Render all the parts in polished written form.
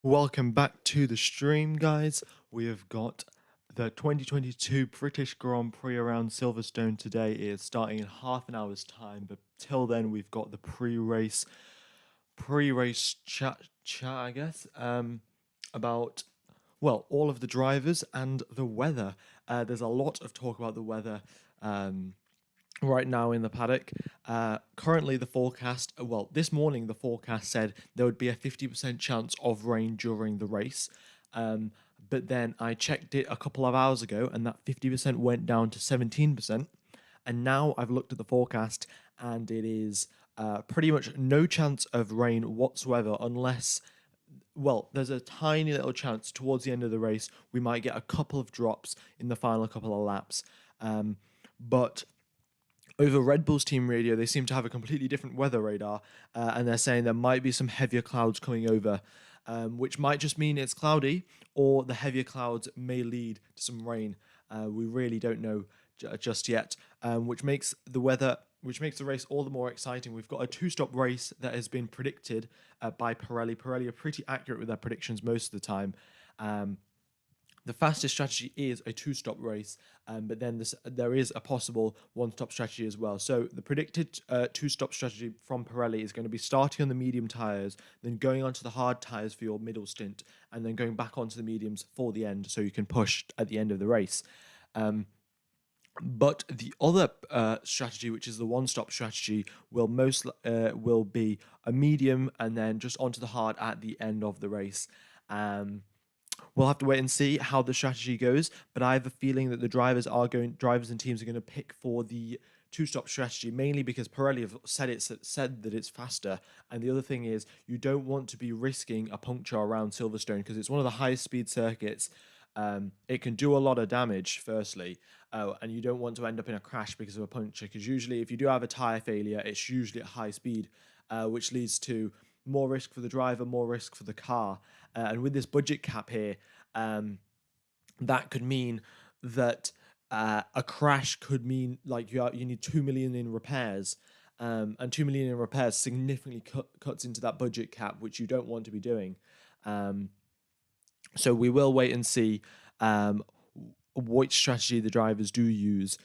Welcome back to the stream, guys. We have got the 2022 British Grand Prix around Silverstone today. It is starting in half an hour's time, but till then, we've got the pre-race chat, I guess, about all of the drivers and the weather. There's a lot of talk about the weather. Right now in the paddock. Currently, the forecast, this morning, the forecast said there would be a 50% chance of rain during the race. But then I checked it a couple of hours ago, and that 50% went down to 17%. And now I've looked at the forecast, and it is pretty much no chance of rain whatsoever, unless there's a tiny little chance towards the end of the race we might get a couple of drops in the final couple of laps. But over Red Bull's team radio, they seem to have a completely different weather radar, and they're saying there might be some heavier clouds coming over, which might just mean it's cloudy, or the heavier clouds may lead to some rain. We really don't know just yet, which makes the race all the more exciting. We've got a two-stop race that has been predicted by Pirelli. Pirelli are pretty accurate with their predictions most of the time. The fastest strategy is a two-stop race, but then there is a possible one-stop strategy as well. So the predicted two-stop strategy from Pirelli is going to be starting on the medium tyres, then going onto the hard tyres for your middle stint, and then going back onto the mediums for the end, so you can push at the end of the race. But the other strategy, which is the one-stop strategy, will be a medium and then just onto the hard at the end of the race. We'll have to wait and see how the strategy goes, but I have a feeling that the drivers and teams are going to pick for the two-stop strategy, mainly because Pirelli have said that it's faster. And the other thing is, you don't want to be risking a puncture around Silverstone because it's one of the highest speed circuits. It can do a lot of damage, firstly, and you don't want to end up in a crash because of a puncture, because usually if you do have a tyre failure, it's usually at high speed, which leads to more risk for the driver, more risk for the car. And with this budget cap here, that could mean that a crash could mean like you need 2 million in repairs, and 2 million in repairs significantly cuts into that budget cap, which you don't want to be doing. So we will wait and see what strategy the drivers do use.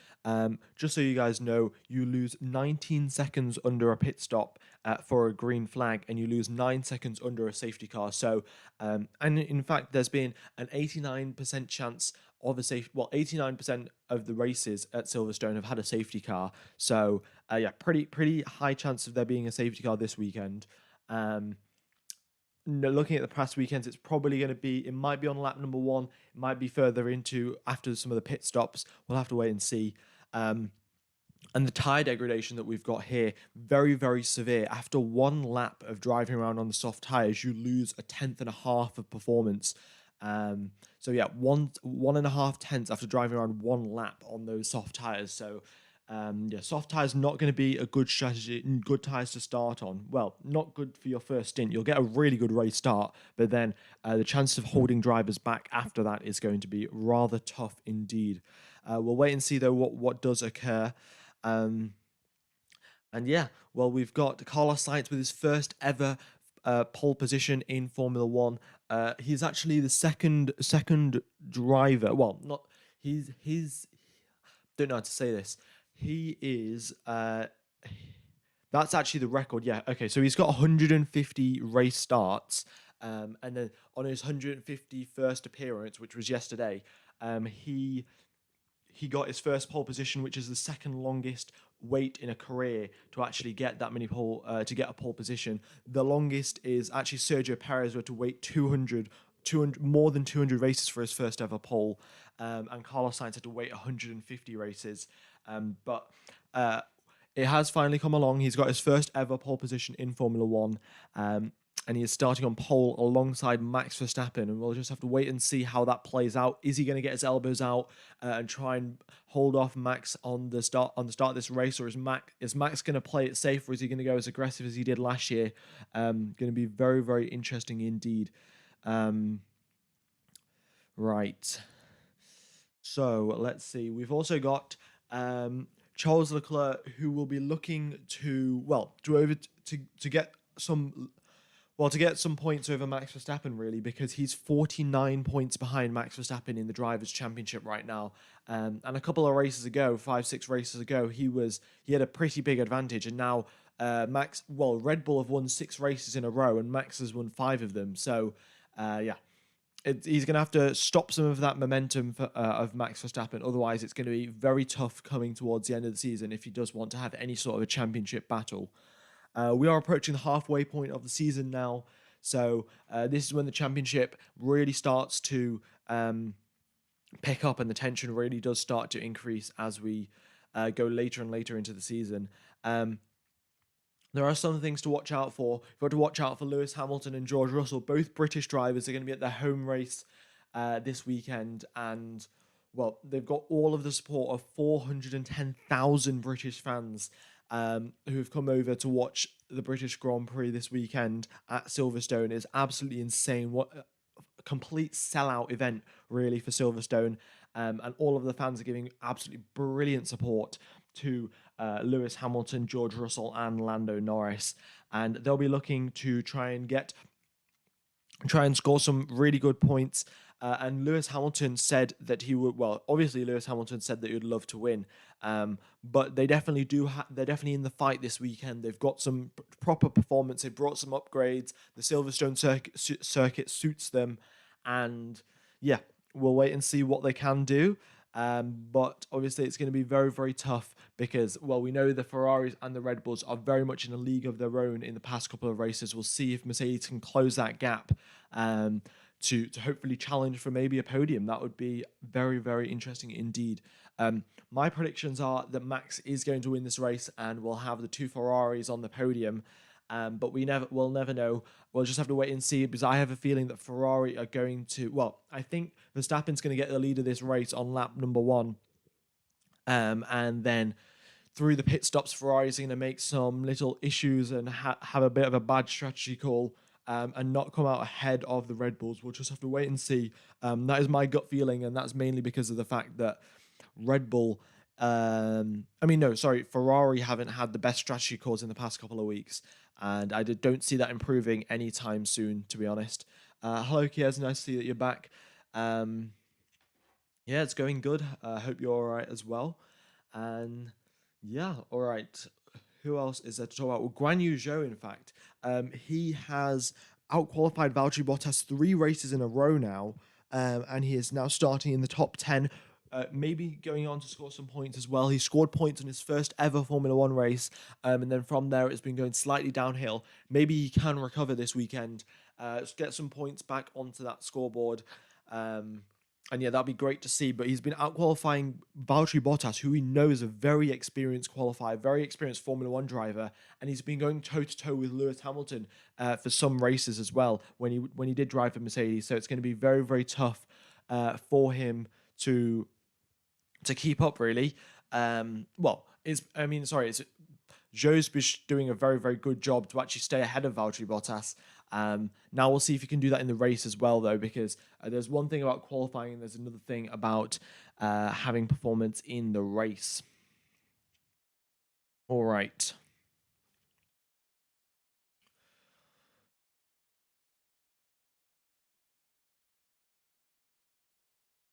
Just so you guys know, you lose 19 seconds under a pit stop for a green flag, and you lose 9 seconds under a safety car. So, and in fact, there's been an 89% chance of a 89% of the races at Silverstone have had a safety car. So, pretty high chance of there being a safety car this weekend. Looking at the past weekends, it's probably going to be, it might be on lap number 1, it might be further into after some of the pit stops. We'll have to wait and see. And the tyre degradation that we've got here, very, very severe. After one lap of driving around on the soft tyres, you lose a tenth and a half of performance. So yeah, one and a half tenths after driving around one lap on those soft tyres. So soft tyres not going to be a good strategy, good tyres to start on. Well, not good for your first stint. You'll get a really good race start, but then the chance of holding drivers back after that is going to be rather tough indeed. We'll wait and see though what does occur. And yeah, we've got Carlos Sainz with his first ever pole position in Formula One. He's actually the second driver. Well, not he's don't know how to say this. He is that's actually the record. Yeah, okay. So he's got 150 race starts, and then on his 151st appearance, which was yesterday, he got his first pole position, which is the second longest wait in a career to actually get that many to get a pole position. The longest is actually Sergio Perez, who had to wait 200 more than 200 races for his first ever pole, and Carlos Sainz had to wait 150 races. But it has finally come along. He's got his first ever pole position in Formula One, and he is starting on pole alongside Max Verstappen, and we'll just have to wait and see how that plays out. Is he going to get his elbows out and try and hold off Max on the start of this race, or is Max going to play it safe, or is he going to go as aggressive as he did last year? Going to be very, very interesting indeed. Right. So let's see. We've also got Charles Leclerc, who will be looking to get some Well, to get some points over Max Verstappen, really, because he's 49 points behind Max Verstappen in the Drivers' Championship right now. And a couple of races ago, 5, 6 races ago, he had a pretty big advantage, and now Red Bull have won 6 races in a row, and Max has won 5 of them. So, yeah, he's going to have to stop some of that momentum of Max Verstappen. Otherwise, it's going to be very tough coming towards the end of the season if he does want to have any sort of a championship battle. We are approaching the halfway point of the season now, so this is when the championship really starts to pick up and the tension really does start to increase as we go later and later into the season. There are some things to watch out for. You've got to watch out for Lewis Hamilton and George Russell. Both British drivers are going to be at their home race this weekend, and well, they've got all of the support of 410,000 British fans who have come over to watch the British Grand Prix this weekend at Silverstone. Is absolutely insane. What a complete sellout event, really, for Silverstone. And all of the fans are giving absolutely brilliant support to Lewis Hamilton, George Russell, and Lando Norris. And they'll be looking to try and score some really good points. And Lewis Hamilton said that he would. Well, obviously, Lewis Hamilton said that he would love to win. But they definitely do. They're definitely in the fight this weekend. They've got some proper performance. They brought some upgrades. The Silverstone circuit suits them, and yeah, we'll wait and see what they can do. But obviously, it's going to be very, very tough because, well, we know the Ferraris and the Red Bulls are very much in a league of their own in the past couple of races. We'll see if Mercedes can close that gap to hopefully challenge for maybe a podium. That would be very, very interesting indeed. My predictions are that Max is going to win this race and we'll have the 2 Ferraris on the podium. But we'll never know. We'll just have to wait and see because I have a feeling that Ferrari are going to. Well, I think Verstappen's going to get the lead of this race on lap number 1, and then through the pit stops, Ferrari's going to make some little issues and have a bit of a bad strategy call. And not come out ahead of the Red Bulls. We'll just have to wait and see. That is my gut feeling, and that's mainly because of the fact that Red Bull. Ferrari haven't had the best strategy calls in the past couple of weeks, and I don't see that improving anytime soon, to be honest. Hello, Kiaz. Nice to see that you're back. Yeah, it's going good. I hope you're all right as well. And yeah, all right. Who else is there to talk about? Well, Guan Yu Zhou, in fact. He has outqualified Valtteri Bottas 3 races in a row now, and he is now starting in the top 10, maybe going on to score some points as well. He scored points in his first ever Formula One race, and then from there it's been going slightly downhill. Maybe he can recover this weekend, get some points back onto that scoreboard. And yeah, that'd be great to see. But he's been out-qualifying Valtteri Bottas, who we know is a very experienced qualifier, very experienced Formula One driver, and he's been going toe-to-toe with Lewis Hamilton for some races as well when he did drive for Mercedes. So it's going to be very, very tough for him to keep up, really. Zhou's been doing a very, very good job to actually stay ahead of Valtteri Bottas. Now we'll see if he can do that in the race as well, though, because there's one thing about qualifying and there's another thing about having performance in the race. All right.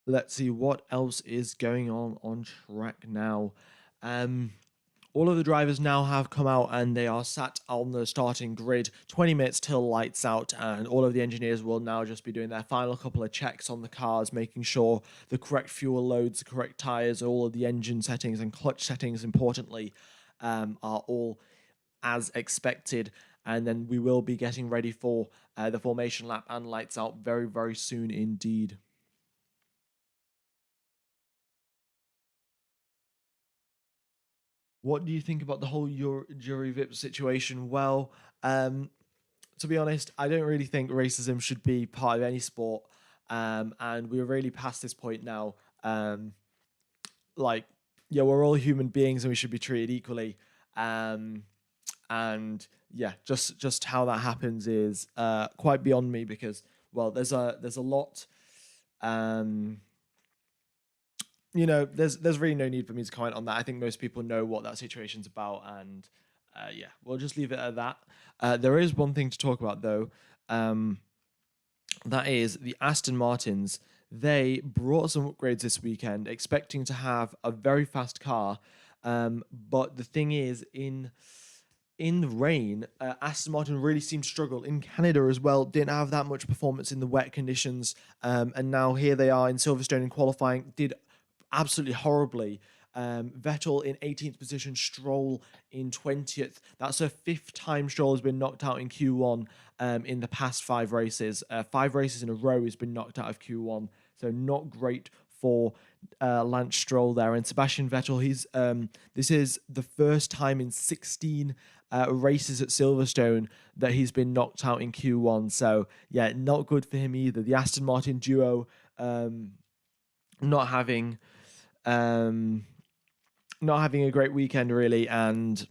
Let's see what else is going on track now. All of the drivers now have come out and they are sat on the starting grid 20 minutes till lights out, and all of the engineers will now just be doing their final couple of checks on the cars, making sure the correct fuel loads, the correct tyres, all of the engine settings and clutch settings, importantly, are all as expected. And then we will be getting ready for the formation lap and lights out very, very soon indeed. What do you think about the whole jury VIP situation? Well, to be honest, I don't really think racism should be part of any sport. And we're really past this point now. Like, yeah, we're all human beings and we should be treated equally. And yeah, just how that happens is quite beyond me because, well, there's a lot. There's really no need for me to comment on that. I think most people know what that situation's about, and yeah, we'll just leave it at that. There is one thing to talk about though. Um, that is the Aston Martins. They brought some upgrades this weekend, expecting to have a very fast car. But the thing is, in the rain, Aston Martin really seemed to struggle. In Canada as well, didn't have that much performance in the wet conditions. And now here they are in Silverstone in qualifying, did absolutely horribly. Vettel in 18th position, Stroll in 20th. That's the fifth time Stroll has been knocked out in Q1 in the past 5 races. 5 races in a row he's been knocked out of Q1. So not great for Lance Stroll there. And Sebastian Vettel, this is the first time in 16 races at Silverstone that he's been knocked out in Q1. So yeah, not good for him either. The Aston Martin duo not having um, not having a great weekend really, and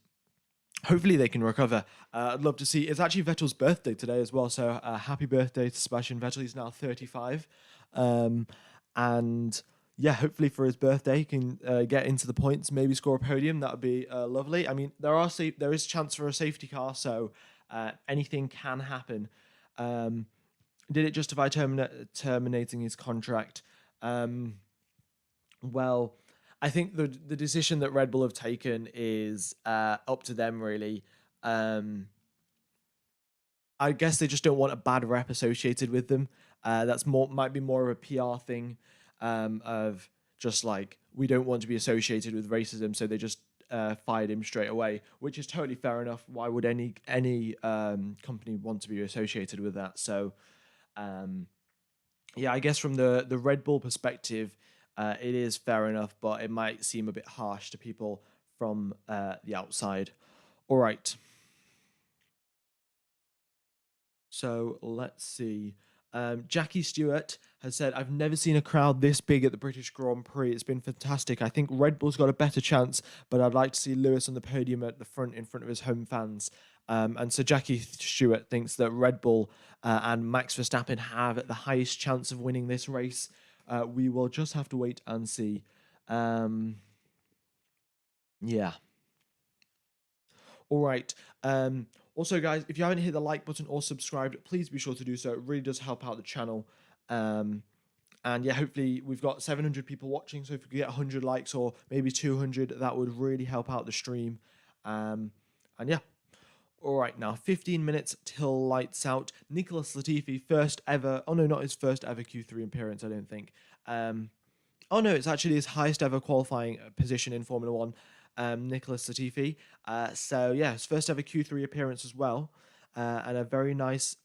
hopefully they can recover. I'd love to see. It's actually Vettel's birthday today as well, so happy birthday to Sebastian Vettel. He's now 35, and yeah, hopefully for his birthday he can get into the points, maybe score a podium. That would be lovely. I mean, there is chance for a safety car, so anything can happen. Um, did it justify terminating his contract? Um, well, I think the decision that Red Bull have taken is up to them really. Um, I guess they just don't want a bad rep associated with them. That's more might be more of a PR thing, of just like we don't want to be associated with racism, so they just fired him straight away, which is totally fair enough. Why would any company want to be associated with that? So um, yeah, I guess from the Red Bull perspective, it is fair enough, but it might seem a bit harsh to people from the outside. All right. So let's see. Jackie Stewart has said, I've never seen a crowd this big at the British Grand Prix. It's been fantastic. I think Red Bull's got a better chance, but I'd like to see Lewis on the podium at the front in front of his home fans. And so Jackie Stewart thinks that Red Bull and Max Verstappen have the highest chance of winning this race. We will just have to wait and see. Um, yeah. All right. Also, guys, if you haven't hit the like button or subscribed, please be sure to do so. It really does help out the channel. Um, and yeah, hopefully we've got 700 people watching. So if we could get 100 likes or maybe 200, that would really help out the stream. And yeah. All right, now 15 minutes till lights out. Nicholas Latifi, first ever. Oh no, not his first ever Q3 appearance, I don't think. Oh no, it's actually his highest ever qualifying position in Formula One. Nicholas Latifi. So yeah, his first ever Q3 appearance as well, and a very nice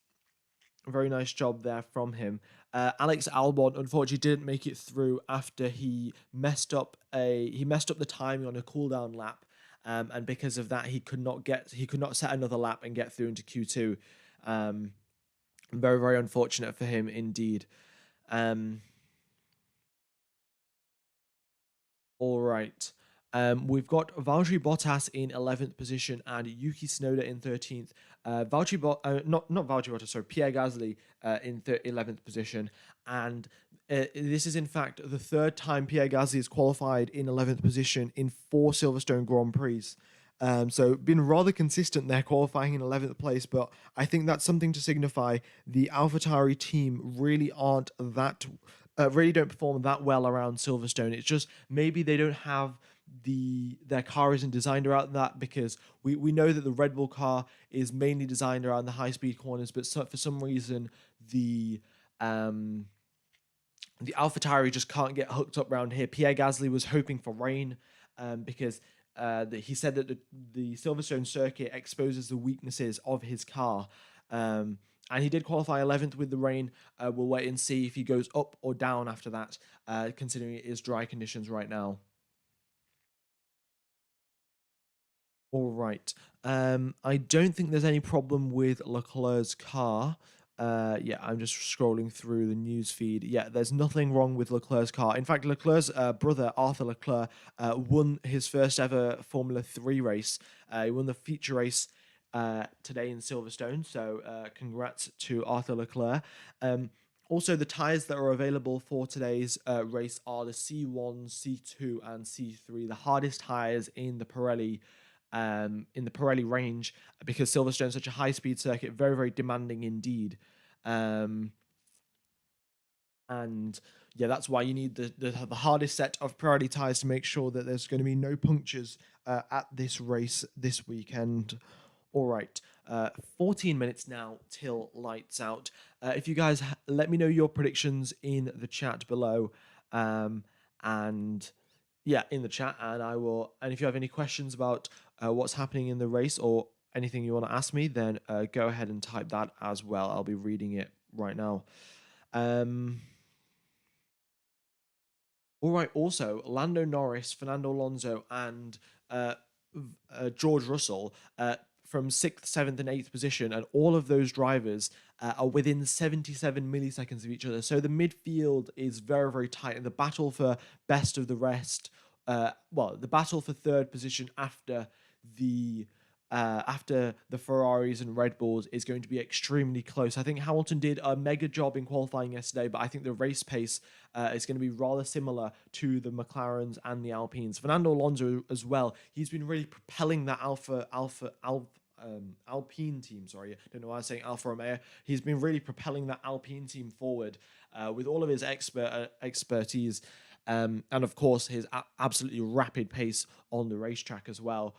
job there from him. Alex Albon unfortunately didn't make it through after he messed up the timing on a cooldown lap, and because of that he could not set another lap and get through into Q2. Very very unfortunate for him indeed. Um, All right. We've got Valtteri Bottas in 11th position and Yuki Tsunoda in 13th. Not Valtteri Bottas, sorry, Pierre Gasly in 11th position. And this is in fact the third time Pierre Gasly has qualified in 11th position in 4 Silverstone Grand Prix. So been rather consistent there, qualifying in 11th place. But I think that's something to signify the AlphaTauri team really don't perform that well around Silverstone. It's just maybe they don't have their car isn't designed around that, because we know that the Red Bull car is mainly designed around the high speed corners, but for some reason um the AlphaTauri just can't get hooked up around here. Pierre Gasly was hoping for rain, because he said that the Silverstone circuit exposes the weaknesses of his car. And he did qualify 11th with the rain. We'll wait and see if he goes up or down after that, considering it is dry conditions right now. All right. I don't think there's any problem with Leclerc's car. Yeah, I'm just scrolling through the news feed. Yeah, there's nothing wrong with Leclerc's car. In fact, Leclerc's brother, Arthur Leclerc, won his first ever Formula 3 race. He won the feature race today in Silverstone. So congrats to Arthur Leclerc. Also, the tyres that are available for today's race are the C1, C2, and C3, the hardest tyres in the Pirelli in the Pirelli range, because Silverstone is such a high-speed circuit, very, very demanding indeed. Um, and yeah, that's why you need the hardest set of Pirelli tires to make sure that there's going to be no punctures at this race this weekend. All right, 14 minutes now till lights out. If you guys let me know your predictions in the chat below, and yeah, in the chat, and I will. And if you have any questions about what's happening in the race or anything you want to ask me, then go ahead and type that as well. I'll be reading it right now. Um, all right. Also, Lando Norris, Fernando Alonso, and uh, George Russell from sixth, seventh, and eighth position, and all of those drivers are within 77 milliseconds of each other. So the midfield is very, very tight, and the battle for best of the rest, the battle for third position after the Ferraris and Red Bulls is going to be extremely close. I think Hamilton did a mega job in qualifying yesterday, but I think the race pace is going to be rather similar to the McLarens and the Alpines. Fernando Alonso as well. He's been really propelling that Alpine team. Sorry, I don't know why I was saying Alfa Romeo. He's been really propelling that Alpine team forward with all of his expertise. And of course, his absolutely rapid pace on the racetrack as well.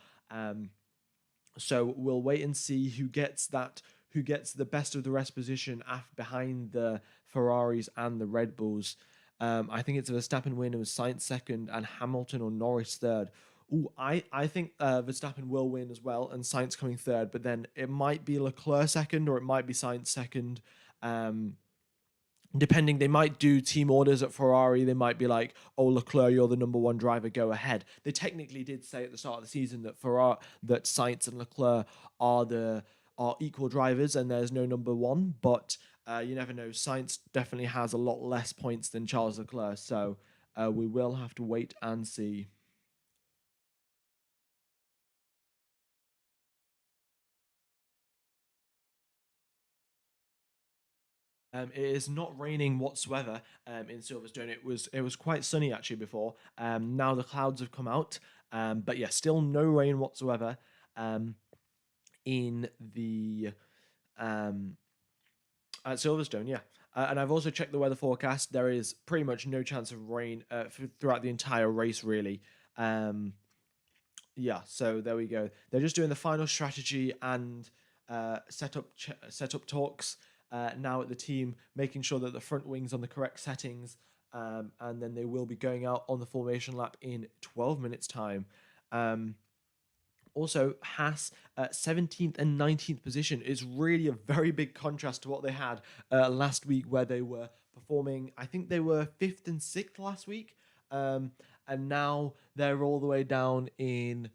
So we'll wait and see who gets the best of the rest position behind the Ferraris and the Red Bulls. I think it's a Verstappen win. It was Sainz second and Hamilton or Norris third. Ooh, I think Verstappen will win as well and Sainz coming third, but then it might be Leclerc second or it might be Sainz second. Depending, they might do team orders at Ferrari. They might be like, "Oh, Leclerc, you're the number one driver. Go ahead." They technically did say at the start of the season that Sainz and Leclerc are equal drivers, and there's no number one. But you never know. Sainz definitely has a lot less points than Charles Leclerc, so we will have to wait and see. It is not raining whatsoever in Silverstone. It was quite sunny actually before. Now the clouds have come out, but yeah, still no rain whatsoever in the um, at Silverstone. Yeah, and I've also checked the weather forecast. There is pretty much no chance of rain throughout the entire race, really. Um, yeah, so there we go. They're just doing the final strategy and setup talks now at the team, making sure that the front wing's on the correct settings, and then they will be going out on the formation lap in 12 minutes time. Um, Also, Haas 17th and 19th position is really a very big contrast to what they had last week, where they were performing. I think they were fifth and sixth last week, um, and now they're all the way down in.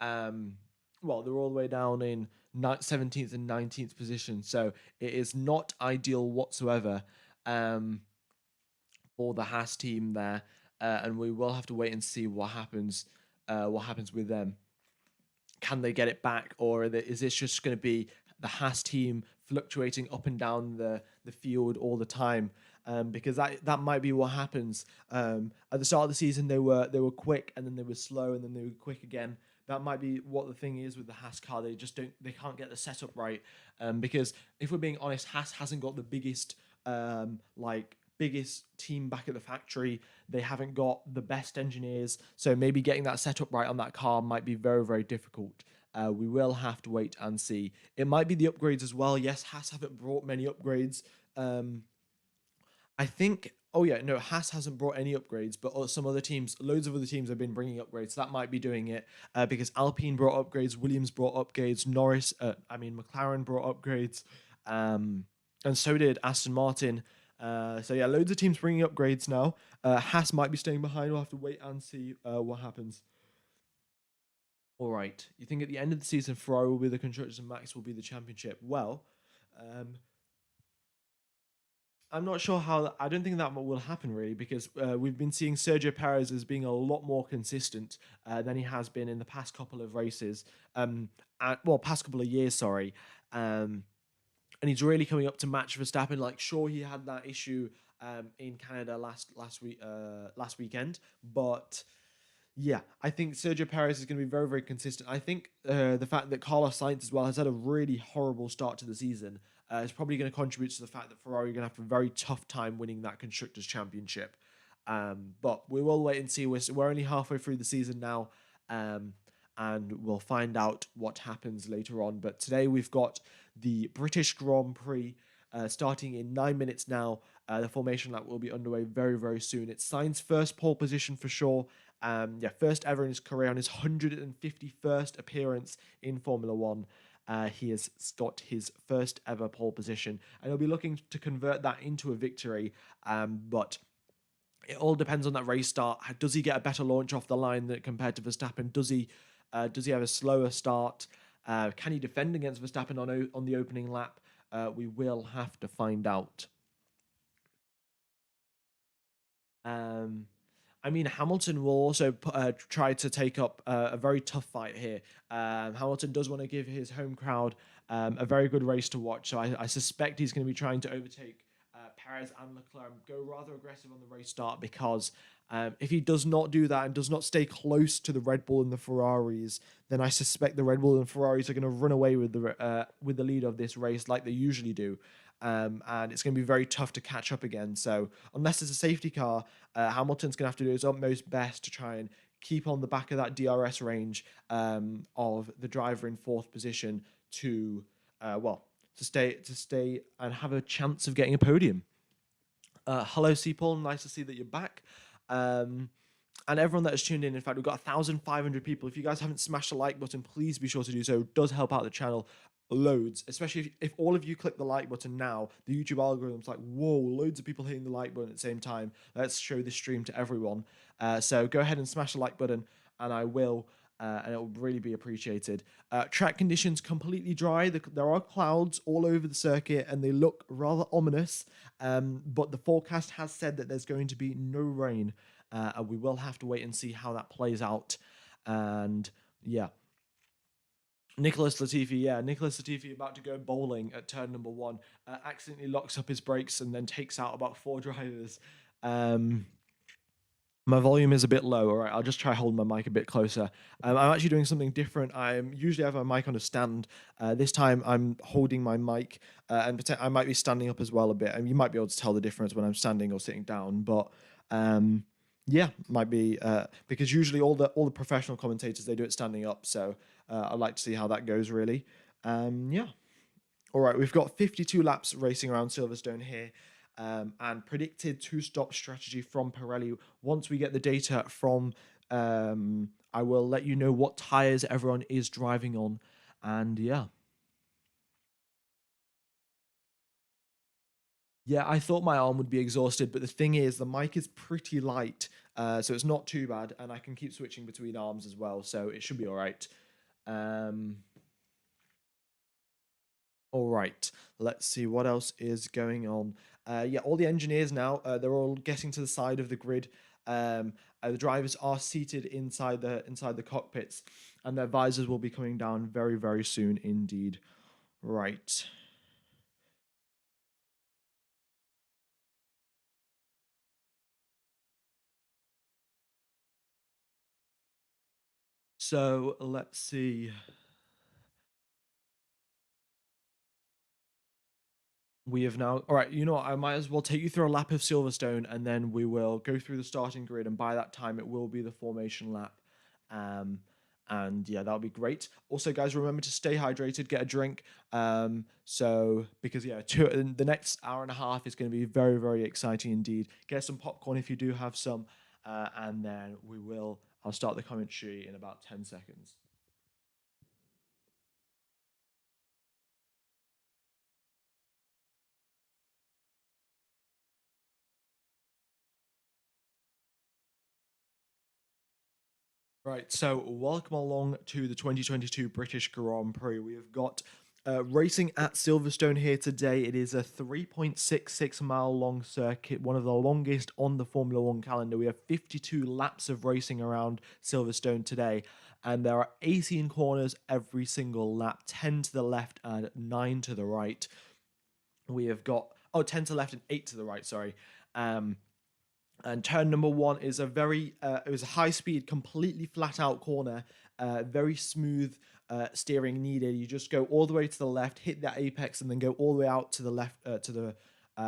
Um, they're all the way down in 17th and 19th position, so it is not ideal whatsoever for the Haas team there, and we will have to wait and see what happens. What happens with them? Can they get it back, or is this just going to be the Haas team fluctuating up and down the field all the time? Because that might be what happens. At the start of the season, they were quick, and then they were slow, and then they were quick again. That might be what the thing is with the Haas car. They can't get the setup right. Because if we're being honest, Haas hasn't got the biggest team back at the factory. They haven't got the best engineers, so maybe getting that setup right on that car might be very, very difficult. We will have to wait and see. It might be the upgrades as well. Yes, Haas haven't brought many upgrades. I think. Oh yeah, no, Haas hasn't brought any upgrades, but some other teams, loads of other teams have been bringing upgrades. So that might be doing it because Alpine brought upgrades, Williams brought upgrades, McLaren brought upgrades, and so did Aston Martin. So yeah, loads of teams bringing upgrades now. Haas might be staying behind. We'll have to wait and see what happens. All right. You think at the end of the season, Ferrari will be the constructors and Max will be the championship? Well, um, I'm not sure how. I don't think that will happen really because we've been seeing Sergio Perez as being a lot more consistent than he has been in the past couple of races. Past couple of years, sorry. And he's really coming up to match Verstappen. Like, sure, he had that issue in Canada last weekend, but Yeah, I think Sergio Perez is going to be very, very consistent. I think the fact that Carlos Sainz as well has had a really horrible start to the season is probably going to contribute to the fact that Ferrari are going to have a very tough time winning that Constructors' Championship. But we will wait and see. We're only halfway through the season now, um, and we'll find out what happens later on. But today we've got the British Grand Prix starting in 9 minutes now. The formation lap will be underway very, very soon. It's Sainz's first pole position for sure. Yeah, first ever in his career on his 151st appearance in Formula One. He has got his first ever pole position, and he'll be looking to convert that into a victory. But it all depends on that race start. Does he get a better launch off the line that compared to Verstappen? Does he have a slower start? Can he defend against Verstappen on the opening lap? We will have to find out. Um, I mean, Hamilton will also try to take up a very tough fight here. Hamilton does want to give his home crowd a very good race to watch, so I suspect he's going to be trying to overtake Perez and Leclerc and go rather aggressive on the race start because if he does not do that and does not stay close to the Red Bull and the Ferraris, then I suspect the Red Bull and Ferraris are going to run away with the lead of this race like they usually do. And it's going to be very tough to catch up again. So unless it's a safety car, Hamilton's going to have to do his utmost best to try and keep on the back of that DRS range of the driver in fourth position to stay and have a chance of getting a podium. Hello, Paul. Nice to see that you're back. And everyone that has tuned in fact, we've got 1,500 people. If you guys haven't smashed the like button, please be sure to do so. It does help out the channel loads, especially if all of you click the like button now. The YouTube algorithm's like, whoa, loads of people hitting the like button at the same time. Let's show this stream to everyone. So go ahead and smash the like button, and I will. And it will really be appreciated. Track conditions completely dry. There are clouds all over the circuit, and they look rather ominous. But the forecast has said that there's going to be no rain. And we will have to wait and see how that plays out. And yeah. Nicholas Latifi about to go bowling at turn number one, accidentally locks up his brakes and then takes out about four drivers. My volume is a bit low. All right, I'll just try holding my mic a bit closer. I'm actually doing something different. I usually have my mic on a stand. This time I'm holding my mic, and I might be standing up as well a bit. And you might be able to tell the difference when I'm standing or sitting down. But yeah, might be because usually all the professional commentators they do it standing up. So I'd like to see how that goes. Really, yeah. All right, we've got 52 laps racing around Silverstone here. And predicted two-stop strategy from Pirelli. Once we get the data from, I will let you know what tires everyone is driving on. And yeah. Yeah, I thought my arm would be exhausted, but the thing is, the mic is pretty light, so it's not too bad, and I can keep switching between arms as well, so it should be all right. Um, All right, let's see what else is going on. Yeah, all the engineers now, they're all getting to the side of the grid. The drivers are seated inside the cockpits, and their visors will be coming down very, very soon indeed. Right. So let's see. We have now. All right, you know what? I might as well take you through a lap of Silverstone, and then we will go through the starting grid. And by that time, it will be the formation lap. Um, and yeah, that'll be great. Also, guys, remember to stay hydrated, get a drink. Because yeah, the next hour and a half is going to be very, very exciting indeed. Get some popcorn if you do have some, and then we will. I'll start the commentary in about 10 seconds. Right, so welcome along to the 2022 British Grand Prix. We have got racing at Silverstone here today. It is a 3.66 mile long circuit, one of the longest on the Formula One calendar. We have 52 laps of racing around Silverstone today, and there are 18 corners every single lap, 10 to the left and 9 to the right. We have got 10 to the left and 8 to the right, sorry. And turn number one is it was a high speed, completely flat out corner, very smooth steering needed. You just go all the way to the left, hit that apex, and then go all the way out to the left, to the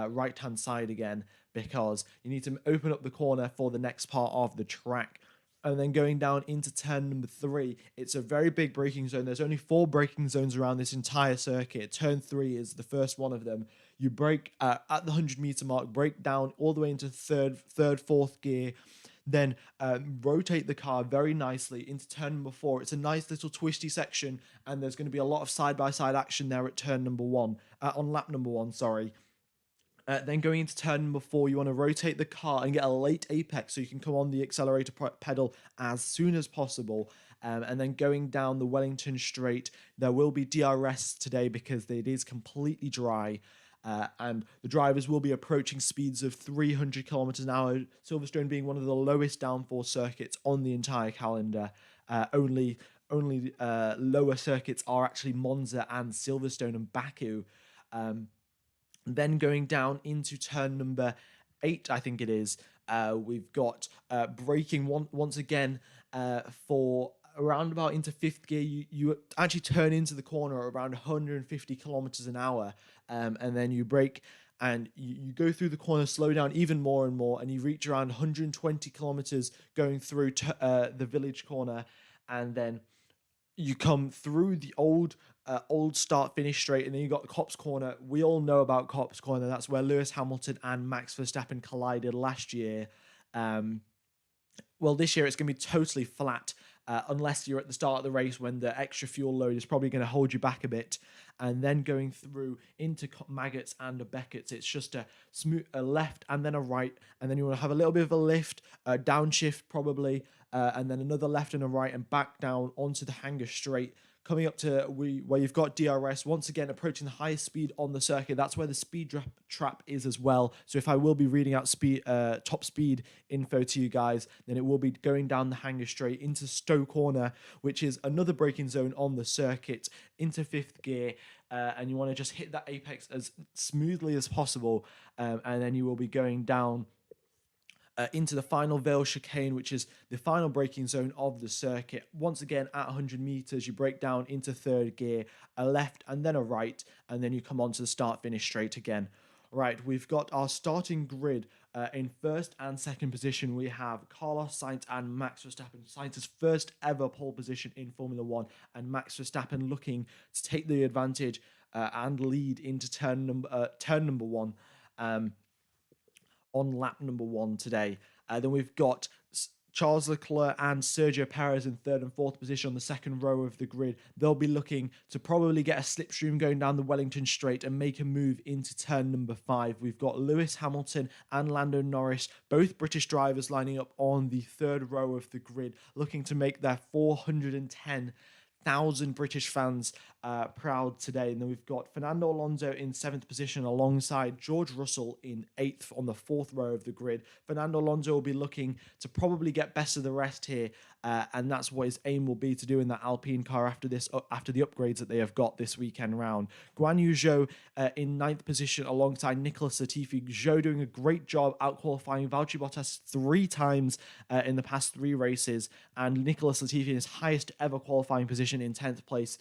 right hand side again, because you need to open up the corner for the next part of the track. And then going down into turn number three, it's a very big braking zone. There's only 4 braking zones around this entire circuit. Turn three is the first one of them. You brake at the 100-meter mark, brake down all the way into fourth gear, then rotate the car very nicely into turn number 4. It's a nice little twisty section, and there's going to be a lot of side-by-side action there at turn number 1, on lap number 1, sorry. Then going into turn number 4, you want to rotate the car and get a late apex so you can come on the accelerator pedal as soon as possible. And then going down the Wellington Straight, there will be DRS today because it is completely dry. And the drivers will be approaching speeds of 300 kilometers an hour, Silverstone being one of the lowest downforce circuits on the entire calendar. Only lower circuits are actually Monza and Silverstone and Baku. Then going down into turn number 8, I think it is, we've got braking once again for around about into 5th gear. You actually turn into the corner at around 150 kilometers an hour, and then you brake and you go through the corner, slow down even more and more, and you reach around 120 kilometers going through the village corner, and then you come through the old start finish straight, and then you got the Cops Corner. We all know about Cops Corner. That's where Lewis Hamilton and Max Verstappen collided last year. Well, this year it's going to be totally flat, unless you're at the start of the race when the extra fuel load is probably going to hold you back a bit. And then going through into Maggots and the Beckett's, it's just a left and then a right, and then you want to have a little bit of a lift, downshift probably, and then another left and a right, and back down onto the Hanger Straight, coming up to where you've got DRS, once again approaching the highest speed on the circuit. That's where the speed trap is as well. So if I will be reading out top speed info to you guys, then it will be going down the Hanger Straight into Stowe Corner, which is another braking zone on the circuit, into 5th gear. And you want to just hit that apex as smoothly as possible, and then you will be going down into the final Vale chicane, which is the final braking zone of the circuit. Once again, at 100 meters, you brake down into 3rd gear, a left and then a right, and then you come onto the start-finish straight again. Right, we've got our starting grid. In 1st and 2nd position, we have Carlos Sainz and Max Verstappen. Sainz's first ever pole position in Formula 1, and Max Verstappen looking to take the advantage and lead into turn number 1. On lap number 1 today. Then we've got Charles Leclerc and Sergio Perez in 3rd and 4th position on the 2nd row of the grid. They'll be looking to probably get a slipstream going down the Wellington Straight and make a move into turn number 5. We've got Lewis Hamilton and Lando Norris, both British drivers, lining up on the 3rd row of the grid, looking to make their 410,000 British fans proud today. And then we've got Fernando Alonso in 7th position alongside George Russell in 8th on the 4th row of the grid. Fernando Alonso will be looking to probably get best of the rest here, and that's what his aim will be to do in that Alpine car after the upgrades that they have got this weekend round. Guan Yu Zhou in 9th position alongside Nicolas Latifi. Zhou doing a great job out-qualifying Valtteri Bottas 3 times in the past 3 races, and Nicolas Latifi in his highest ever qualifying position in 10th place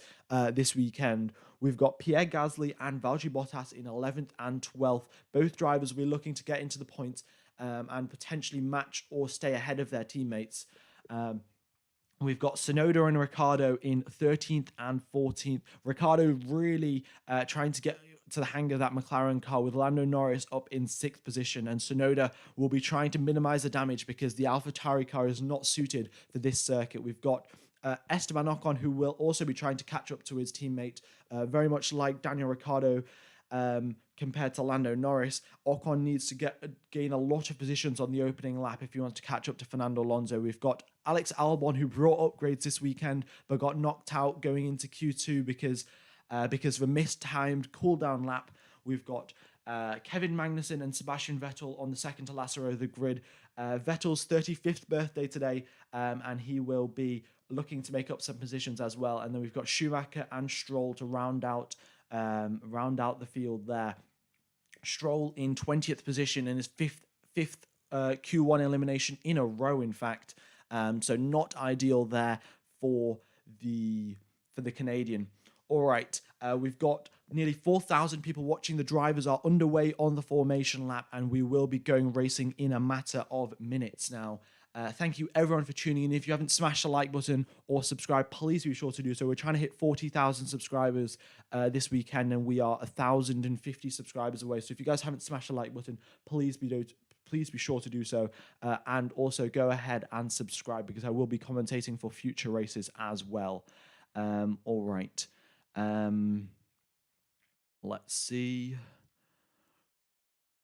this weekend. We've got Pierre Gasly and Valtteri Bottas in 11th and 12th. Both drivers will be looking to get into the points and potentially match or stay ahead of their teammates. We've got Tsunoda and Ricciardo in 13th and 14th. Ricciardo really trying to get to the hang of that McLaren car, with Lando Norris up in 6th position, and Tsunoda will be trying to minimize the damage because the AlphaTauri car is not suited for this circuit. We've got Esteban Ocon, who will also be trying to catch up to his teammate, very much like Daniel Ricciardo compared to Lando Norris. Ocon needs to gain a lot of positions on the opening lap if he wants to catch up to Fernando Alonso. We've got Alex Albon, who brought upgrades this weekend but got knocked out going into Q2 because of a mistimed cooldown lap. We've got Kevin Magnussen and Sebastian Vettel on the 2nd to last row of the grid. Vettel's 35th birthday today, and he will be looking to make up some positions as well. And then we've got Schumacher and Stroll to round out the field there. Stroll in 20th position in his fifth Q1 elimination in a row, in fact. So not ideal there for the Canadian. All right, we've got nearly 4,000 people watching. The drivers are underway on the formation lap, and we will be going racing in a matter of minutes now. Thank you everyone for tuning in. If you haven't smashed the like button or subscribe, please be sure to do so. We're trying to hit 40,000 subscribers this weekend, and we are 1,050 subscribers away. So if you guys haven't smashed the like button, please be sure to do so, and also go ahead and subscribe, because I will be commentating for future races as well. All right. Let's see.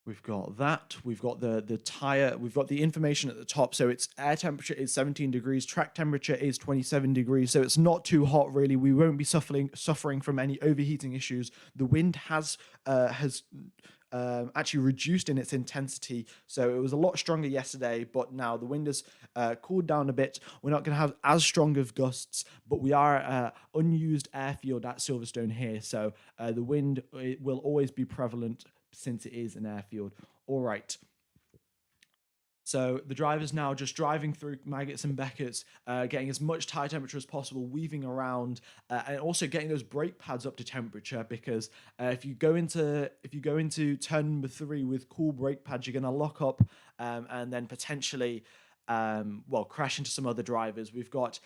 We've got that. We've got the tire. We've got the information at the top. So its air temperature is 17 degrees. Track temperature is 27 degrees. So it's not too hot, really. We won't be suffering from any overheating issues. The wind has actually reduced in its intensity. So it was a lot stronger yesterday, but now the wind has cooled down a bit. We're not going to have as strong of gusts, but we are unused airfield at Silverstone here. So the wind will always be prevalent, since it is an airfield. All right. So the driver's now just driving through Maggots and Beckett's, getting as much tire temperature as possible, weaving around, and also getting those brake pads up to temperature. Because if you go into turn number 3 with cool brake pads, you're going to lock up, and then potentially crash into some other drivers. We've got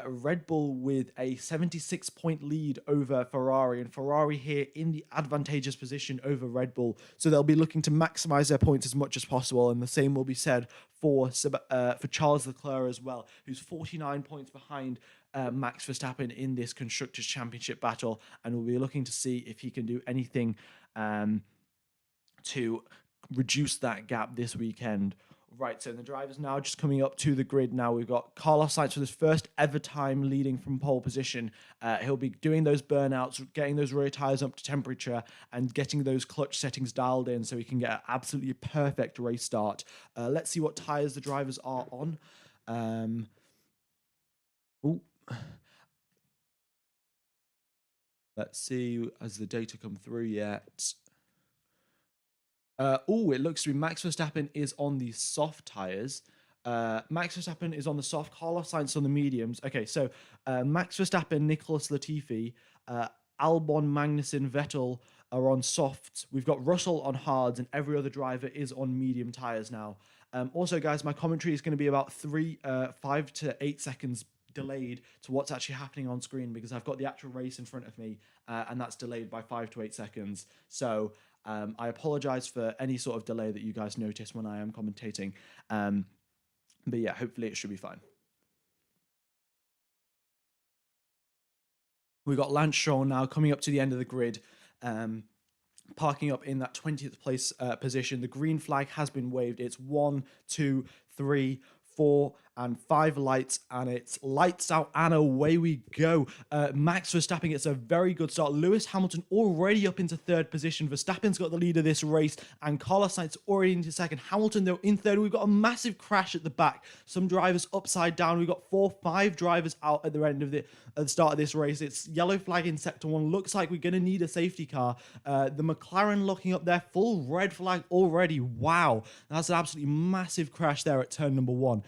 Red Bull with a 76-point lead over Ferrari, and Ferrari here in the advantageous position over Red Bull. So they'll be looking to maximize their points as much as possible, and the same will be said for Charles Leclerc as well, who's 49 points behind Max Verstappen in this Constructors' Championship battle, and we'll be looking to see if he can do anything to reduce that gap this weekend. Right, so the driver's now just coming up to the grid now. We've got Carlos Sainz for his first ever time leading from pole position. He'll be doing those burnouts, getting those rear tyres up to temperature, and getting those clutch settings dialed in so he can get an absolutely perfect race start. Let's see what tyres the drivers are on. Let's see as the data come through yet. It looks to be Max Verstappen is on the soft tires. Max Verstappen is on the soft. Carlos Sainz on the mediums. Okay, so Max Verstappen, Nicholas Latifi, Albon, Magnussen, Vettel are on softs. We've got Russell on hards, and every other driver is on medium tires now. Also, guys, my commentary is going to be about 5 to 8 seconds delayed to what's actually happening on screen, because I've got the actual race in front of me, and that's delayed by 5 to 8 seconds. So I apologize for any sort of delay that you guys notice when I am commentating. But yeah, hopefully it should be fine. We've got Lance Stroll now coming up to the end of the grid, parking up in that 20th place position. The green flag has been waved. It's 1, 2, 3, 4, and 5 lights, and it's lights out, and away we go. Max Verstappen gets a very good start. Lewis Hamilton already up into 3rd position. Verstappen's got the lead of this race, and Carlos Sainz already into 2nd. Hamilton, though, in 3rd. We've got a massive crash at the back. Some drivers upside down. We've got 5 drivers out at the end of at the start of this race. It's yellow flag in sector 1. Looks like we're going to need a safety car. The McLaren looking up there. Full red flag already. Wow. That's an absolutely massive crash there at turn number 1.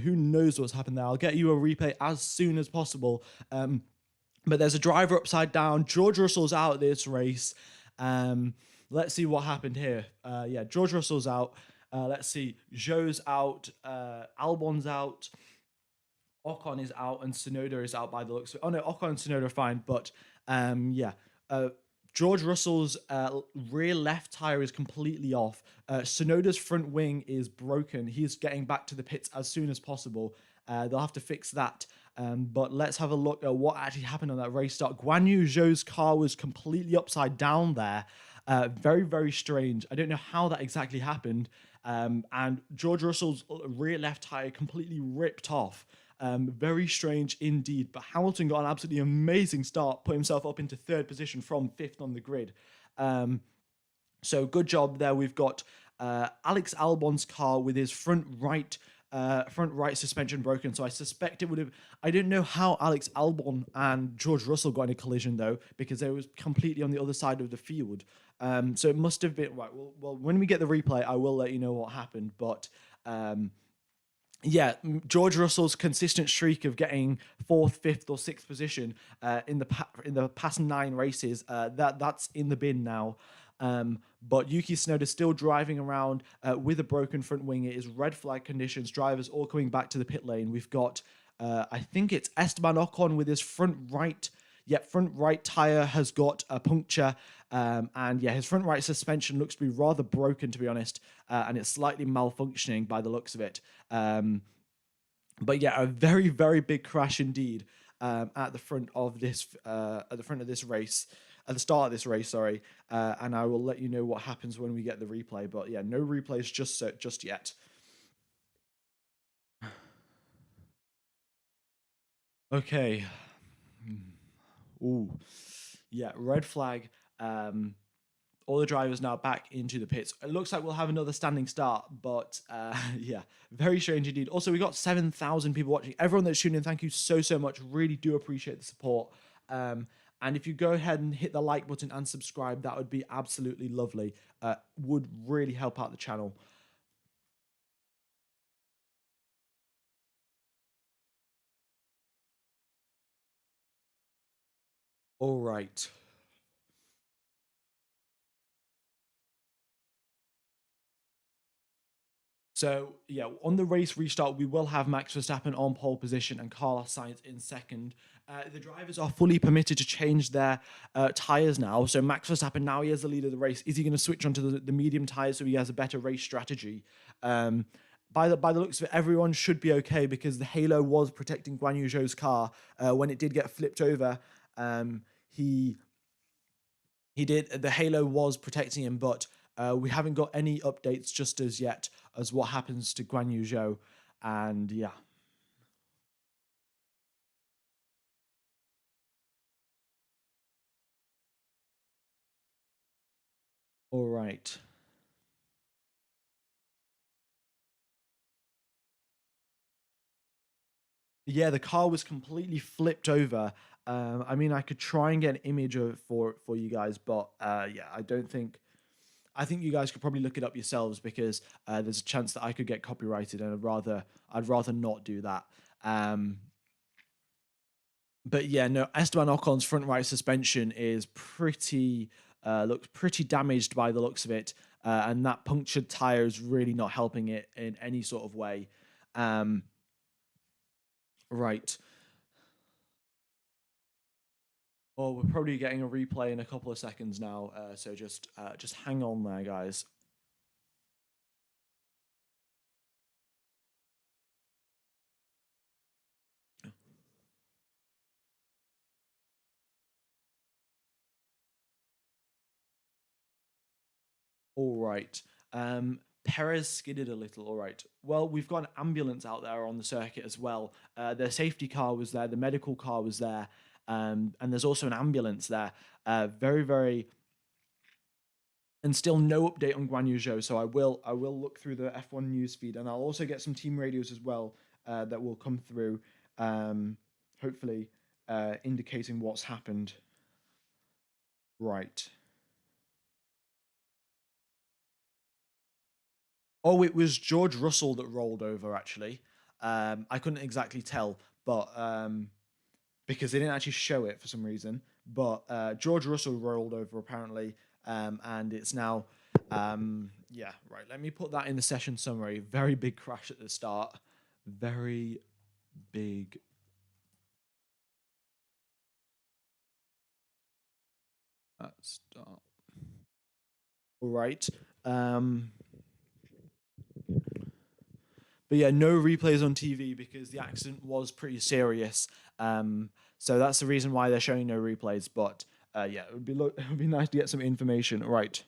Who knows what's happened there? I'll get you a replay as soon as possible. But there's a driver upside down. George Russell's out of this race. Let's see what happened here. George Russell's out. Let's see. Zhou's out. Albon's out. Ocon is out, and Tsunoda is out by the looks of it. Oh no, Ocon and Tsunoda are fine, but George Russell's rear left tire is completely off. Tsunoda's front wing is broken. He's getting back to the pits as soon as possible. They'll have to fix that. But let's have a look at what actually happened on that race start. Guan Yu Zhou's car was completely upside down there. Very, very strange. I don't know how that exactly happened. And George Russell's rear left tire completely ripped off. Very strange indeed. But Hamilton got an absolutely amazing start, put himself up into 3rd position from 5th on the grid. So good job there. We've got Alex Albon's car with his front right suspension broken. So I suspect it would have. I don't know how Alex Albon and George Russell got in a collision though, because they was completely on the other side of the field. So it must have been right. Well, when we get the replay, I will let you know what happened. But Yeah, George Russell's consistent streak of getting fourth, fifth, or sixth position in the past 9 races, that's in the bin now. But Yuki Tsunoda still driving around with a broken front wing. It is red flag conditions. Drivers all coming back to the pit lane. We've got, I think it's Esteban Ocon with his front right. Yep, front right tire has got a puncture, and yeah, his front right suspension looks to be rather broken, to be honest, and it's slightly malfunctioning by the looks of it. But yeah, a very, very big crash indeed at the front of this race, at the start of this race. Sorry, and I will let you know what happens when we get the replay. But yeah, no replays just yet. Okay. Ooh, yeah, red flag. All the drivers now back into the pits. It looks like we'll have another standing start, but yeah, very strange indeed. Also, we got 7,000 people watching. Everyone that's tuned in, thank you so much. Really do appreciate the support. And if you go ahead and hit the like button and subscribe, that would be absolutely lovely. Would really help out the channel. All right. So yeah, on the race restart, we will have Max Verstappen on pole position and Carlos Sainz in second. The drivers are fully permitted to change their tires now. So Max Verstappen, now he has the lead of the race. Is he going to switch onto the medium tires so he has a better race strategy? By the looks of it, everyone should be okay because the halo was protecting Guan Yu Zhou's car when it did get flipped over. He did, the halo was protecting him, but we haven't got any updates just as yet as what happens to Guan Yu Zhou. And yeah. All right. Yeah, the car was completely flipped over. I mean, I could try and get an image of for you guys, but yeah, I don't think. I think you guys could probably look it up yourselves because there's a chance that I could get copyrighted, and I'd rather not do that. But yeah, no, Esteban Ocon's front right suspension is pretty looks pretty damaged by the looks of it, and that punctured tire is really not helping it in any sort of way. Right. Well, we're probably getting a replay in a couple of seconds now, so just hang on there, guys. All right. Perez skidded a little. All right. Well, we've got an ambulance out there on the circuit as well. Their safety car was there. The medical car was there. And there's also an ambulance there. Very, very. And still no update on Guan Yu Zhou. So I will look through the F1 news feed, and I'll also get some team radios as well that will come through. Hopefully, indicating what's happened. Right. Oh, it was George Russell that rolled over, actually. I couldn't exactly tell, but because they didn't actually show it for some reason. But George Russell rolled over, apparently, and it's now. Yeah, right. Let me put that in the session summary. Very big crash at the start. Very big. At start. All right. But yeah, no replays on TV because the accident was pretty serious. So that's the reason why they're showing no replays. But yeah, it would be nice to get some information. Right.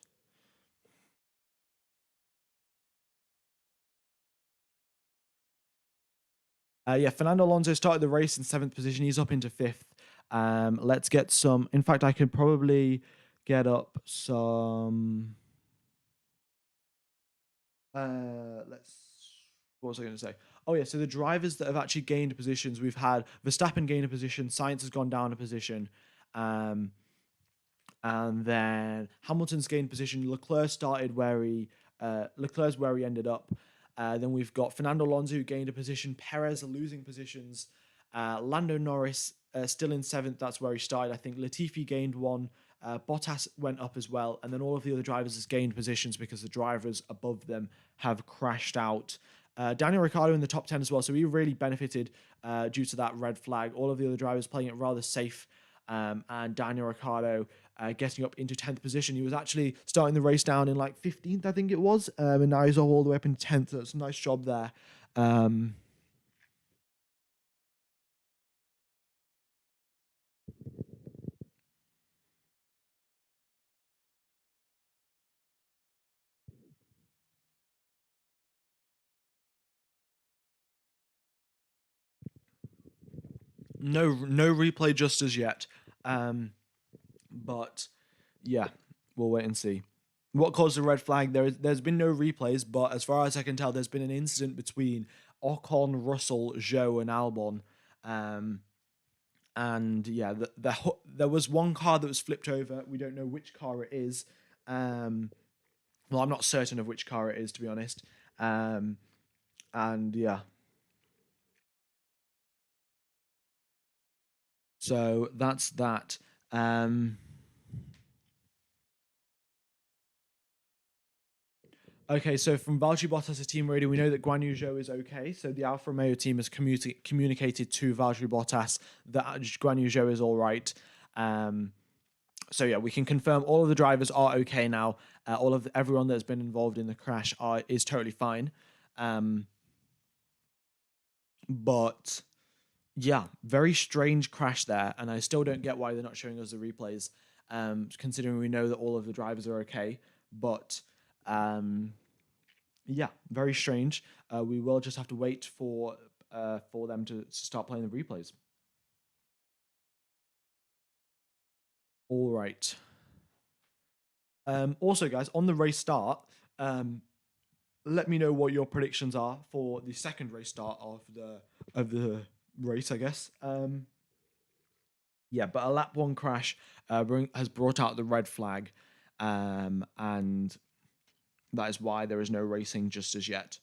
Yeah, Fernando Alonso started the race in 7th position. He's up into 5th. Let's get some. In fact, I could probably get up some. Let's. What was I going to say? Oh yeah, so the drivers that have actually gained positions, we've had Verstappen gain a position, Sainz has gone down a position, and then Hamilton's gained position. Leclerc's where he ended up, Then we've got Fernando Alonso, who gained a position. Perez losing positions. Lando Norris still in 7th. That's where he started. I think Latifi gained one. Bottas went up as well. And then all of the other drivers has gained positions because the drivers above them have crashed out. Daniel Ricciardo in the top 10 as well. So he really benefited due to that red flag. All of the other drivers playing it rather safe. And Daniel Ricciardo getting up into 10th position. He was actually starting the race down in like 15th, I think it was. And now he's all the way up in 10th. So it's a nice job there. No replay just as yet. But yeah, we'll wait and see. What caused the red flag? There's been no replays, but as far as I can tell, there's been an incident between Ocon, Russell, Zhou, and Albon. And yeah, there was one car that was flipped over. We don't know which car it is. Well, I'm not certain of which car it is, to be honest. And yeah, so that's that. Okay, so from Valtteri Bottas' team radio, we know that Guan Yu Zhou is okay. So the Alfa Romeo team has communicated to Valtteri Bottas that Guan Yu Zhou is all right. So yeah, we can confirm all of the drivers are okay now. Everyone that's been involved in the crash is totally fine. But yeah, very strange crash there, and I still don't get why they're not showing us the replays, considering we know that all of the drivers are okay. But yeah, very strange. We will just have to wait for them to start playing the replays. All right. Also, guys, on the race start, let me know what your predictions are for the second race start of the race, I guess. Yeah, but a lap 1 crash has brought out the red flag, and that is why there is no racing just as yet.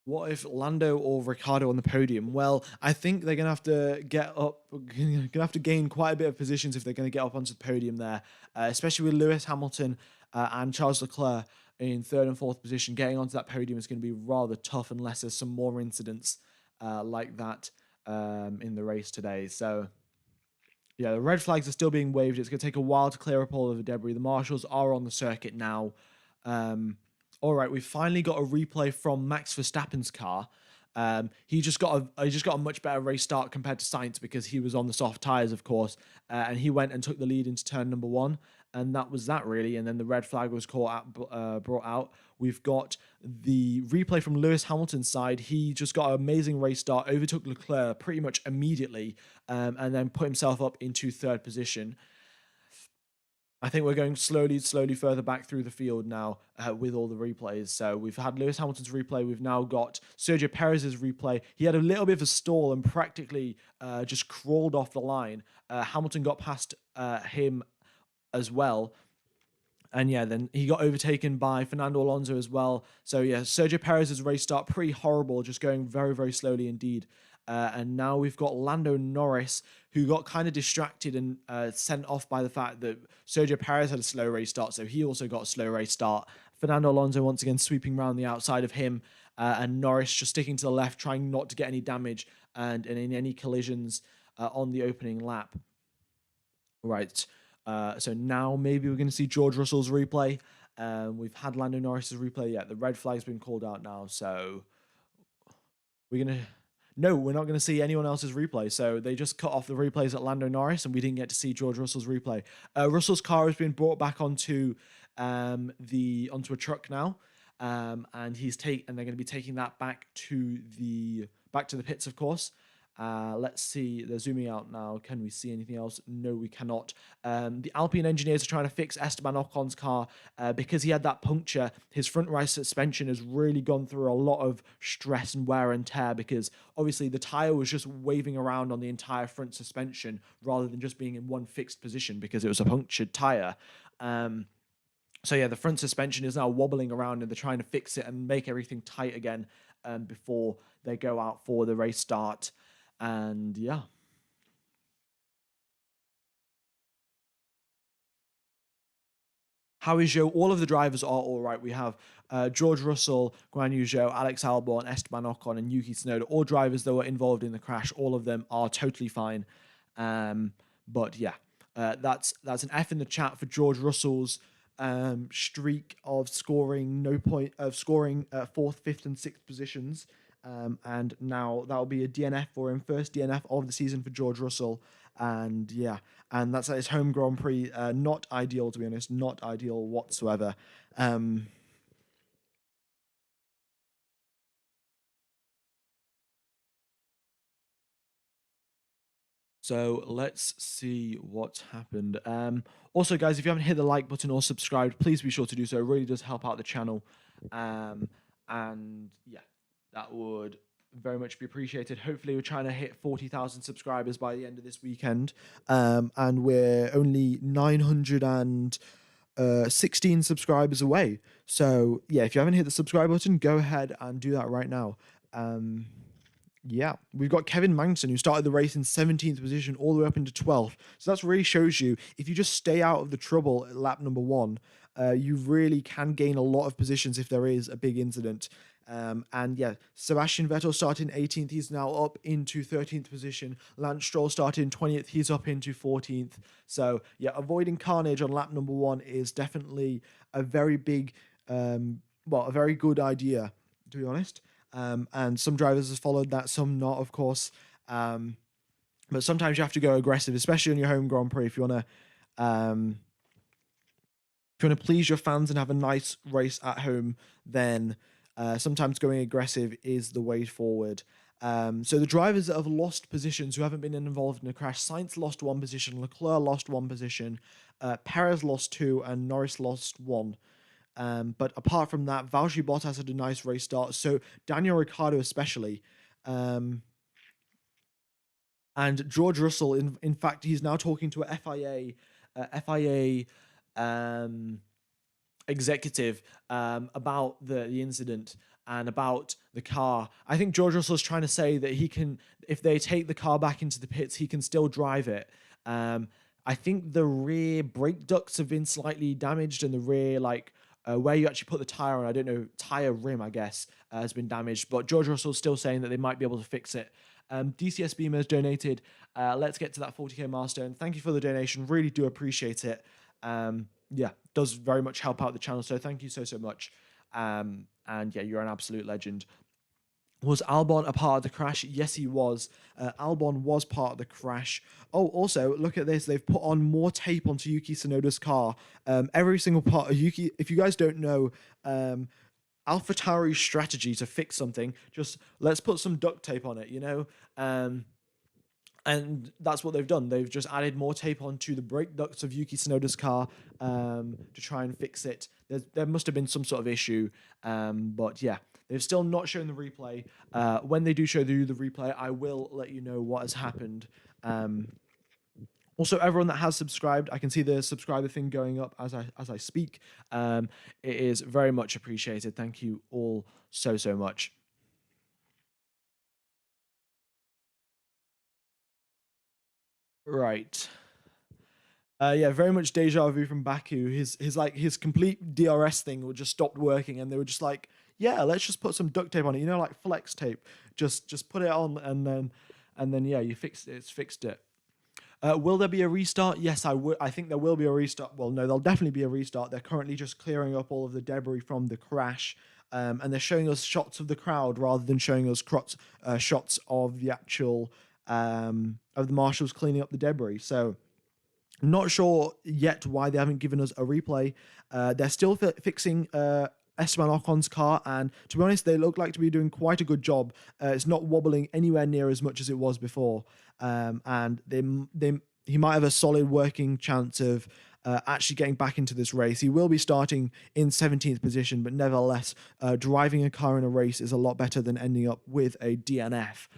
What if Lando or Ricciardo on the podium? Well, I think they're gonna have to get up, gonna have to gain quite a bit of positions if they're gonna get up onto the podium there, especially with Lewis Hamilton and Charles Leclerc in 3rd and 4th position. Getting onto that podium is going to be rather tough unless there's some more incidents like that in the race today. So yeah, the red flags are still being waved. It's going to take a while to clear up all of the debris. The marshals are on the circuit now. All right, we've finally got a replay from Max Verstappen's car. He just got a much better race start compared to Sainz because he was on the soft tires, of course, and he went and took the lead into turn number 1, and that was that really. And then the red flag was brought out. We've got the replay from Lewis Hamilton's side. He just got an amazing race start, overtook Leclerc pretty much immediately, and then put himself up into 3rd position. I think we're going slowly further back through the field now with all the replays. So we've had Lewis Hamilton's replay. We've now got Sergio Perez's replay. He had a little bit of a stall and practically just crawled off the line. Hamilton got past him as well. And yeah, then he got overtaken by Fernando Alonso as well. So yeah, Sergio Perez's race start pretty horrible, just going very slowly indeed. And now we've got Lando Norris, who got kind of distracted and sent off by the fact that Sergio Perez had a slow race start, so he also got a slow race start. Fernando Alonso once again sweeping around the outside of him, and Norris just sticking to the left, trying not to get any damage and in any collisions on the opening lap. Right. So now maybe we're going to see George Russell's replay. We've had Lando Norris's replay. Yeah, the red flag's been called out now, so we're going to... No, we're not going to see anyone else's replay. So they just cut off the replays at Lando Norris, and we didn't get to see George Russell's replay. Russell's car has been brought back onto a truck now, and they're going to be taking that back to the pits, of course. Let's see. They're zooming out now. Can we see anything else? No, we cannot. The Alpine engineers are trying to fix Esteban Ocon's car because he had that puncture. His front right suspension has really gone through a lot of stress and wear and tear because obviously the tire was just waving around on the entire front suspension rather than just being in one fixed position because it was a punctured tire. So yeah, the front suspension is now wobbling around and they're trying to fix it and make everything tight again before they go out for the race start. And yeah. How is Joe? All of the drivers are all right. We have George Russell, Guan Yu Zhou, Alex Albon, Esteban Ocon, and Yuki Tsunoda. All drivers that were involved in the crash. All of them are totally fine. But yeah, that's an F in the chat for George Russell's streak of scoring fourth, fifth, and sixth positions. And now that'll be a DNF for him, first DNF of the season for George Russell. And yeah, and that's at his home Grand Prix. Not ideal, to be honest, not ideal whatsoever. So let's see what's happened. Also, guys, if you haven't hit the like button or subscribed, please be sure to do so. It really does help out the channel. And yeah, that would very much be appreciated. Hopefully, we're trying to hit 40,000 subscribers by the end of this weekend. And we're only 916 subscribers away. So yeah, if you haven't hit the subscribe button, go ahead and do that right now. Yeah, we've got Kevin Magnussen, who started the race in 17th position all the way up into 12th. So that really shows you, if you just stay out of the trouble at lap number one, you really can gain a lot of positions if there is a big incident. And yeah, Sebastian Vettel started in 18th. He's now up into 13th position. Lance Stroll started in 20th. He's up into 14th. So yeah, avoiding carnage on lap number one is definitely a very big, a very good idea, to be honest. And some drivers have followed that, some not, of course. But sometimes you have to go aggressive, especially on your home Grand Prix, if you want to please your fans and have a nice race at home. Then sometimes going aggressive is the way forward. So the drivers that have lost positions, who haven't been involved in a crash: Sainz lost one position, Leclerc lost one position, Perez lost two, and Norris lost one. But apart from that, Valtteri Bottas had a nice race start. So Daniel Ricciardo especially. And George Russell, in fact, he's now talking to a FIA executive about the incident and about the car. I think George Russell is trying to say that he can, if they take the car back into the pits, he can still drive it. I think the rear brake ducts have been slightly damaged, and the rear, where you actually put the tire on, I don't know, tire rim, I guess, has been damaged. But George Russell's still saying that they might be able to fix it. DCS Beamer has donated. Let's get to that 40k milestone. Thank you for the donation. Really do appreciate it. Yeah, does very much help out the channel. So thank you so much. And yeah, you're an absolute legend. Was Albon a part of the crash? Yes, he was. Albon was part of the crash. Oh, also, look at this. They've put on more tape onto Yuki Tsunoda's car. Every single part of Yuki... If you guys don't know, AlphaTauri's strategy to fix something, just let's put some duct tape on it, you know? And that's what they've done. They've just added more tape onto the brake ducts of Yuki Tsunoda's car to try and fix it. There must have been some sort of issue, but yeah, they've still not shown the replay. When they do show you the replay, I will let you know what has happened. Also, everyone that has subscribed, I can see the subscriber thing going up as I speak. It is very much appreciated. Thank you all so much. Right. Yeah, very much deja vu from Baku. His complete DRS thing would just stopped working, and they were just like, yeah, let's just put some duct tape on it, you know, like flex tape. Just put it on, and then yeah, you fixed it. It's fixed it. Will there be a restart? Yes, I think there will be a restart. Well, no, there'll definitely be a restart. They're currently just clearing up all of the debris from the crash, and they're showing us shots of the crowd rather than showing us shots of the actual of the marshals cleaning up the debris. So, not sure yet why they haven't given us a replay. They're still fixing Esteban Ocon's car, and to be honest, they look like to be doing quite a good job. It's not wobbling anywhere near as much as it was before, and he might have a solid working chance of actually getting back into this race. He will be starting in 17th position, but nevertheless, driving a car in a race is a lot better than ending up with a DNF.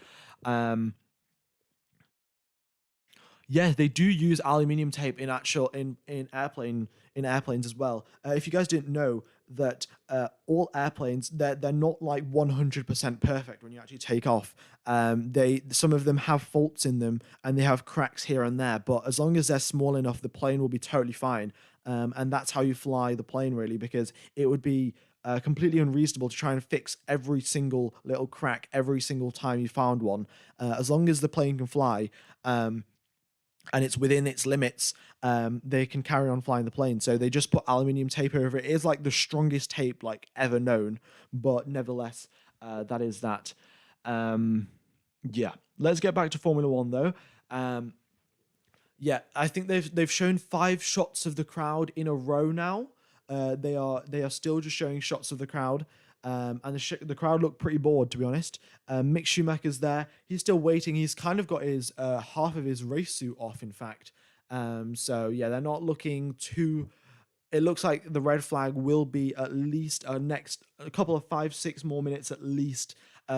Yeah, they do use aluminium tape in actual in airplanes as well. If you guys didn't know that all airplanes they're not like 100% perfect when you actually take off. They some of them have faults in them and they have cracks here and there, but as long as they're small enough, the plane will be totally fine. And that's how you fly the plane really, because it would be completely unreasonable to try and fix every single little crack every single time you found one. As long as the plane can fly. And it's within its limits, they can carry on flying the plane. So they just put aluminium tape over it. It is like the strongest tape like ever known, but nevertheless, that is that. Yeah, let's get back to Formula One though. Yeah, I think they've shown 5 shots of the crowd in a row now. They are still just showing shots of the crowd. And the crowd look pretty bored, to be honest. Mick Schumacher's there. He's still waiting. He's kind of got his half of his race suit off, in fact. So yeah, they're not looking too. It looks like the red flag will be at least a couple of 5-6 more minutes at least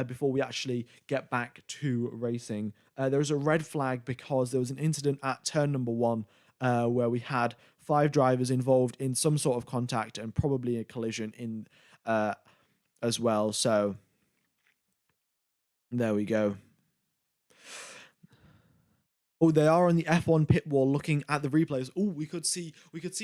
before we actually get back to racing. There was a red flag because there was an incident at turn number 1 where we had 5 drivers involved in some sort of contact and probably a collision in as well. So there we go. Oh, they are on the F1 pit wall looking at the replays. Oh, we could see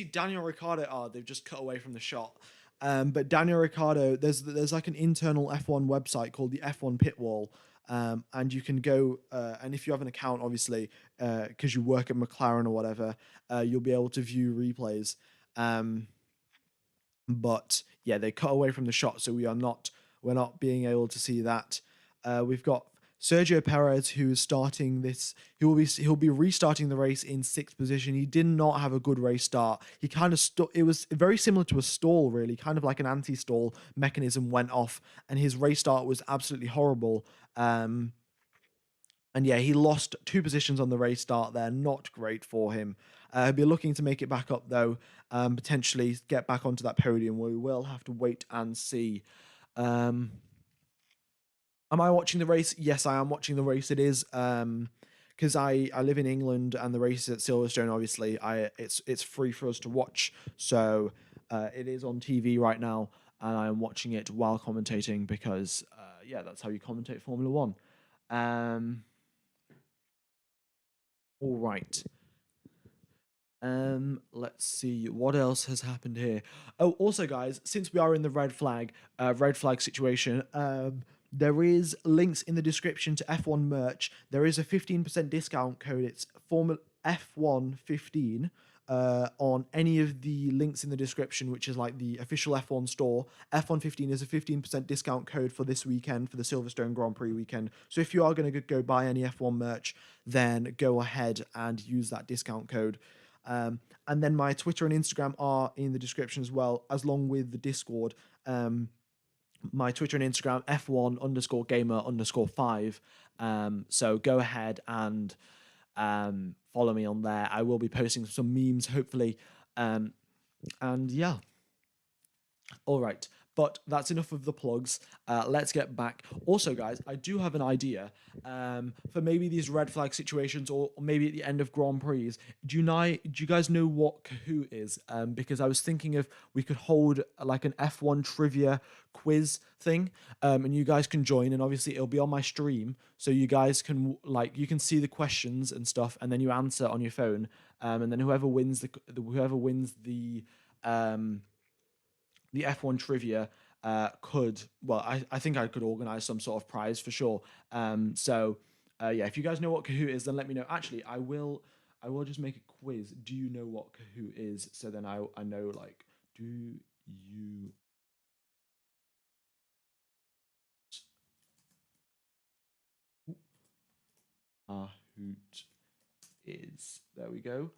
Daniel Ricciardo. Oh, they've just cut away from the shot. But Daniel Ricciardo, there's like an internal F1 website called the F1 pit wall. And you can go, and if you have an account, obviously, because you work at McLaren or whatever, you'll be able to view replays. But yeah, they cut away from the shot, so we're not being able to see that. We've got Sergio Perez, who is starting this. He'll be restarting the race in 6th position. He did not have a good race start. He kind of it was very similar to a stall, really, kind of like an anti-stall mechanism went off, and his race start was absolutely horrible. And yeah, he lost 2 positions on the race start there. Not great for him. He'll be looking to make it back up, though. Potentially get back onto that podium. We will have to wait and see. Am I watching the race? Yes, I am watching the race. It is because I live in England and the race is at Silverstone. Obviously, it's free for us to watch. So it is on TV right now, and I am watching it while commentating because yeah, that's how you commentate Formula One. All right. Let's see what else has happened here. Oh, also, guys, since we are in the red flag situation, there is links in the description to F1 merch. There is a 15% discount code. It's Formula F115 on any of the links in the description, which is like the official F1 store. F115 is a 15% discount code for this weekend, for the Silverstone Grand Prix weekend. So if you are going to go buy any F1 merch, then go ahead and use that discount code. And then my Twitter and Instagram are in the description as well, as long with the Discord. My Twitter and Instagram, F1_gamer_5. So go ahead and follow me on there. I will be posting some memes, hopefully. And yeah. All right. But that's enough of the plugs. Let's get back. Also, guys, I do have an idea for maybe these red flag situations, or maybe at the end of Grand Prix. Do you guys know what Kahoot is? Because I was thinking if we could hold like an F1 trivia quiz thing, and you guys can join, and obviously it'll be on my stream, so you guys can you can see the questions and stuff, and then you answer on your phone, and then whoever wins the F1 trivia I think I could organize some sort of prize for sure. So yeah, if you guys know what Kahoot is, then let me know. Actually, I will just make a quiz. Do you know what Kahoot is? So then I know, like, do you Kahoot is? There we go.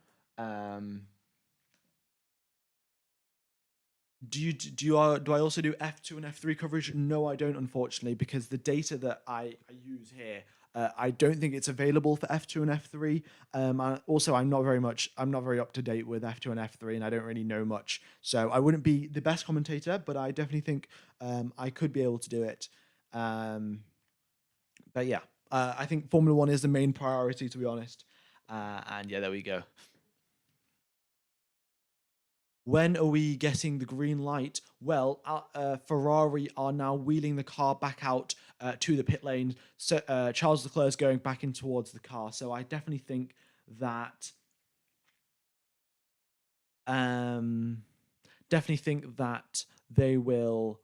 Do I also do F2 and F3 coverage? No, I don't, unfortunately, because the data that I use here, I don't think it's available for F2 and F3. And also, I'm not very up to date with F2 and F3, and I don't really know much. So I wouldn't be the best commentator, but I definitely think I could be able to do it. Um, but yeah, I think Formula One is the main priority, to be honest. And yeah, there we go. When are we getting the green light? Well, Ferrari are now wheeling the car back out to the pit lane. So Charles Leclerc is going back in towards the car. So I definitely think that, um, they will.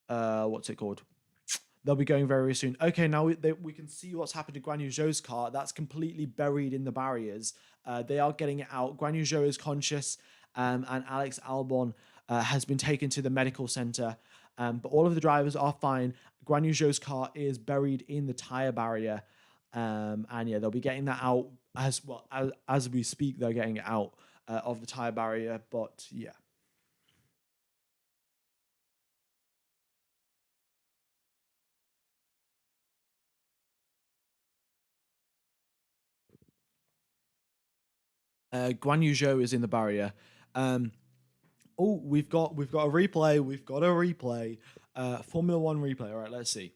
What's it called? They'll be going very, very soon. Okay, now we can see what's happened to Guan Yu Zhou's car. That's completely buried in the barriers. They are getting it out. Guan Yu Zhou is conscious, and Alex Albon has been taken to the medical center. But all of the drivers are fine. Guan Yu Zhou's car is buried in the tire barrier. And yeah, they'll be getting that out as well as we speak. They're getting it out of the tire barrier. But yeah. Guan Yu Zhou is in the barrier. Um, Oh, we've got a replay. We've got a replay. Formula One replay. All right, let's see.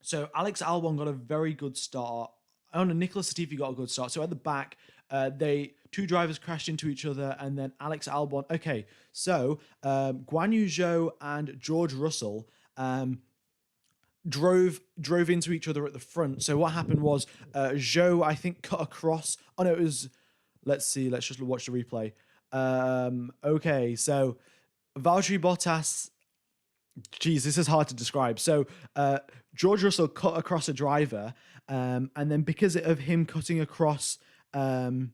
So Alex Albon got a very good start. Oh no, Nicholas Latifi got a good start. So at the back, they two drivers crashed into each other, and then Alex Albon. Okay, so Guan Yu Zhou and George Russell drove into each other at the front. So what happened was Zhou, I think, cut across. Oh no, it was. Let's see. Let's just watch the replay. Okay, so Valtteri Bottas. Geez, this is hard to describe. So George Russell cut across a driver, and then because of him cutting across, um,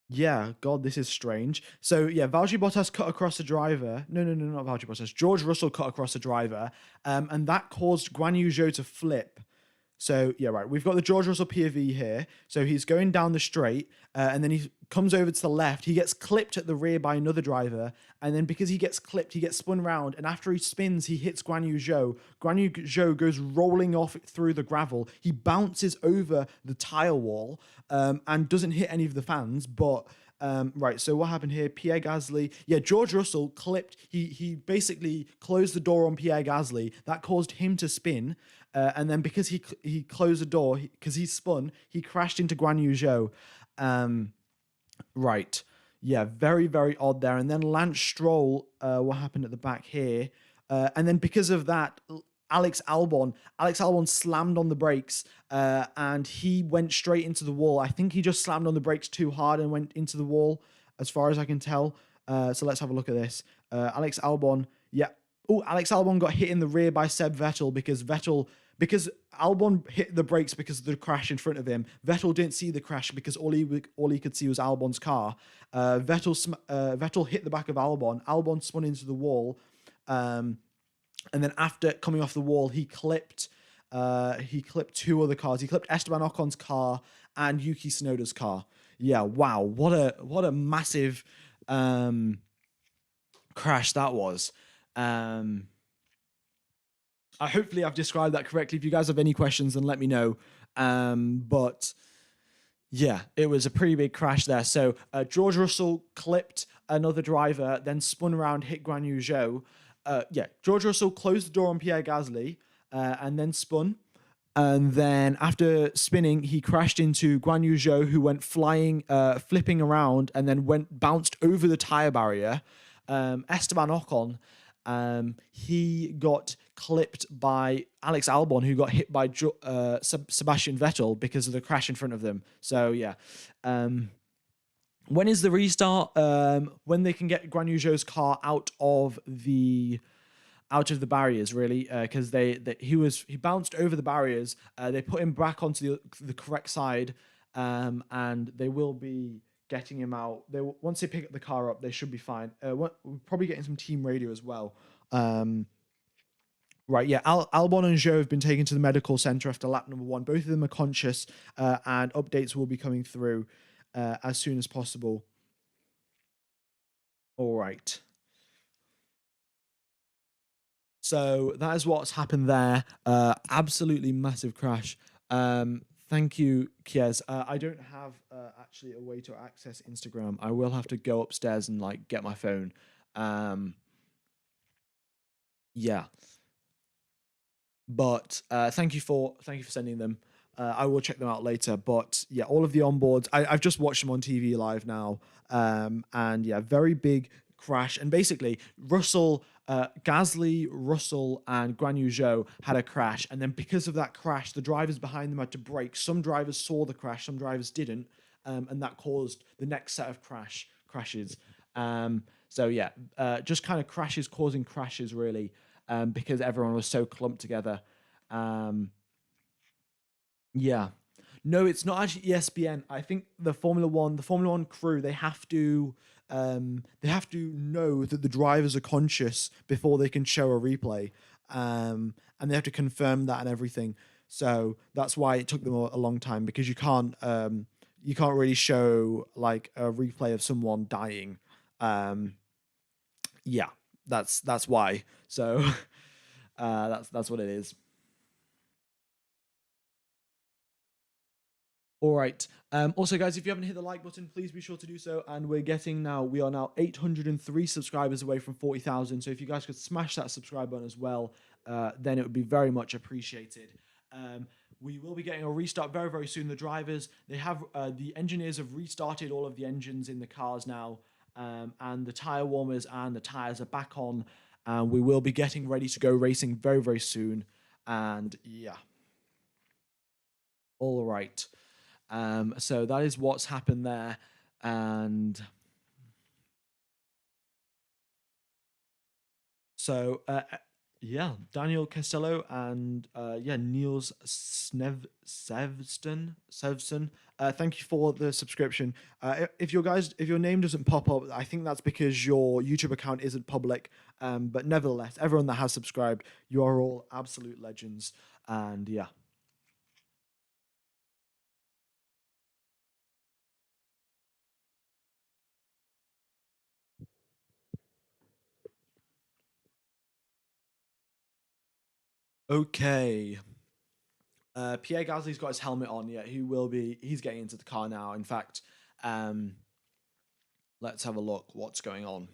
yeah, God, this is strange. So yeah, Valtteri Bottas cut across a driver. No, no, no, not Valtteri Bottas. George Russell cut across a driver, and that caused Guan Yu Zhou to flip. So yeah, right. We've got the George Russell POV here. So he's going down the straight, and then he comes over to the left. He gets clipped at the rear by another driver, and then because he gets clipped, he gets spun round. And after he spins, he hits Guan Yu Zhou. Guan Yu Zhou goes rolling off through the gravel. He bounces over the tire wall, and doesn't hit any of the fans, but. Right, so what happened here? Pierre Gasly, yeah, George Russell clipped. He basically closed the door on Pierre Gasly. That caused him to spin, and then because he closed the door, because he spun, he crashed into Guan Yu Zhou. Right, yeah, very very odd there. And then Lance Stroll, what happened at the back here? And then because of that, Alex Albon slammed on the brakes, and he went straight into the wall. I think he just slammed on the brakes too hard and went into the wall, as far as I can tell. So let's have a look at this. Alex Albon, yeah. Oh, Alex Albon got hit in the rear by Seb Vettel because Albon hit the brakes because of the crash in front of him. Vettel didn't see the crash because all he could see was Albon's car. Vettel hit the back of Albon. Albon spun into the wall. And then after coming off the wall, he clipped two other cars. He clipped Esteban Ocon's car and Yuki Tsunoda's car. Yeah, wow, what a massive crash that was. Hopefully I've described that correctly. If you guys have any questions, then let me know. But yeah, it was a pretty big crash there. So George Russell clipped another driver, then spun around, hit Guan Yu Zhou. Yeah, George Russell closed the door on Pierre Gasly, and then spun. And then after spinning, he crashed into Guan Yu Zhou, who went flying, flipping around, and then bounced over the tire barrier. Esteban Ocon, he got clipped by Alex Albon, who got hit by Sebastian Vettel because of the crash in front of them. So yeah. When is the restart? When they can get Guan Yu Zhou's car out of the barriers, really, because he bounced over the barriers. They put him back onto the correct side, and they will be getting him out. Once they pick up the car up, they should be fine. We're probably getting some team radio as well. Right, yeah. Albon and Zhou have been taken to the medical center after lap number 1. Both of them are conscious, and updates will be coming through as soon as possible. All right. So that is what's happened there. Absolutely massive crash. Thank you, Kies. I don't have actually a way to access Instagram. I will have to go upstairs and like get my phone. Um, yeah, but thank you for sending them. I will check them out later. But yeah, all of the onboards. I've just watched them on TV live now. And yeah, very big crash. And basically, Gasly, Russell, and Guan Yu Zhou had a crash. And then because of that crash, the drivers behind them had to brake. Some drivers saw the crash, some drivers didn't. And that caused the next set of crashes. So yeah, just kind of crashes causing crashes really, because everyone was so clumped together. Um, yeah. No, it's not actually ESPN. I think the Formula One crew, they have to know that the drivers are conscious before they can show a replay, and they have to confirm that and everything. So that's why it took them a long time, because you can't really show like a replay of someone dying. Um, yeah, that's why. So that's what it is. All right. Also, guys, if you haven't hit the like button, please be sure to do so. And we are now 803 subscribers away from 40,000. So if you guys could smash that subscribe button as well, then it would be very much appreciated. We will be getting a restart very, very soon. The engineers have restarted all of the engines in the cars now, and the tire warmers and the tires are back on. And we will be getting ready to go racing very, very soon. And yeah, all right. So that is what's happened there. And so, yeah, Daniel Costello and yeah, Niels Sevston. Thank you for the subscription. If your name doesn't pop up, I think that's because your YouTube account isn't public. But nevertheless, everyone that has subscribed, you are all absolute legends. And yeah. Okay. Pierre Gasly's got his helmet on. Yeah, he's getting into the car now. In fact, um, let's have a look. What's going on?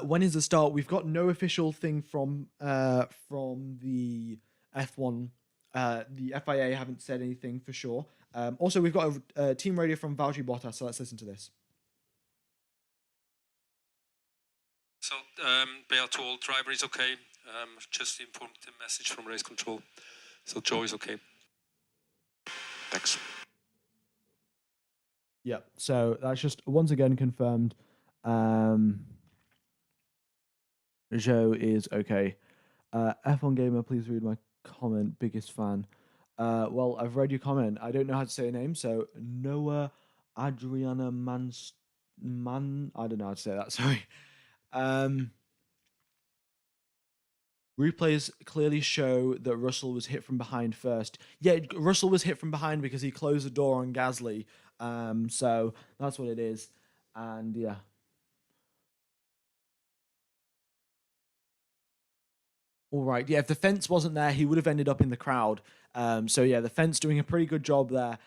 When is the start? We've got no official thing from the F1. The FIA haven't said anything for sure. Also, we've got a team radio from Valtteri Bottas. So let's listen to this. So Beato driver is okay. Just informed the message from race control. So Joe is okay. Thanks. Yeah. So that's just once again confirmed. Joe is okay. F1 Gamer, please read my comment. Biggest fan. Well, I've read your comment. I don't know how to say your name, so Noah Adriana I don't know how to say that. Sorry. Um, Replays clearly show that Russell was hit from behind first. Yeah, Russell was hit from behind because he closed the door on Gasly. So that's what it is. And yeah. All right. Yeah, if the fence wasn't there, he would have ended up in the crowd. So yeah, the fence doing a pretty good job there,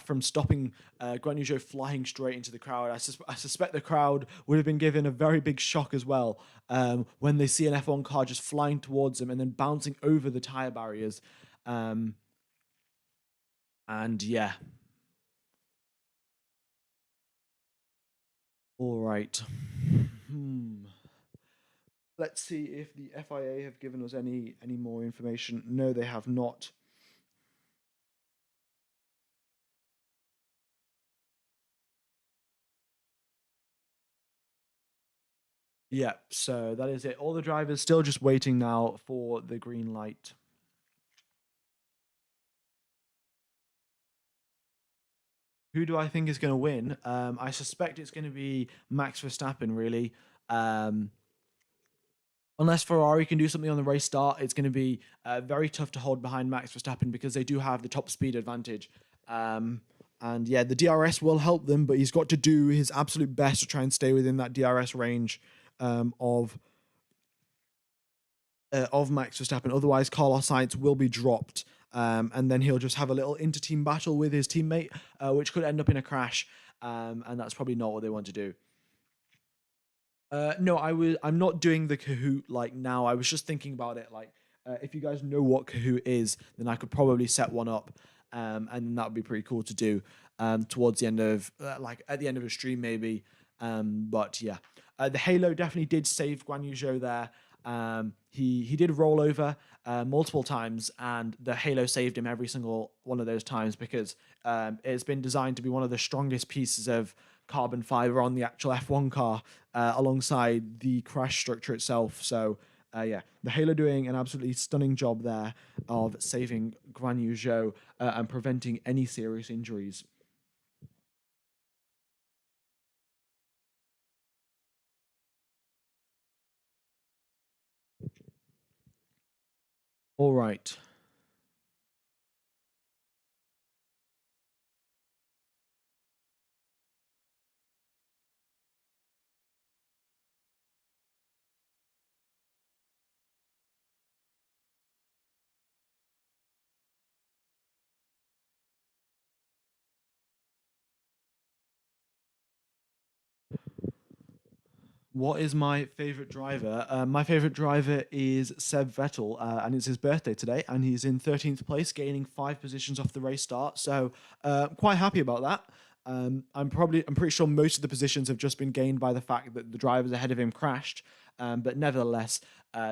from stopping Guan Yu Zhou flying straight into the crowd. I suspect the crowd would have been given a very big shock as well, when they see an F1 car just flying towards them and then bouncing over the tire barriers. Um, and yeah. All right. Hmm. Let's see if the FIA have given us any more information. No, they have not. Yeah, so that is it. All the drivers still just waiting now for the green light. Who do I think is going to win? I suspect it's going to be Max Verstappen, really. Um, Unless Ferrari can do something on the race start, it's going to be very tough to hold behind Max Verstappen because they do have the top speed advantage. Um, And yeah, the DRS will help them, but he's got to do his absolute best to try and stay within that DRS range of Max Verstappen. Otherwise, Carlos Sainz will be dropped, and then he'll just have a little inter-team battle with his teammate, which could end up in a crash, and that's probably not what they want to do. No, I'm not doing the Kahoot like now. I was just thinking about it. Like, if you guys know what Kahoot is, then I could probably set one up, and that would be pretty cool to do towards the end of like at the end of a stream maybe. But yeah, the Halo definitely did save Guan Yu Zhou there. He did roll over multiple times, and the Halo saved him every single one of those times because it's been designed to be one of the strongest pieces of carbon fiber on the actual F1 car, alongside the crash structure itself. So yeah, the Halo doing an absolutely stunning job there of saving Guan Yu Zhou and preventing any serious injuries. All right. What is my favorite driver? My favorite driver is Seb Vettel, and it's his birthday today, and he's in 13th place, gaining 5 positions off the race start. So, quite happy about that. I'm pretty sure most of the positions have just been gained by the fact that the drivers ahead of him crashed. But nevertheless,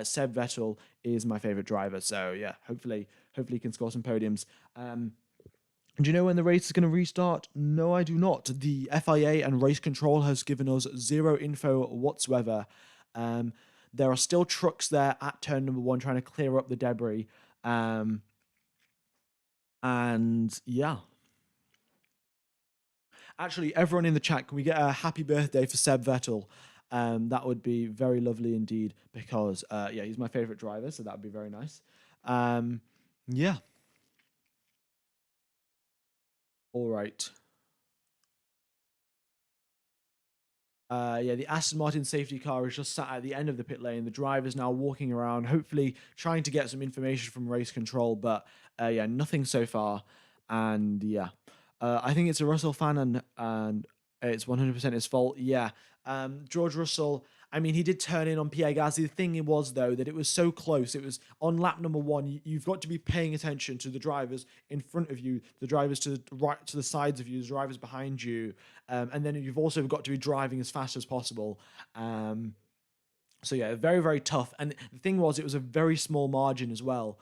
Seb Vettel is my favorite driver. So yeah, hopefully he can score some podiums. Do you know when the race is going to restart? No, I do not. The FIA and race control has given us zero info whatsoever. Um, there are still trucks there at turn number 1 trying to clear up the debris. And yeah. Actually, everyone in the chat, can we get a happy birthday for Seb Vettel? That would be very lovely indeed because, yeah, he's my favorite driver, so that would be very nice. Yeah. All right. Yeah, the Aston Martin safety car is just sat at the end of the pit lane. The driver's now walking around, hopefully trying to get some information from race control, but yeah, nothing so far. And yeah, I think it's a Russell fan, and it's 100% his fault. Yeah, George Russell. I mean, he did turn in on Pierre Gasly. The thing was, though, that it was so close. It was on lap number 1. You've got to be paying attention to the drivers in front of you, the drivers to the right, to the sides of you, the drivers behind you, and then you've also got to be driving as fast as possible. So yeah, very very tough. And the thing was, it was a very small margin as well.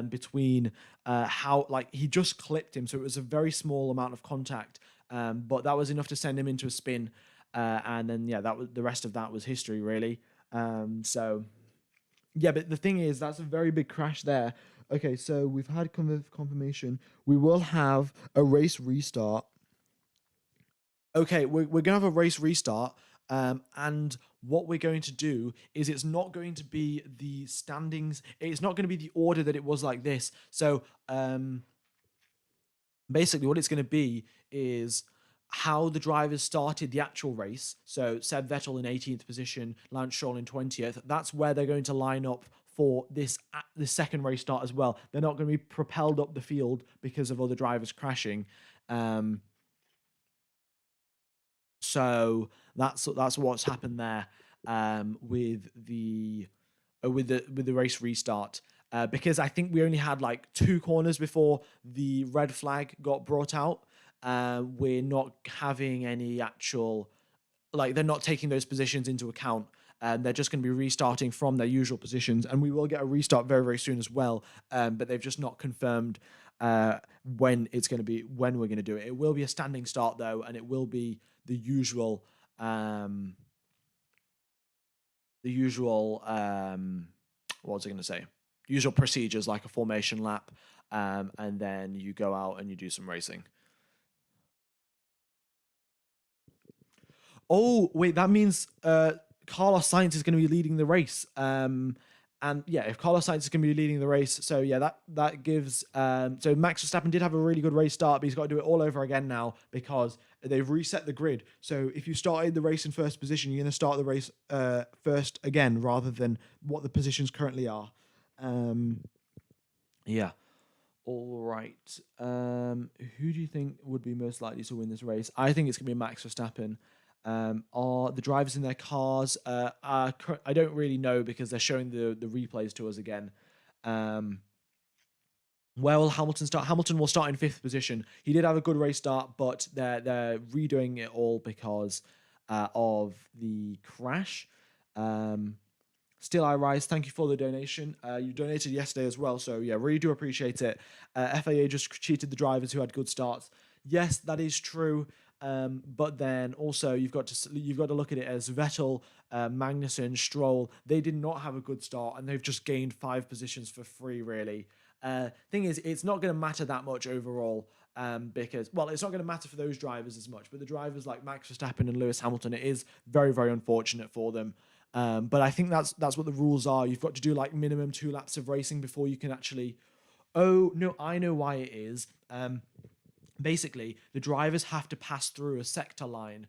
Between how like he just clipped him, so it was a very small amount of contact, but that was enough to send him into a spin. And then yeah, that was the rest of that was history really. So yeah, but the thing is, that's a very big crash there. Okay, so we've had confirmation. We will have a race restart. Okay, we're gonna have a race restart. And what we're going to do is it's not going to be the standings. It's not going to be the order that it was like this. So basically what it's going to be is how the drivers started the actual race. So Seb Vettel in 18th position, Lance Stroll in 20th. That's where they're going to line up for this second race start as well. They're not going to be propelled up the field because of other drivers crashing. So that's what's happened there with the race restart. Because I think we only had like 2 corners before the red flag got brought out. We're not having any actual, like, they're not taking those positions into account. And they're just going to be restarting from their usual positions, and we will get a restart very very soon as well. But they've just not confirmed when we're going to do it. It will be a standing start though, and it will be the usual what was I going to say? Usual procedures like a formation lap, and then you go out and you do some racing. Oh wait, that means Carlos Sainz is going to be leading the race. And yeah, if Carlos Sainz is going to be leading the race, so yeah, that gives. So Max Verstappen did have a really good race start, but he's got to do it all over again now because they've reset the grid. So if you started the race in first position, you're going to start the race first again rather than what the positions currently are. Yeah. All right. Who do you think would be most likely to win this race? I think it's going to be Max Verstappen. Are the drivers in their cars? I don't really know because they're showing the replays to us again. Where will Hamilton start? Hamilton will start in fifth position. He did have a good race start, but they're redoing it all because of the crash. Still I Rise, thank you for the donation. You donated yesterday as well, so yeah, really do appreciate it. FIA just cheated the drivers who had good starts. Yes, that is true. But then also you've got to look at it as Vettel, Magnussen, Stroll. They did not have a good start, and they've just gained 5 positions for free. Really, thing is, it's not going to matter that much overall. Because it's not going to matter for those drivers as much, but the drivers like Max Verstappen and Lewis Hamilton, it is very, very unfortunate for them. But I think that's what the rules are. You've got to do like minimum 2 laps of racing before you can actually. Oh no, I know why it is. Basically, the drivers have to pass through a sector line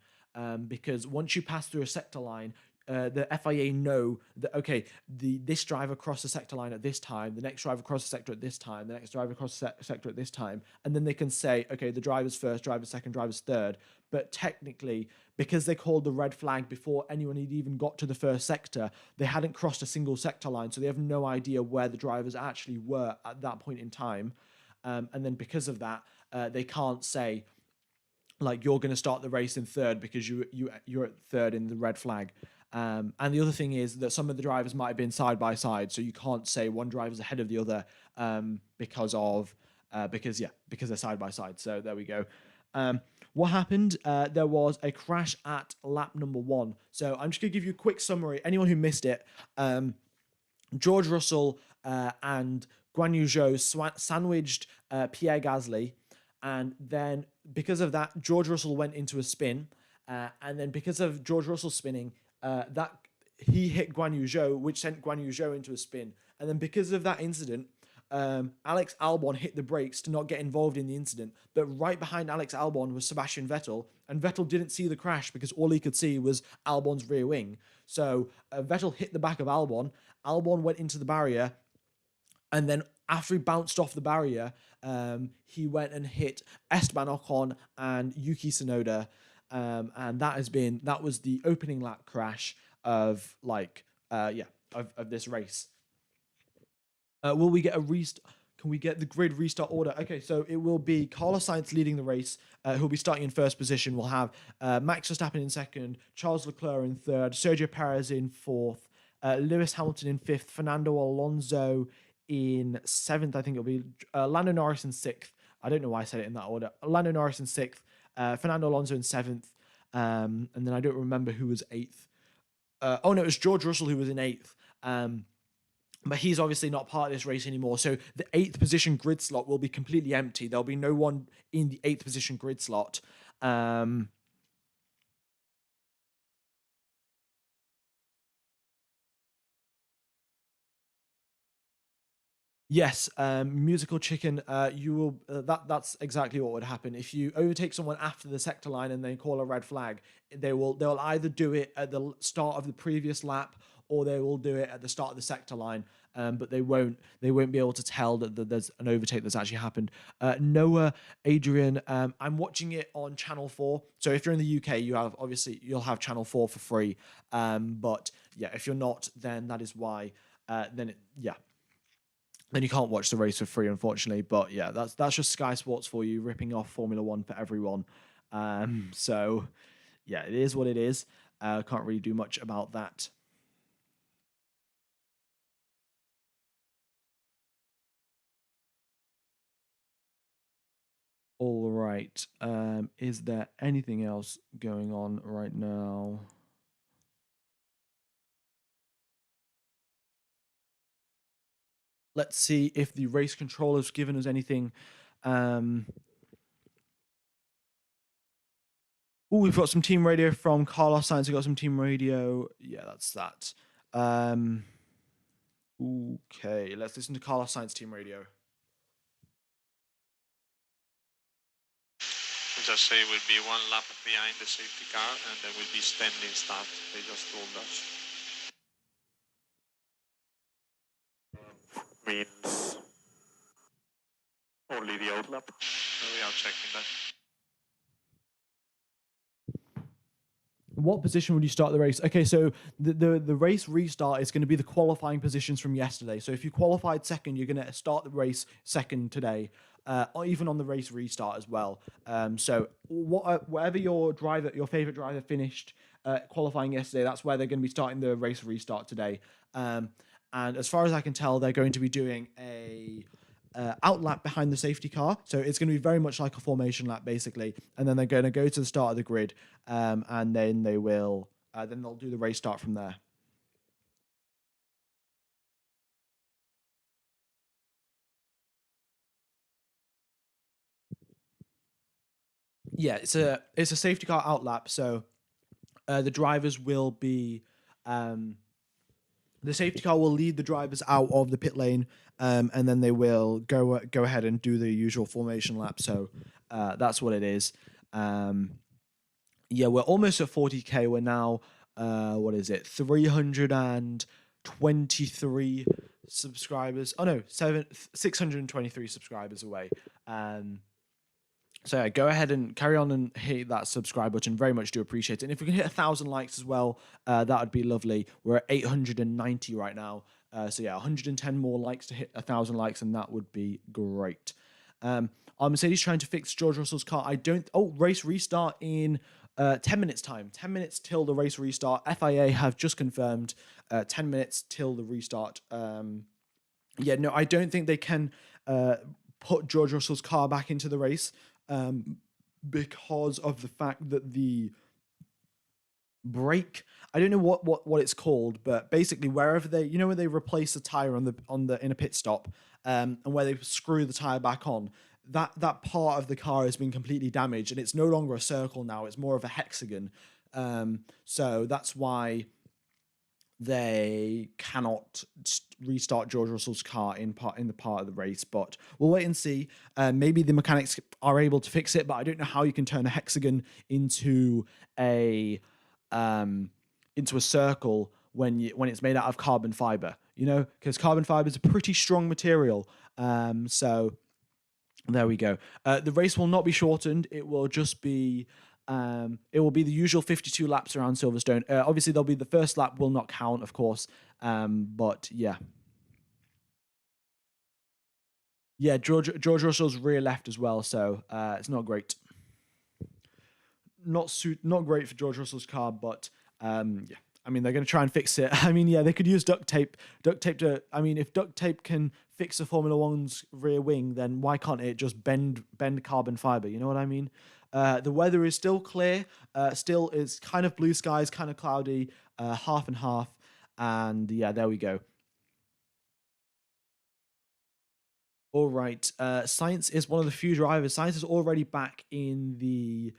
because once you pass through a sector line, the FIA know that okay, this driver crossed the sector line at this time, the next driver crossed the sector at this time, the next driver crossed the sector at this time, and then they can say okay, the driver's first, driver's second, driver's third. But technically, because they called the red flag before anyone had even got to the first sector, they hadn't crossed a single sector line, so they have no idea where the drivers actually were at that point in time. And then because of that, they can't say like you're going to start the race in third because you're at third in the red flag. And the other thing is that some of the drivers might have been side by side, so you can't say one driver's ahead of the other because they're side by side. So there we go. What happened? There was a crash at lap number 1. So I'm just going to give you a quick summary. Anyone who missed it, George Russell and Guan Yu Zhou sandwiched Pierre Gasly, and then because of that, George Russell went into a spin, and then because of George Russell spinning, that he hit Guan Yu Zhou, which sent Guan Yu Zhou into a spin, and then because of that incident, Alex Albon hit the brakes to not get involved in the incident, but right behind Alex Albon was Sebastian Vettel, and Vettel didn't see the crash because all he could see was Albon's rear wing. So Vettel hit the back of Albon. Albon went into the barrier, and then after he bounced off the barrier, he went and hit Esteban Ocon and Yuki Tsunoda, and that was the opening lap crash of this race. Will we get a restart? Can we get the grid restart order? Okay, so it will be Carlos Sainz leading the race, who'll be starting in first position. We'll have Max Verstappen in second, Charles Leclerc in third, Sergio Perez in fourth, Lewis Hamilton in fifth, Fernando Alonso in seventh. I think it'll be Lando Norris in sixth. I don't know why I said it in that order. Lando Norris in sixth, Fernando Alonso in seventh, and then I don't remember who was eighth. It was George Russell who was in eighth. But he's obviously not part of this race anymore. So the 8th position grid slot will be completely empty. There'll be no one in the 8th position grid slot. Yes, musical chicken. You will. That's exactly what would happen if you overtake someone after the sector line and they call a red flag. They'll either do it at the start of the previous lap or they will do it at the start of the sector line. But they won't be able to tell that there's an overtake that's actually happened. Noah, Adrian, I'm watching it on Channel 4. So if you're in the UK, you'll have Channel 4 for free. But yeah, if you're not, then that is why. Then you can't watch the race for free, unfortunately. But yeah, that's just Sky Sports for you, ripping off Formula One for everyone. So yeah, it is what it is. Can't really do much about that. All right. Is there anything else going on right now? Let's see if the race controller's given us anything. We've got some team radio from Carlos Sainz. We've got some team radio. Yeah, that's that. Okay, let's listen to Carlos Sainz team radio. Just say it will be 1 lap behind the safety car and there will be standing start. They just told us. Means only the out lap. So we are checking that. What position would you start the race? Okay, so the race restart is going to be the qualifying positions from yesterday. So if you qualified second, you're going to start the race second today, or even on the race restart as well. So whatever your favorite driver finished qualifying yesterday, that's where they're going to be starting the race restart today. And as far as I can tell, they're going to be doing a out lap behind the safety car, so it's going to be very much like a formation lap basically, and then they're going to go to the start of the grid, and then they'll do the race start from there. Yeah, it's a safety car out lap, so the drivers will be the safety car will lead the drivers out of the pit lane, and then they will go ahead and do the usual formation lap. So that's what it is. Yeah, we're almost at 40k. We're now, what is it, 323 subscribers. Oh no, 623 subscribers away. So yeah, go ahead and carry on and hit that subscribe button. Very much do appreciate it. And if we can hit 1,000 likes as well, that would be lovely. We're at 890 right now. So yeah, 110 more likes to hit 1,000 likes, and that would be great. Are Mercedes trying to fix George Russell's car? Race restart in 10 minutes time. 10 minutes till the race restart. FIA have just confirmed 10 minutes till the restart. Yeah, no, I don't think they can put George Russell's car back into the race. Because of the fact that the brake, I don't know what it's called, but basically wherever where they replace the tire in a pit stop, and where they screw the tire back on, that part of the car has been completely damaged, and it's no longer a circle now; it's more of a hexagon. So that's why they cannot restart George Russell's car in the part of the race, but we'll wait and see. Maybe the mechanics are able to fix it, but I don't know how you can turn a hexagon into a circle when it's made out of carbon fiber. Because carbon fiber is a pretty strong material. So there we go. The race will not be shortened. It will just be. It will be the usual 52 laps around Silverstone. Obviously, there'll be the first lap will not count, of course. But yeah. Yeah, George Russell's rear left as well, so it's not great. Not great for George Russell's car, but yeah. I mean, they're going to try and fix it. I mean, yeah, they could use duct tape. If duct tape can fix a Formula One's rear wing, then why can't it just bend carbon fiber? You know what I mean? The weather is still clear. Still is kind of blue skies, kind of cloudy, half and half. And yeah, there we go. All right. Sainz is one of the few drivers. Sainz is already back in the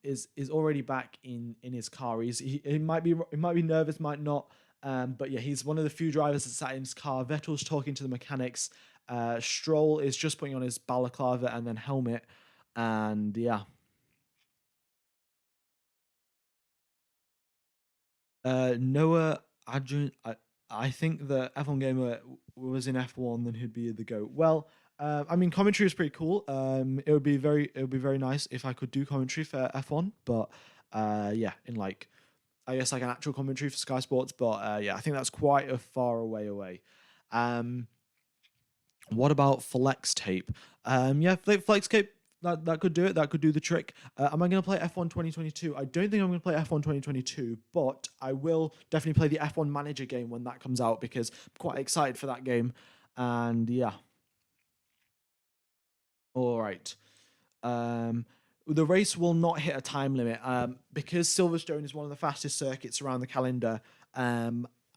is already back in his car. He might be nervous, might not. But yeah, he's one of the few drivers that sat in his car. Vettel's talking to the mechanics. Stroll is just putting on his balaclava and then helmet. And yeah. Noah Adrian, I think that F1 Gamer was in F1, then he'd be the GOAT. Well, commentary is pretty cool. It would be very nice if I could do commentary for F1, but yeah, in I guess an actual commentary for Sky Sports, but yeah, I think that's quite a far away. What about flex tape? Yeah, flex tape. That could do it. That could do the trick. Am I going to play F1 2022? I don't think I'm going to play F1 2022, but I will definitely play the F1 Manager game when that comes out because I'm quite excited for that game. And yeah. All right. The race will not hit a time limit because Silverstone is one of the fastest circuits around the calendar.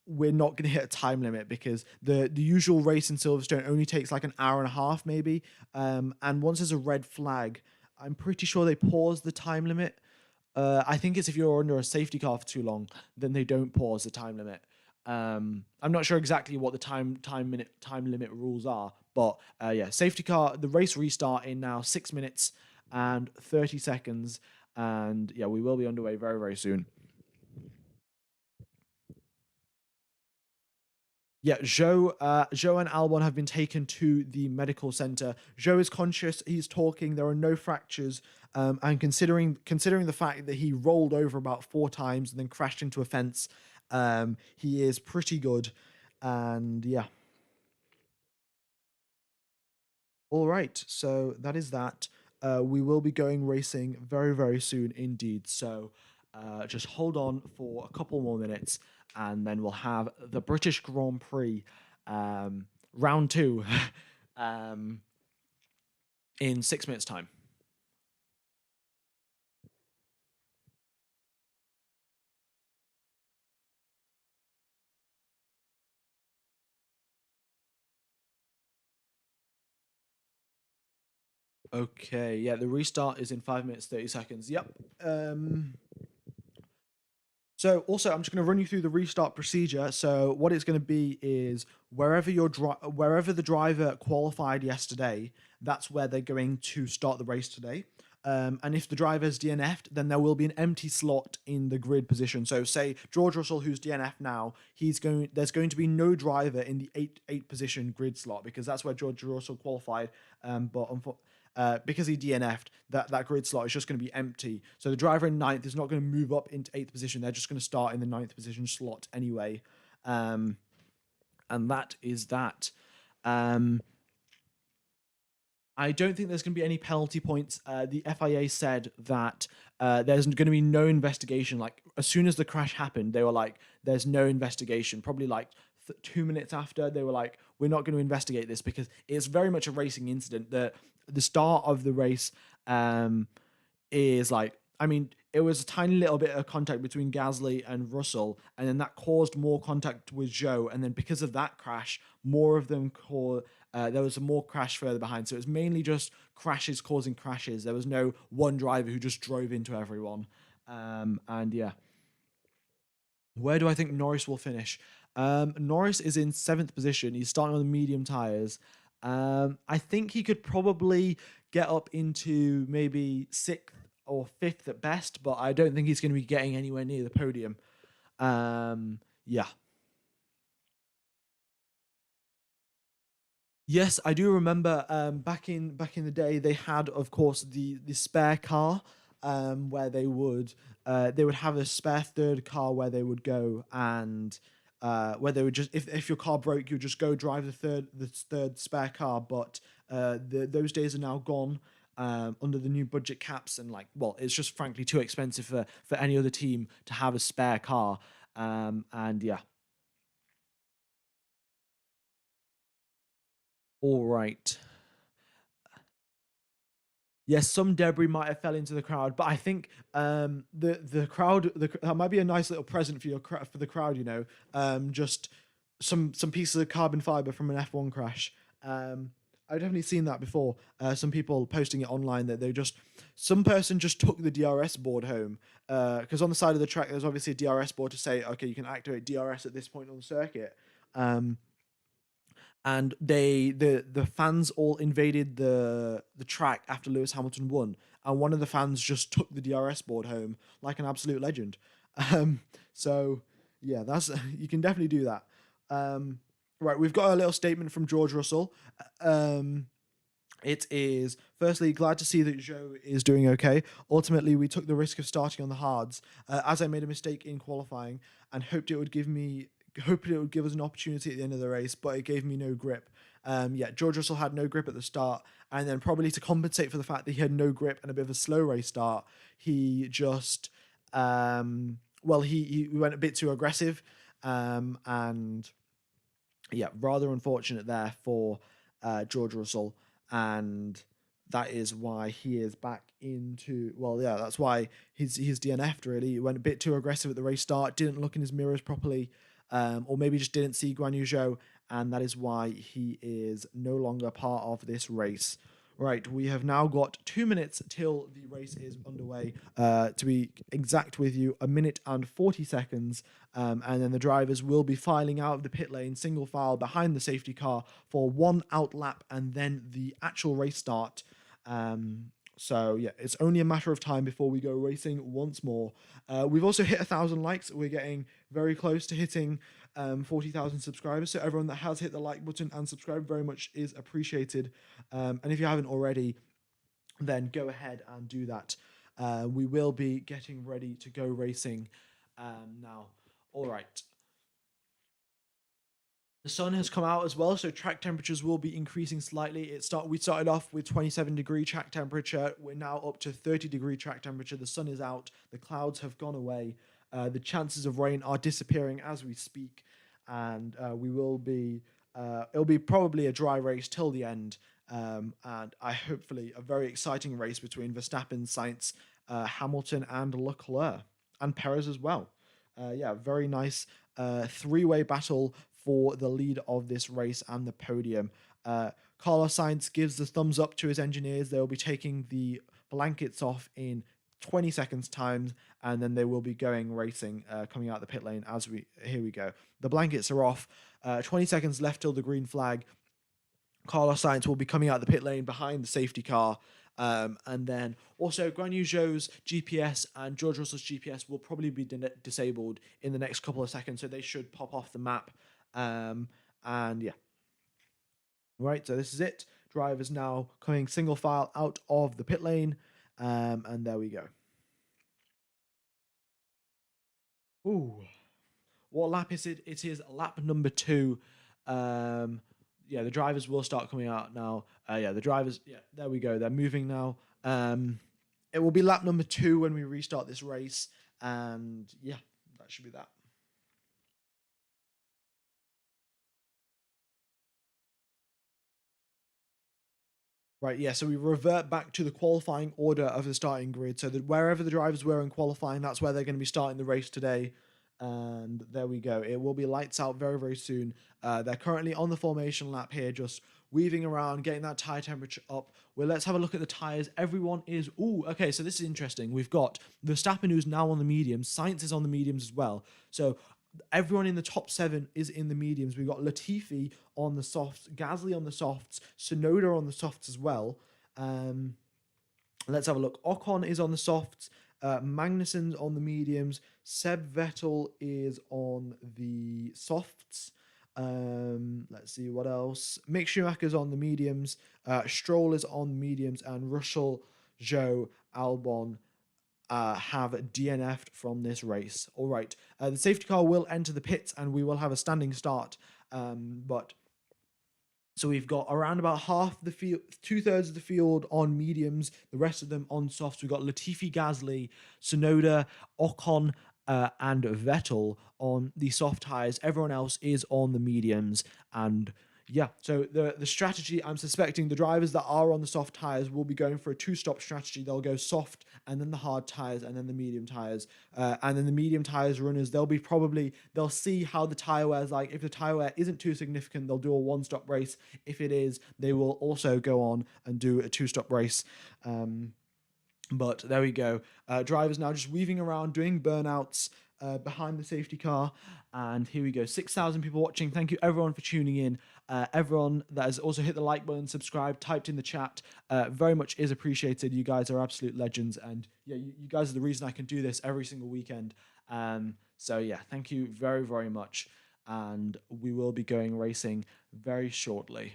We're not going to hit a time limit because the usual race in Silverstone only takes like an hour and a half maybe. And once there's a red flag, I'm pretty sure they pause the time limit. I think it's if you're under a safety car for too long, then they don't pause the time limit. I'm not sure exactly what the time limit rules are, but yeah, safety car. The race restart in now 6 minutes and 30 seconds, and yeah, we will be underway very, very soon. Yeah, Joe and Albon have been taken to the medical center. Joe is conscious. He's talking. There are no fractures. And considering the fact that he rolled over about 4 times and then crashed into a fence, he is pretty good. And yeah. All right. So that is that. We will be going racing very, very soon indeed. So just hold on for a couple more minutes, and then we'll have the British Grand Prix round 2 in 6 minutes' time. Okay, yeah, the restart is in 5 minutes, 30 seconds. Yep. So also, I'm just going to run you through the restart procedure. So what it's going to be is wherever the driver qualified yesterday, that's where they're going to start the race today. And if the driver's DNF'd, then there will be an empty slot in the grid position. So say George Russell, who's DNF'd now, there's going to be no driver in the 8 position grid slot, because that's where George Russell qualified. Because he DNF'd, that grid slot is just going to be empty. So the driver in 9th is not going to move up into 8th position. They're just going to start in the 9th position slot anyway. And that is that. I don't think there's going to be any penalty points. The FIA said that there's going to be no investigation. Like, as soon as the crash happened, they were like, there's no investigation. Probably like 2 minutes after, they were like, we're not going to investigate this, because it's very much a racing incident. The start of the race is like, I mean, it was a tiny little bit of contact between Gasly and Russell, and then that caused more contact with Zhou, and then because of that crash, more of them there was more crash further behind. So it was mainly just crashes causing crashes. There was no one driver who just drove into everyone. And yeah. Where do I think Norris will finish? Norris is in 7th position. He's starting on the medium tyres. I think he could probably get up into maybe 6th or 5th at best, but I don't think he's going to be getting anywhere near the podium. Yeah. Yes, I do remember back in the day, they had, of course, the spare car, where they would have a spare third car where they would go, and where they would just, if your car broke, you would just go drive the third spare car. But those days are now gone, under the new budget caps, and like, well, it's just frankly too expensive for any other team to have a spare car. And yeah. All right. Yes, some debris might have fell into the crowd, but I think the crowd, that might be a nice little present for for the crowd. Just some pieces of carbon fiber from an F1 crash. I've definitely seen that before. Some people posting it online that some person just took the DRS board home, because on the side of the track there's obviously a DRS board to say, okay, you can activate DRS at this point on the circuit. And the fans all invaded the track after Lewis Hamilton won, and one of the fans just took the DRS board home like an absolute legend. So yeah, that's you can definitely do that. Right, we've got a little statement from George Russell. It is, firstly, glad to see that Zhou is doing okay. Ultimately, we took the risk of starting on the hards, as I made a mistake in qualifying and hoped it would give us an opportunity at the end of the race, but it gave me no grip. Yeah, George Russell had no grip at the start, and then probably to compensate for the fact that he had no grip and a bit of a slow race start, he just, he went a bit too aggressive, and yeah, rather unfortunate there for George Russell, and that is why he is back into, well, yeah, that's why he's DNF'd, really. He went a bit too aggressive at the race start, didn't look in his mirrors properly, or maybe just didn't see Guan Yu Zhou, and that is why he is no longer part of this race. Right, we have now got 2 minutes till the race is underway. To be exact with you, 1 minute and 40 seconds. And then the drivers will be filing out of the pit lane, single file behind the safety car for one out lap and then the actual race start. So yeah, it's only a matter of time before we go racing once more. We've also hit 1,000 likes. We're getting very close to hitting 40,000 subscribers. So everyone that has hit the like button and subscribe very much is appreciated. And if you haven't already, then go ahead and do that. We will be getting ready to go racing now. All right. The sun has come out as well, so track temperatures will be increasing slightly. We started off with 27-degree track temperature. We're now up to 30-degree track temperature. The sun is out. The clouds have gone away. The chances of rain are disappearing as we speak, and we will be. It'll be probably a dry race till the end, and hopefully a very exciting race between Verstappen, Sainz, Hamilton, and Leclerc, and Perez as well. Yeah, very nice three-way battle for the lead of this race and the podium. Carlos Sainz gives the thumbs up to his engineers. They'll be taking the blankets off in 20 seconds time, and then they will be going racing, coming out the pit lane here we go. The blankets are off. 20 seconds left till the green flag. Carlos Sainz will be coming out the pit lane behind the safety car. And then also Guan Yu Zhou's GPS and George Russell's GPS will probably be disabled in the next couple of seconds, so they should pop off the map. And yeah. Right, so this is it. Drivers now coming single file out of the pit lane. And there we go. Ooh. What lap is it? It is lap number 2. Yeah, the drivers will start coming out now. Yeah, the drivers, yeah, there we go. They're moving now. It will be lap number 2 when we restart this race. And yeah, that should be that. Right, yeah, so we revert back to the qualifying order of the starting grid. So that wherever the drivers were in qualifying, that's where they're going to be starting the race today. And there we go. It will be lights out very, very soon. They're currently on the formation lap here, just weaving around, getting that tire temperature up. Well, let's have a look at the tires. Everyone is... Ooh, okay, so this is interesting. We've got Verstappen, who's now on the mediums. Sainz is on the mediums as well. So everyone in the top 7 is in the mediums. We've got Latifi on the softs, Gasly on the softs, Tsunoda on the softs as well. Let's have a look. Ocon is on the softs. Magnussen's on the mediums. Seb Vettel is on the softs. Let's see what else. Mick Schumacher's on the mediums. Stroll is on the mediums, and Russell, Zhou, Albon have DNF'd from this race. All right. The safety car will enter the pits, and we will have a standing start. So we've got around about half the field, 2/3 of the field on mediums, the rest of them on softs. We've got Latifi, Gasly, Tsunoda, Ocon, and Vettel on the soft tires. Everyone else is on the mediums. And yeah, so the strategy, I'm suspecting the drivers that are on the soft tires will be going for a 2-stop strategy. They'll go soft and then the hard tires and then the medium tires. And then the medium tires runners, they'll see how the tire wear is like. If the tire wear isn't too significant, they'll do a 1-stop race. If it is, they will also go on and do a 2-stop race. But there we go. Drivers now just weaving around, doing burnouts behind the safety car. And here we go. 6,000 people watching. Thank you, everyone, for tuning in. Everyone that has also hit the like button, subscribed, typed in the chat, very much is appreciated. You guys are absolute legends. And yeah, you guys are the reason I can do this every single weekend. So yeah, thank you very, very much. And we will be going racing very shortly.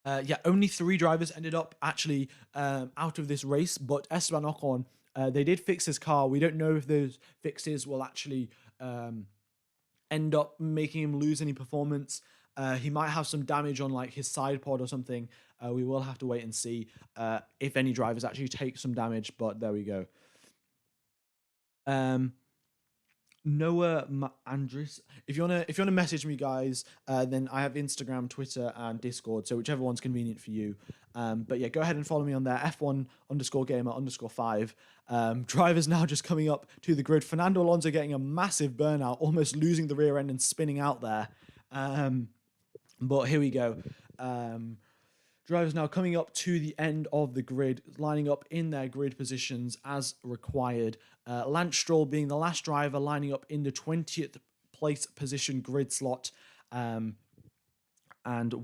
Yeah, only 3 drivers ended up actually out of this race, but Esteban Ocon, they did fix his car. We don't know if those fixes will actually end up making him lose any performance. He might have some damage on like his side pod or something. We will have to wait and see if any drivers actually take some damage, but there we go. Noah Andris. If you wanna message me, guys, then I have Instagram, Twitter, and Discord. So whichever one's convenient for you. But yeah, go ahead and follow me on there. F1_gamer_5. Drivers now just coming up to the grid. Fernando Alonso getting a massive burnout, almost losing the rear end and spinning out there. But here we go. Drivers now coming up to the end of the grid, lining up in their grid positions as required. Lance Stroll being the last driver, lining up in the 20th place position grid slot. And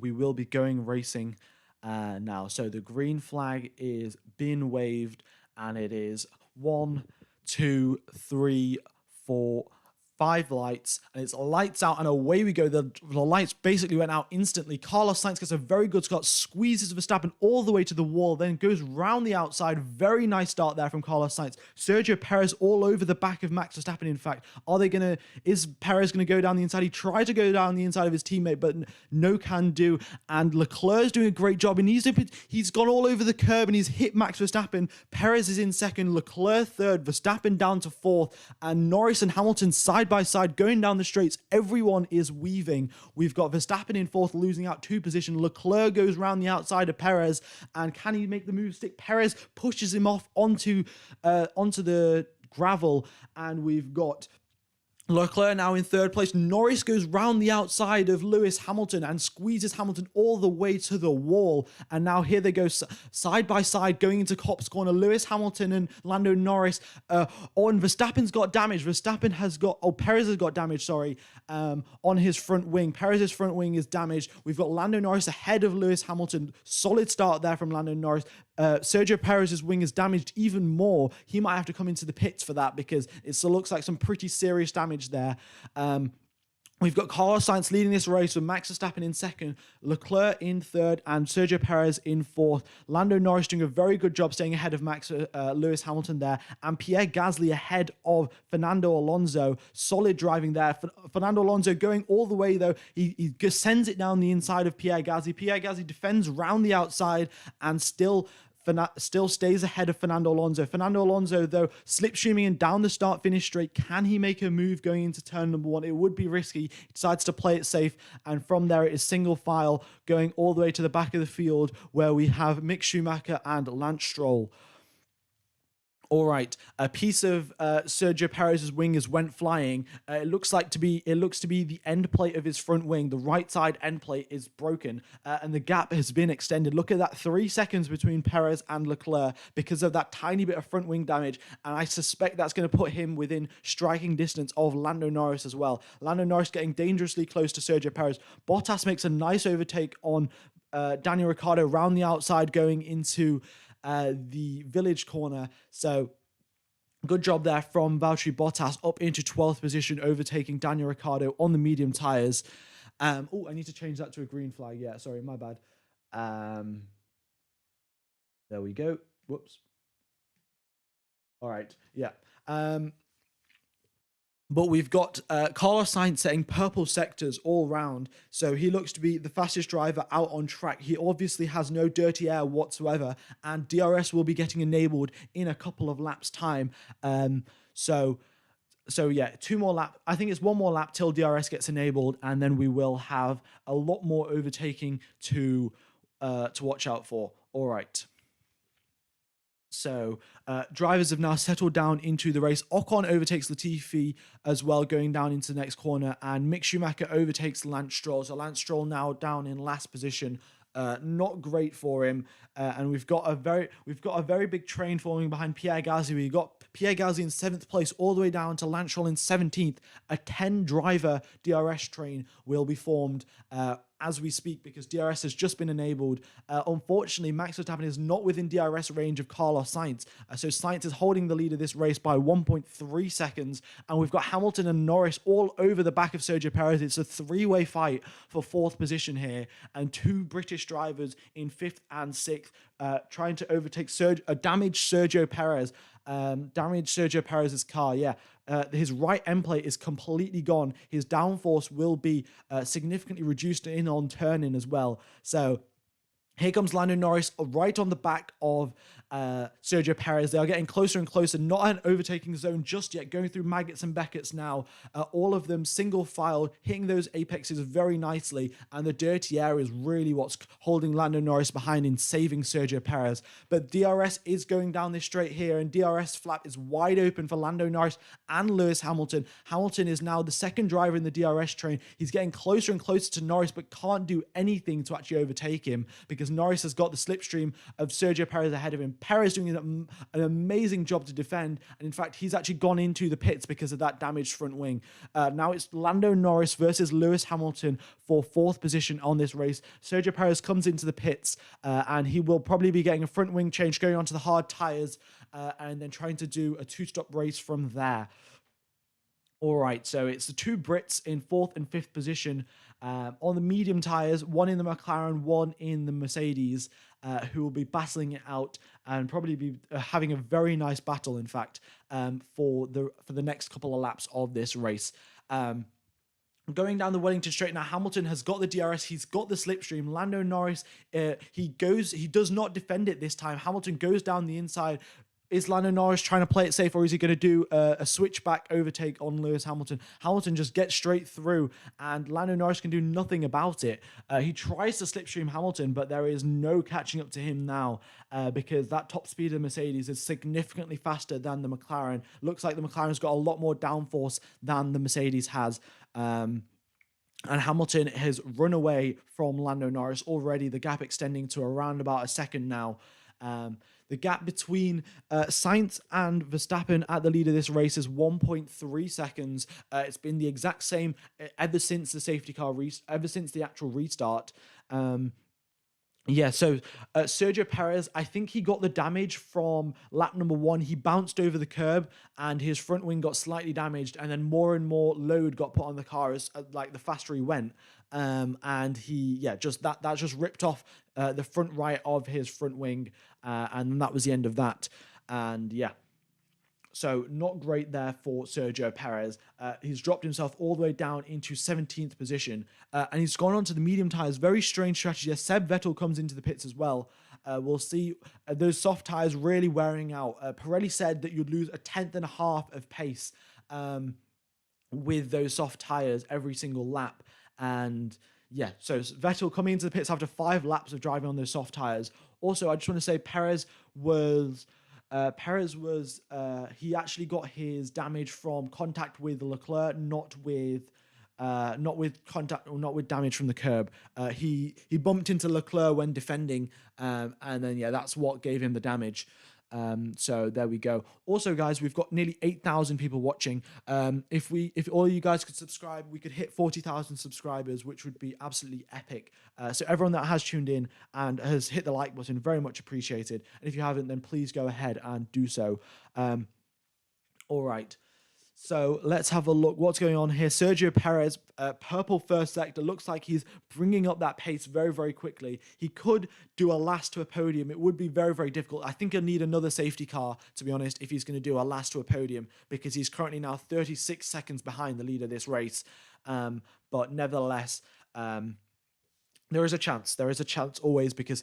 we will be going racing now. So the green flag is been waved, and it is 1, 2, 3, 4, 5 lights, and it's lights out, and away we go. The lights basically went out instantly. Carlos Sainz gets a very good start, squeezes Verstappen all the way to the wall, then goes round the outside. Very nice start there from Carlos Sainz. Sergio Perez all over the back of Max Verstappen, in fact. Is Perez going to go down the inside? He tried to go down the inside of his teammate, but no can do. And Leclerc's doing a great job, and he's gone all over the curb, and he's hit Max Verstappen. Perez is in second, Leclerc third, Verstappen down to fourth, and Norris and Hamilton side by side going down the straights. Everyone is weaving. We've got Verstappen in fourth, losing out 2 positions. Leclerc goes round the outside of Perez, and can he make the move stick? Perez pushes him off onto the gravel, and we've got Leclerc now in third place. Norris goes round the outside of Lewis Hamilton and squeezes Hamilton all the way to the wall. And now here they go side by side going into Copse Corner. Lewis Hamilton and Lando Norris. Verstappen's got damage. Perez has got damage, on his front wing. Perez's front wing is damaged. We've got Lando Norris ahead of Lewis Hamilton. Solid start there from Lando Norris. Sergio Perez's wing is damaged even more. He might have to come into the pits for that because it still looks like some pretty serious damage there. We've got Carlos Sainz leading this race with Max Verstappen in second, Leclerc in third, and Sergio Perez in fourth. Lando Norris doing a very good job staying ahead of Lewis Hamilton there, and Pierre Gasly ahead of Fernando Alonso. Solid driving there. Fernando Alonso going all the way, though. He sends it down the inside of Pierre Gasly. Pierre Gasly defends round the outside and still stays ahead of Fernando Alonso. Fernando Alonso, though, slipstreaming and down the start-finish straight. Can he make a move going into turn number 1? It would be risky. He decides to play it safe, and from there it is single file going all the way to the back of the field where we have Mick Schumacher and Lance Stroll. All right, a piece of Sergio Perez's wing has went flying. It looks to be the end plate of his front wing. The right side end plate is broken, and the gap has been extended. Look at that, 3 seconds between Perez and Leclerc because of that tiny bit of front wing damage, and I suspect that's going to put him within striking distance of Lando Norris as well. Lando Norris getting dangerously close to Sergio Perez. Bottas makes a nice overtake on Daniel Ricciardo round the outside going into the village corner. So good job there from Valtteri Bottas up into 12th position, overtaking Daniel Ricciardo on the medium tyres. I need to change that to a green flag. Yeah, sorry, my bad. There we go. Whoops. All right, yeah. But we've got Carlos Sainz setting purple sectors all round. So he looks to be the fastest driver out on track. He obviously has no dirty air whatsoever. And DRS will be getting enabled in a couple of laps' time. So yeah, 2 more laps. I think it's 1 more lap till DRS gets enabled. And then we will have a lot more overtaking to watch out for. All right. So drivers have now settled down into the race. Ocon overtakes Latifi as well, going down into the next corner, and Mick Schumacher overtakes Lance Stroll. So Lance Stroll now down in last position. Not great for him, and we've got a very big train forming behind Pierre Gasly. We've got Pierre Gasly in 7th place, all the way down to Lance Stroll in 17th. A 10-driver DRS train will be formed as we speak because DRS has just been enabled. Unfortunately, Max Verstappen is not within DRS range of Carlos Sainz. So Sainz is holding the lead of this race by 1.3 seconds. And we've got Hamilton and Norris all over the back of Sergio Perez. It's a 3-way fight for 4th position here. And 2 British drivers in 5th and 6th trying to overtake a damaged Sergio Perez. Damaged Sergio Perez's car, yeah. His right end plate is completely gone. His downforce will be significantly reduced in on turning as well. So Here comes Lando Norris right on the back of Sergio Perez. They are getting closer and closer, not an overtaking zone just yet, going through Maggots and Beckett's now. All of them single file, hitting those apexes very nicely, and the dirty air is really what's holding Lando Norris behind in saving Sergio Perez. But DRS is going down this straight here, and DRS flap is wide open for Lando Norris and Lewis Hamilton. Hamilton is now the second driver in the DRS train. He's getting closer and closer to Norris, but can't do anything to actually overtake him because Norris has got the slipstream of Sergio Perez ahead of him. Perez doing an amazing job to defend, and in fact, he's actually gone into the pits because of that damaged front wing. Now it's Lando Norris versus Lewis Hamilton for 4th position on this race. Sergio Perez comes into the pits, and he will probably be getting a front wing change, going onto the hard tyres, and then trying to do a 2-stop race from there. All right, so it's the 2 Brits in 4th and 5th position on the medium tyres, one in the McLaren, one in the Mercedes, who will be battling it out and probably be having a very nice battle, in fact, for the next couple of laps of this race. Going down the Wellington Straight now, Hamilton has got the DRS, he's got the slipstream. Lando Norris, he does not defend it this time. Hamilton goes down the inside. Is Lando Norris trying to play it safe, or is he going to do a switchback overtake on Lewis Hamilton? Hamilton just gets straight through, and Lando Norris can do nothing about it. He tries to slipstream Hamilton, but there is no catching up to him now because that top speed of the Mercedes is significantly faster than the McLaren. Looks like the McLaren's got a lot more downforce than the Mercedes has. And Hamilton has run away from Lando Norris already, the gap extending to around about a second now. The gap between Sainz and Verstappen at the lead of this race is 1.3 seconds. It's been the exact same ever since the safety car, ever since the actual restart. So Sergio Perez, I think he got the damage from lap number 1. He bounced over the curb and his front wing got slightly damaged, and then more and more load got put on the car as like the faster he went. And he, that just ripped off the front right of his front wing, and that was the end of that. And so not great there for Sergio Perez. He's dropped himself all the way down into 17th position, and he's gone on to the medium tyres. Very strange strategy. Seb Vettel comes into the pits as well. We'll see those soft tyres really wearing out. Pirelli said that you'd lose 1/10 of pace with those soft tyres every single lap. And so Vettel coming into the pits after 5 laps of driving on those soft tyres. Also, I just want to say Perez was he actually got his damage from contact with Leclerc, not with contact or not with damage from the curb. He bumped into Leclerc when defending, and then that's what gave him the damage. So there we go. Also, guys, we've got nearly 8,000 people watching. If all of you guys could subscribe, we could hit 40,000 subscribers, which would be absolutely epic. So everyone that has tuned in and has hit the like button, very much appreciated. And if you haven't, then please go ahead and do so. All right. So let's have a look what's going on here. Sergio Perez, purple first sector, looks like he's bringing up that pace very, very quickly. He could do a last to a podium. It would be very, very difficult. I think he'll need another safety car, to be honest, if he's going to do a last to a podium, because he's currently now 36 seconds behind the leader of this race. But nevertheless, there is a chance. There is a chance always, because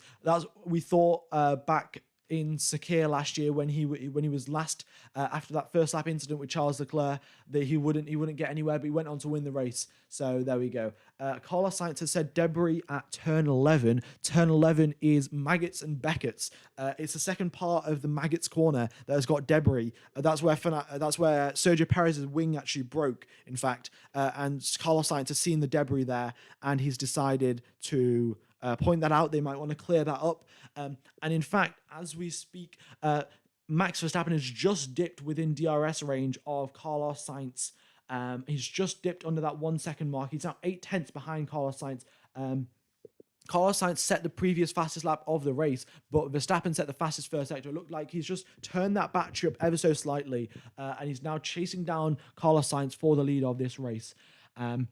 we thought back in Sakir last year when he was last after that first lap incident with Charles Leclerc, that he wouldn't get anywhere, but he went on to win the race. So there we go. Carlos Sainz has said debris at turn 11. Turn 11 is Maggots and Beckett's. It's the second part of the Maggots corner that has got debris. That's where Sergio Perez's wing actually broke, in fact. And Carlos Sainz has seen the debris there, and he's decided to point that out. They might want to clear that up. And in fact, as we speak, Max Verstappen has just dipped within DRS range of Carlos Sainz. He's just dipped under that 1 second mark. He's now 0.8 behind Carlos Sainz. Carlos Sainz set the previous fastest lap of the race, but Verstappen set the fastest first sector. It looked like he's just turned that battery up ever so slightly, and he's now chasing down Carlos Sainz for the lead of this race. All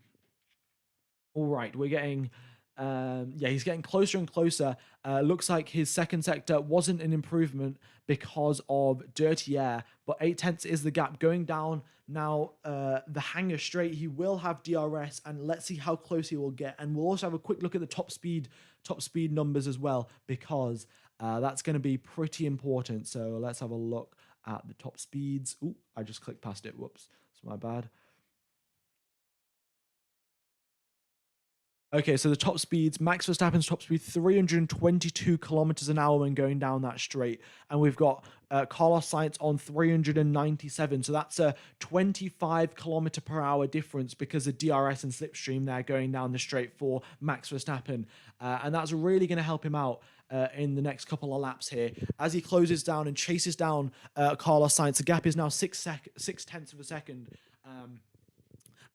right, we're getting Yeah, he's getting closer and closer. Looks like his second sector wasn't an improvement because of dirty air, but 8 tenths is the gap going down now. The hanger straight, he will have DRS, and let's see how close he will get. And we'll also have a quick look at the top speed numbers as well, because that's going to be pretty important. So let's have a look at the top speeds. Ooh, I just clicked past it. Whoops, it's my bad. Okay, so the top speeds, Max Verstappen's top speed, 322 kilometers an hour when going down that straight. And we've got Carlos Sainz on 397. So that's a 25 kilometer per hour difference because of DRS and slipstream there going down the straight for Max Verstappen. And that's really going to help him out in the next couple of laps here. As he closes down and chases down Carlos Sainz, the gap is now 6 tenths of a second.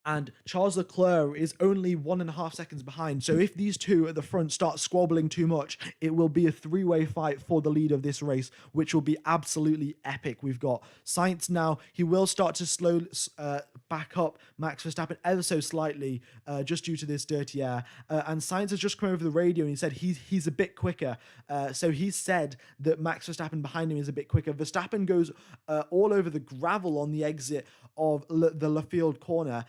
And Charles Leclerc is only 1.5 seconds behind. So if these two at the front start squabbling too much, it will be a three-way fight for the lead of this race, which will be absolutely epic. We've got Sainz now. He will start to slow back up Max Verstappen ever so slightly, just due to this dirty air. And Sainz has just come over the radio and he said he's a bit quicker. So he said that Max Verstappen behind him is a bit quicker. Verstappen goes all over the gravel on the exit of the Laffield corner,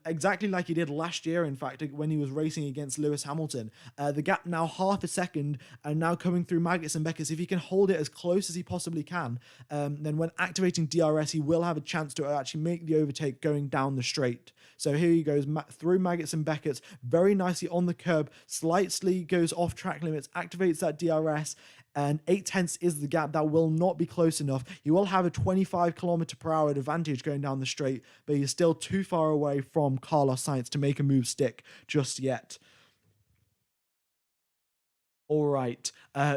exactly like he did last year, in fact, when he was racing against Lewis Hamilton. The gap now half a second, and now coming through Maggots and Beckets. If he can hold it as close as he possibly can, then when activating DRS, he will have a chance to actually make the overtake going down the straight. So here he goes through Maggots and Beckets, very nicely on the curb, slightly goes off track limits, activates that DRS, and 8 tenths is the gap. That will not be close enough. He will have a 25 kilometer per hour advantage going down the straight, but he's still too far away from Carlos Sainz to make a move stick just yet. All right,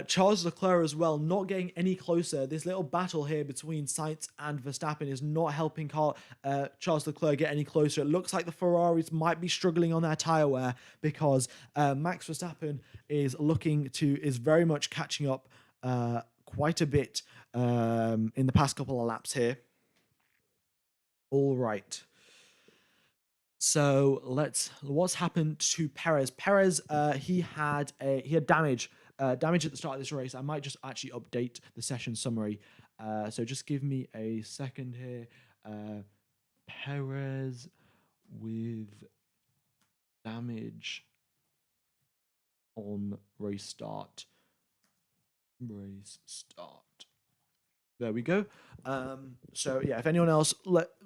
Charles Leclerc as well, not getting any closer. This little battle here between Sainz and Verstappen is not helping Charles Leclerc get any closer. It looks like the Ferraris might be struggling on their tyre wear because Max Verstappen is very much catching up quite a bit in the past couple of laps here. All right. So what's happened to Perez? Perez, he had damage at the start of this race. I might just actually update the session summary. So just give me a second here. Perez with damage on race start. There we go. So yeah, if anyone else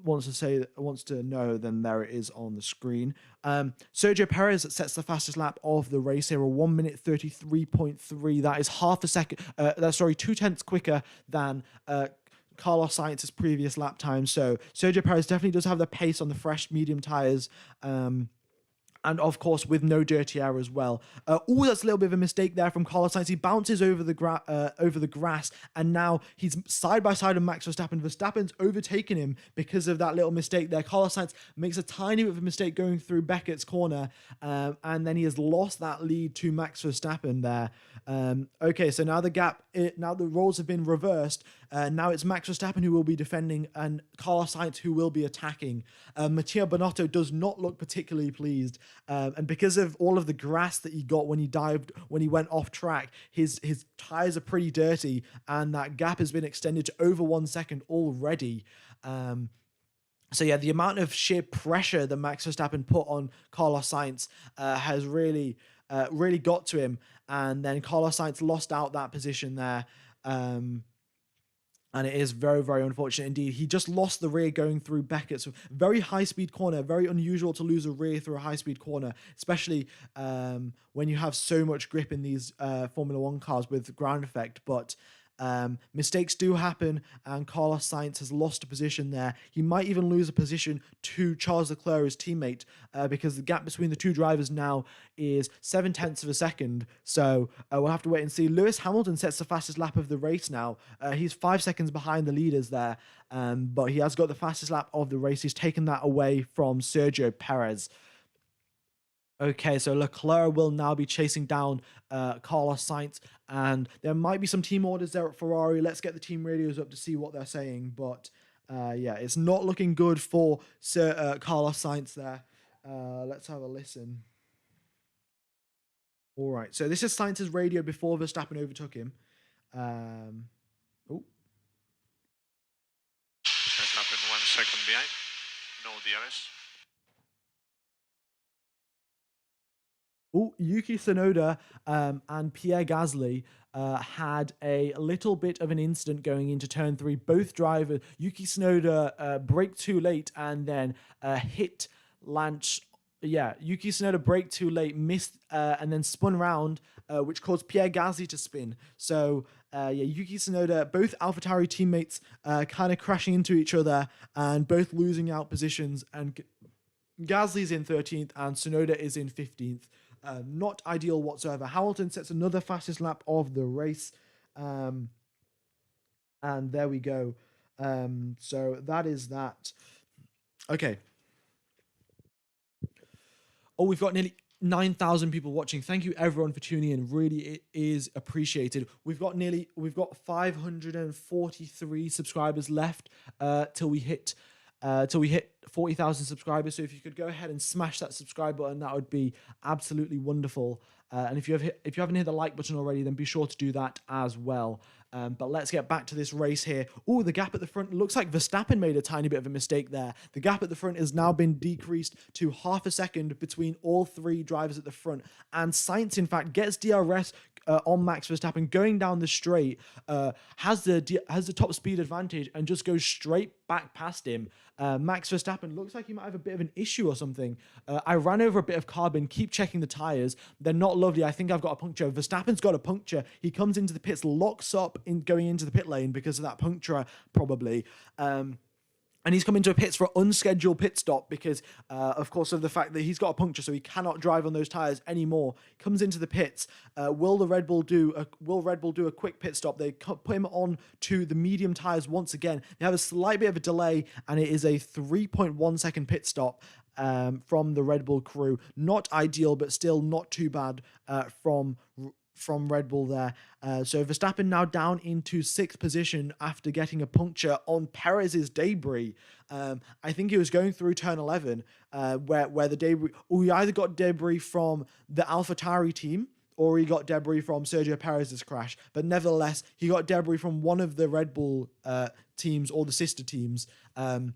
wants to know, then there it is on the screen. Sergio Perez sets the fastest lap of the race here, a 1:33.3. That is half a second. 2 tenths quicker than Carlos Sainz's previous lap time. So Sergio Perez definitely does have the pace on the fresh medium tires. And of course, with no dirty air as well. That's a little bit of a mistake there from Carlos Sainz. He bounces over the grass, and now he's side by side with Max Verstappen. Verstappen's overtaken him because of that little mistake there. Carlos Sainz makes a tiny bit of a mistake going through Beckett's corner, and then he has lost that lead to Max Verstappen there. Okay, so now now the roles have been reversed. Now it's Max Verstappen who will be defending and Carlos Sainz who will be attacking. Mattia Binotto does not look particularly pleased. And because of all of the grass that he got when he went off track, his tires are pretty dirty, and that gap has been extended to over 1 second already. So yeah, the amount of sheer pressure that Max Verstappen put on Carlos Sainz has really got to him, and then Carlos Sainz lost out that position there. And it is very, very unfortunate indeed. He just lost the rear going through Beckett's very high-speed corner. Very unusual to lose a rear through a high-speed corner, especially when you have so much grip in these Formula One cars with ground effect. But mistakes do happen, and Carlos Sainz has lost a position there. He might even lose a position to Charles Leclerc, his teammate, because the gap between the two drivers now is 7 tenths of a second. So we'll have to wait and see. Lewis Hamilton sets the fastest lap of the race now. He's 5 seconds behind the leaders there, but he has got the fastest lap of the race. He's taken that away from Sergio Perez. Okay, so Leclerc will now be chasing down Carlos Sainz, and there might be some team orders there at Ferrari. Let's get the team radios up to see what they're saying, but yeah, it's not looking good for Carlos Sainz there. Let's have a listen. All right. So this is Sainz's radio before Verstappen overtook him. Oh, Verstappen 1 second behind. No DRS. Oh, Yuki Tsunoda and Pierre Gasly had a little bit of an incident going into turn 3. Both drivers, Yuki Tsunoda braked too late and then hit Lance. Yeah, Yuki Tsunoda braked too late, missed, and then spun around, which caused Pierre Gasly to spin. So, Yuki Tsunoda, both AlphaTauri teammates kind of crashing into each other and both losing out positions. And Gasly's in 13th and Tsunoda is in 15th. Not ideal whatsoever. Hamilton sets another fastest lap of the race. And there we go. So that is that. Okay. Oh, we've got nearly 9,000 people watching. Thank you everyone for tuning in. Really, it is appreciated. We've got 543 subscribers left till we hit 40,000 subscribers. So if you could go ahead and smash that subscribe button, that would be absolutely wonderful. And if you haven't hit the like button already, then be sure to do that as well. But let's get back to this race here. Oh, the gap at the front looks like Verstappen made a tiny bit of a mistake there. The gap at the front has now been decreased to half a second between all three drivers at the front. And Sainz, in fact, gets DRS on Max Verstappen going down the straight, has the top speed advantage and just goes straight back past him. Max Verstappen looks like he might have a bit of an issue or something. I ran over a bit of carbon, keep checking the tires. They're not lovely. I think I've got a puncture. Verstappen's got a puncture. He comes into the pits, locks up in going into the pit lane because of that puncture, probably. And he's come into a pits for an unscheduled pit stop because, of course, of the fact that he's got a puncture, so he cannot drive on those tires anymore. Comes into the pits. Will Red Bull do a quick pit stop? They put him on to the medium tires once again. They have a slight bit of a delay, and it is a 3.1 second pit stop from the Red Bull crew. Not ideal, but still not too bad from Red Bull there. So Verstappen now down into 6th position after getting a puncture on Perez's debris. I think he was going through turn 11 where the debris, we either got debris from the AlphaTauri team or he got debris from Sergio Perez's crash. But nevertheless, he got debris from one of the Red Bull teams or the sister teams. And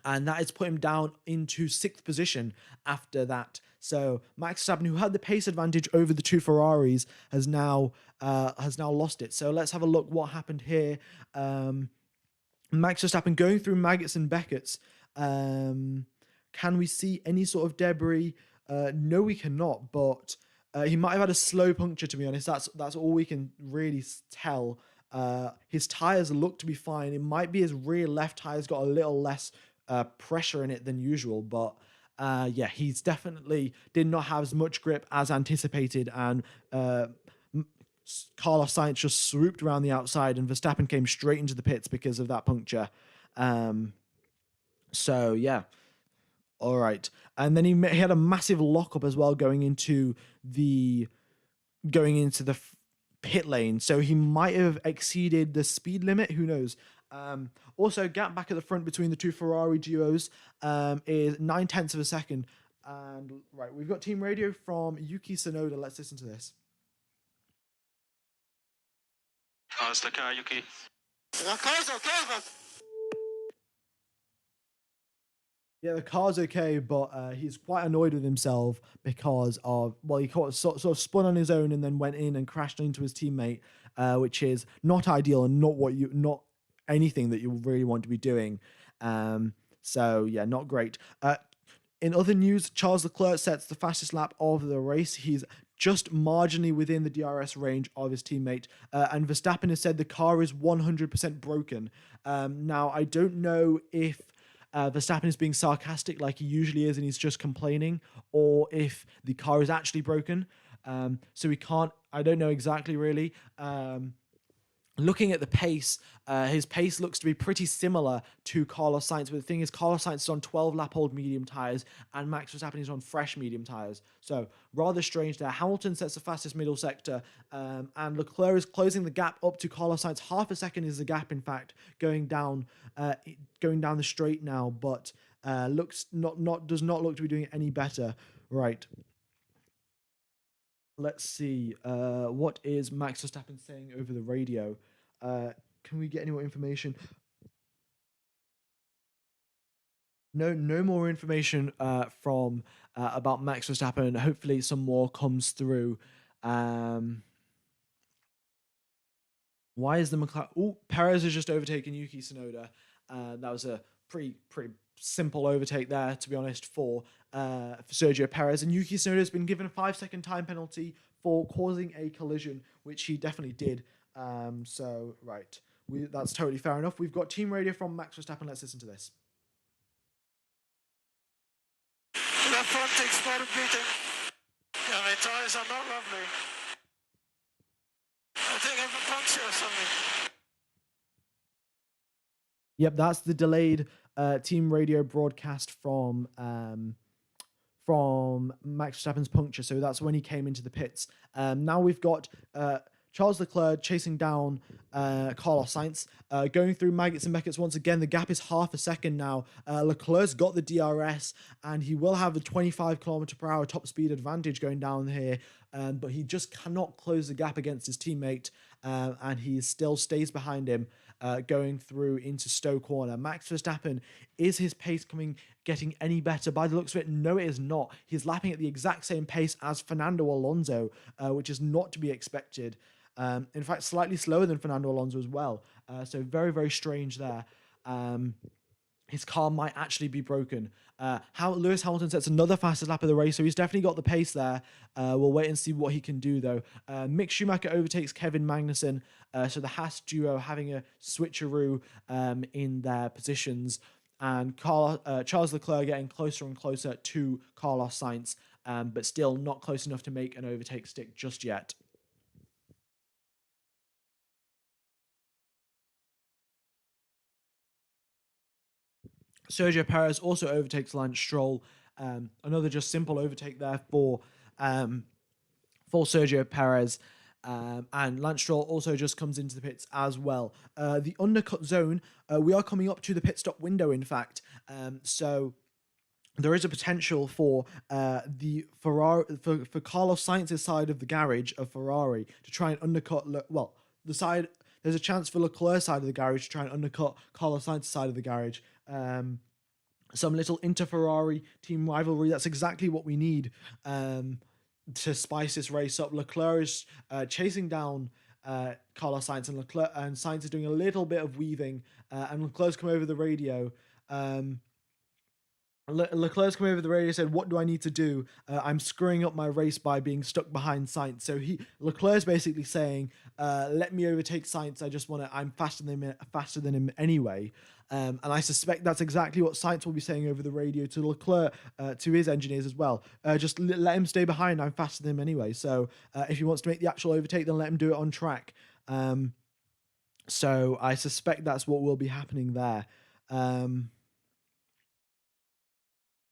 that has put him down into 6th position after that. So Max Verstappen, who had the pace advantage over the two Ferraris, has now lost it. So let's have a look what happened here. Max Verstappen going through Maggots and Beckett's. Can we see any sort of debris? No, we cannot. But he might have had a slow puncture, to be honest. That's all we can really tell. His tires look to be fine. It might be his rear left tire's got a little less pressure in it than usual, but yeah, he's definitely did not have as much grip as anticipated, and Carlos Sainz just swooped around the outside, and Verstappen came straight into the pits because of that puncture. So yeah, all right, and then he had a massive lockup as well going into the pit lane, so he might have exceeded the speed limit. Who knows? Also, gap back at the front between the two Ferrari duos is 9/10 of a second. And right, we've got team radio from Yuki Tsunoda. Let's listen to this. How's the car, Yuki? Yeah, the car's okay, but he's quite annoyed with himself because of, well, he sort of spun on his own and then went in and crashed into his teammate, which is not ideal and not anything that you really want to be doing. So yeah, not great. In other news, Charles Leclerc sets the fastest lap of the race. He's just marginally within the DRS range of his teammate. And Verstappen has said the car is 100% broken. Now, I don't know if Verstappen is being sarcastic like he usually is and he's just complaining, or if the car is actually broken. So I don't know exactly really. Looking at the pace, his pace looks to be pretty similar to Carlos Sainz. But the thing is, Carlos Sainz is on 12-lap-old medium tyres, and Max Verstappen is on fresh medium tyres. So rather strange there. Hamilton sets the fastest middle sector, and Leclerc is closing the gap up to Carlos Sainz. Half a second is the gap, in fact, going down the straight now, but does not look to be doing any better. Right. Let's see. What is Max Verstappen saying over the radio? Can we get any more information? No more information from about Max Verstappen. Hopefully, some more comes through. Why is the McLaren? Oh, Perez has just overtaken Yuki Tsunoda. That was a pretty simple overtake there, to be honest, for Sergio Perez. And Yuki Tsunoda has been given a 5-second time penalty for causing a collision, which he definitely did. So right, that's totally fair enough. We've got team radio from Max Verstappen. Let's listen to this. Left front exploded beating. Yeah, my tyres are not lovely. I think I have a puncture or something. Yep, that's the delayed team radio broadcast from Max Verstappen's puncture. So that's when he came into the pits. Now we've got Charles Leclerc chasing down Carlos Sainz, going through Maggots and Beckett's once again. The gap is half a second now. Leclerc's got the DRS, and he will have a 25 km/h top speed advantage going down here, but he just cannot close the gap against his teammate, and he still stays behind him, going through into Stowe Corner. Max Verstappen, is his pace getting any better? By the looks of it, no, it is not. He's lapping at the exact same pace as Fernando Alonso, which is not to be expected. In fact, slightly slower than Fernando Alonso as well. So very, very strange there. His car might actually be broken. Lewis Hamilton sets another fastest lap of the race, so he's definitely got the pace there. We'll wait and see what he can do, though. Mick Schumacher overtakes Kevin Magnussen, so the Haas duo having a switcheroo in their positions, and Charles Leclerc getting closer and closer to Carlos Sainz, but still not close enough to make an overtake stick just yet. Sergio Perez also overtakes Lance Stroll. Another just simple overtake there for Sergio Perez. And Lance Stroll also just comes into the pits as well. The undercut zone, we are coming up to the pit stop window, in fact. So there is a potential for the Ferrari, for Carlos Sainz's side of the garage of Ferrari to try and undercut. There's a chance for Leclerc's side of the garage to try and undercut Carlos Sainz's side of the garage. Some little inter-Ferrari team rivalry. That's exactly what we need to spice this race up. Leclerc is chasing down Carlos Sainz, and Sainz is doing a little bit of weaving, and Leclerc's come over the radio. Leclerc's come over the radio and said, "What do I need to do? I'm screwing up my race by being stuck behind Sainz." So Leclerc's basically saying, "Let me overtake Sainz. I'm faster than him anyway." And I suspect that's exactly what Sainz will be saying over the radio to Leclerc, to his engineers as well. Just let him stay behind. I'm faster than him anyway. So if he wants to make the actual overtake, then let him do it on track. So I suspect that's what will be happening there.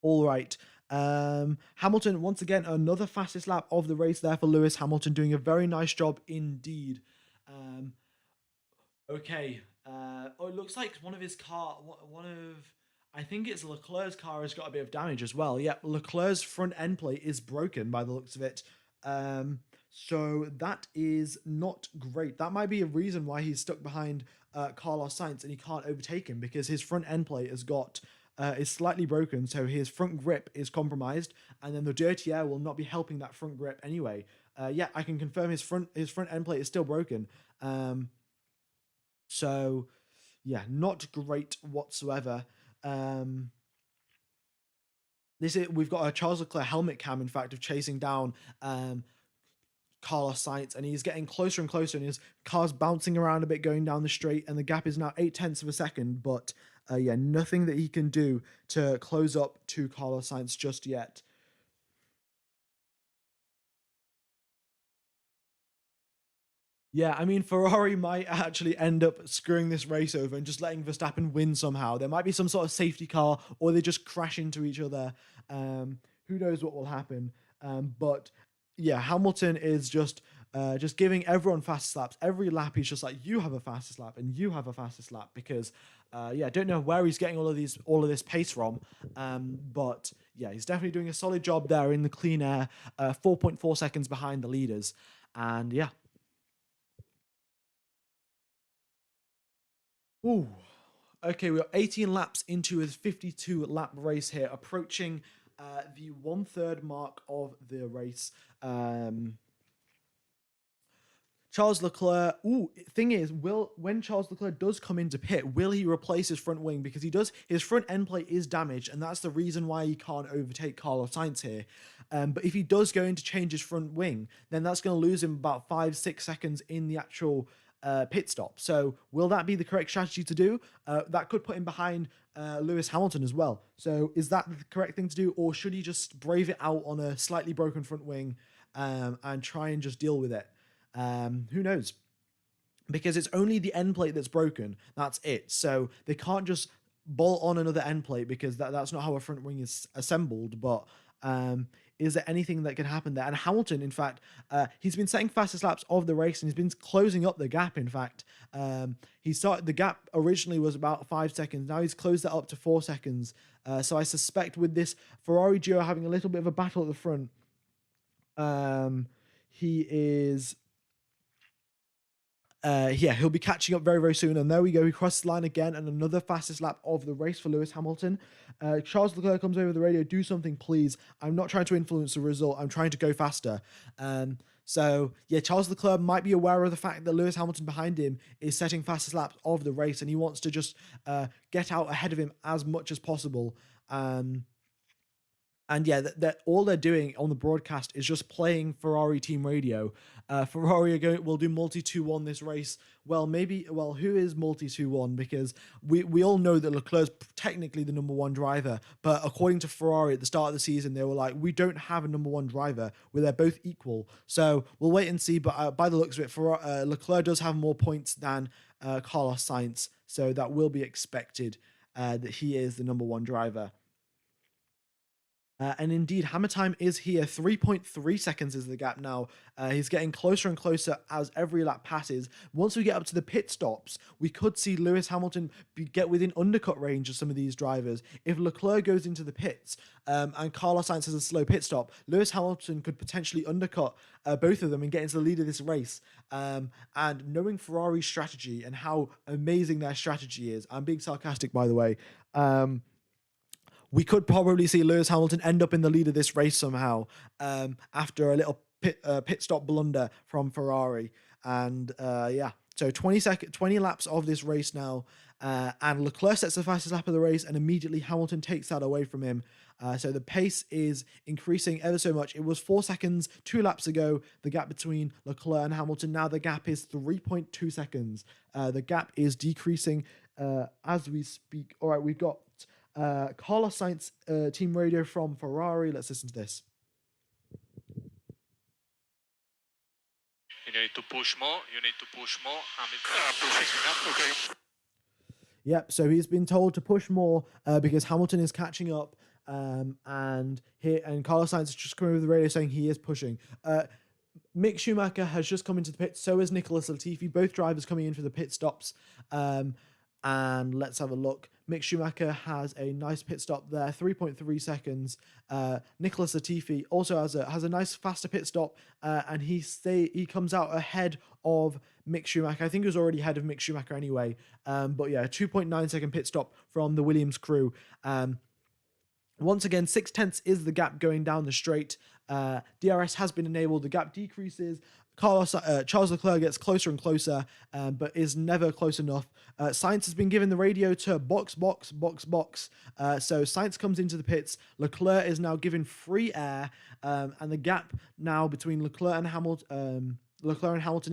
All right. Hamilton, once again, another fastest lap of the race there for Lewis Hamilton, doing a very nice job indeed. Okay. It looks like I think it's Leclerc's car has got a bit of damage as well. Yeah, Leclerc's front end plate is broken by the looks of it. So that is not great. That might be a reason why he's stuck behind Carlos Sainz and he can't overtake him, because his front end plate is slightly broken, so his front grip is compromised, and then the dirty air will not be helping that front grip anyway. Yeah, I can confirm his front end plate is still broken. So yeah, not great whatsoever. We've got a Charles Leclerc helmet cam, in fact, of chasing down Carlos Sainz, and he's getting closer and closer, and his car's bouncing around a bit going down the straight, and the gap is now 0.8 of a second, but yeah, nothing that he can do to close up to Carlos Sainz just yet. Yeah, I mean, Ferrari might actually end up screwing this race over and just letting Verstappen win somehow. There might be some sort of safety car, or they just crash into each other. Who knows what will happen? But yeah, Hamilton is just just giving everyone fastest laps. Every lap he's just like, you have a fastest lap and you have a fastest lap, because I don't know where he's getting all of this pace from, but yeah, he's definitely doing a solid job there in the clean air. 4.4 seconds behind the leaders, and yeah. Ooh. Okay, we're 18 laps into his 52 lap race here, approaching the 1/3 mark of the race. Charles Leclerc. Thing is, when Charles Leclerc does come into pit, will he replace his front wing? Because his front end plate is damaged, and that's the reason why he can't overtake Carlos Sainz here. But if he does go in to change his front wing, then that's going to lose him about 5-6 seconds in the actual pit stop. So will that be the correct strategy to do? That could put him behind Lewis Hamilton as well. So is that the correct thing to do, or should he just brave it out on a slightly broken front wing and try and just deal with it? Who knows? Because it's only the end plate that's broken. That's it. So they can't just bolt on another end plate, because that's not how a front wing is assembled. But is there anything that can happen there? And Hamilton, in fact, he's been setting fastest laps of the race, and he's been closing up the gap. In fact, the gap originally was about 5 seconds. Now he's closed that up to 4 seconds. So I suspect with this Ferrari duo having a little bit of a battle at the front, he is... he'll be catching up very, very soon. And there we go. He crosses the line again, and another fastest lap of the race for Lewis Hamilton. Charles Leclerc comes over the radio. Do something, please. I'm not trying to influence the result. I'm trying to go faster. So, yeah, Charles Leclerc might be aware of the fact that Lewis Hamilton behind him is setting fastest laps of the race, and he wants to just get out ahead of him as much as possible. And yeah, that all they're doing on the broadcast is just playing Ferrari team radio. Ferrari will do multi 2-1 this race. Well, who is multi 2-1? Because we all know that Leclerc's technically the number one driver, but according to Ferrari at the start of the season, they were like, we don't have a number one driver, where they're both equal. So we'll wait and see. But by the looks of it, Leclerc does have more points than Carlos Sainz, so that will be expected that he is the number one driver. And indeed, hammer time is here. 3.3 seconds is the gap now. He's getting closer and closer as every lap passes. Once we get up to the pit stops, we could see Lewis Hamilton get within undercut range of some of these drivers. If Leclerc goes into the pits and Carlos Sainz has a slow pit stop, Lewis Hamilton could potentially undercut both of them and get into the lead of this race. And knowing Ferrari's strategy and how amazing their strategy is, I'm being sarcastic, by the way, we could probably see Lewis Hamilton end up in the lead of this race somehow after a little pit stop blunder from Ferrari. And so 20 laps of this race now, and Leclerc sets the fastest lap of the race, and immediately Hamilton takes that away from him. So the pace is increasing ever so much. It was 4 seconds 2 laps ago, the gap between Leclerc and Hamilton. Now the gap is 3.2 seconds. The gap is decreasing as we speak. All right, we've got Carlos Sainz team radio from Ferrari. Let's listen to this. You need to push more. Hamilton. Okay. Yep, so he's been told to push more because Hamilton is catching up, and Carlos Sainz is just coming over the radio saying he is pushing. Mick Schumacher has just come into the pit, so is Nicholas Latifi, both drivers coming in for the pit stops. And let's have a look. Mick Schumacher has a nice pit stop there, 3.3 seconds. Nicholas Latifi also has a nice faster pit stop, and he comes out ahead of Mick Schumacher. I think he was already ahead of Mick Schumacher anyway. But yeah, 2.9 second pit stop from the Williams crew. Once again, 0.6 is the gap going down the straight. DRS has been enabled. The gap decreases. Charles Leclerc gets closer and closer, but is never close enough. Sainz has been given the radio to box. So Sainz comes into the pits. Leclerc is now given free air, and the gap now between Leclerc and Hamilton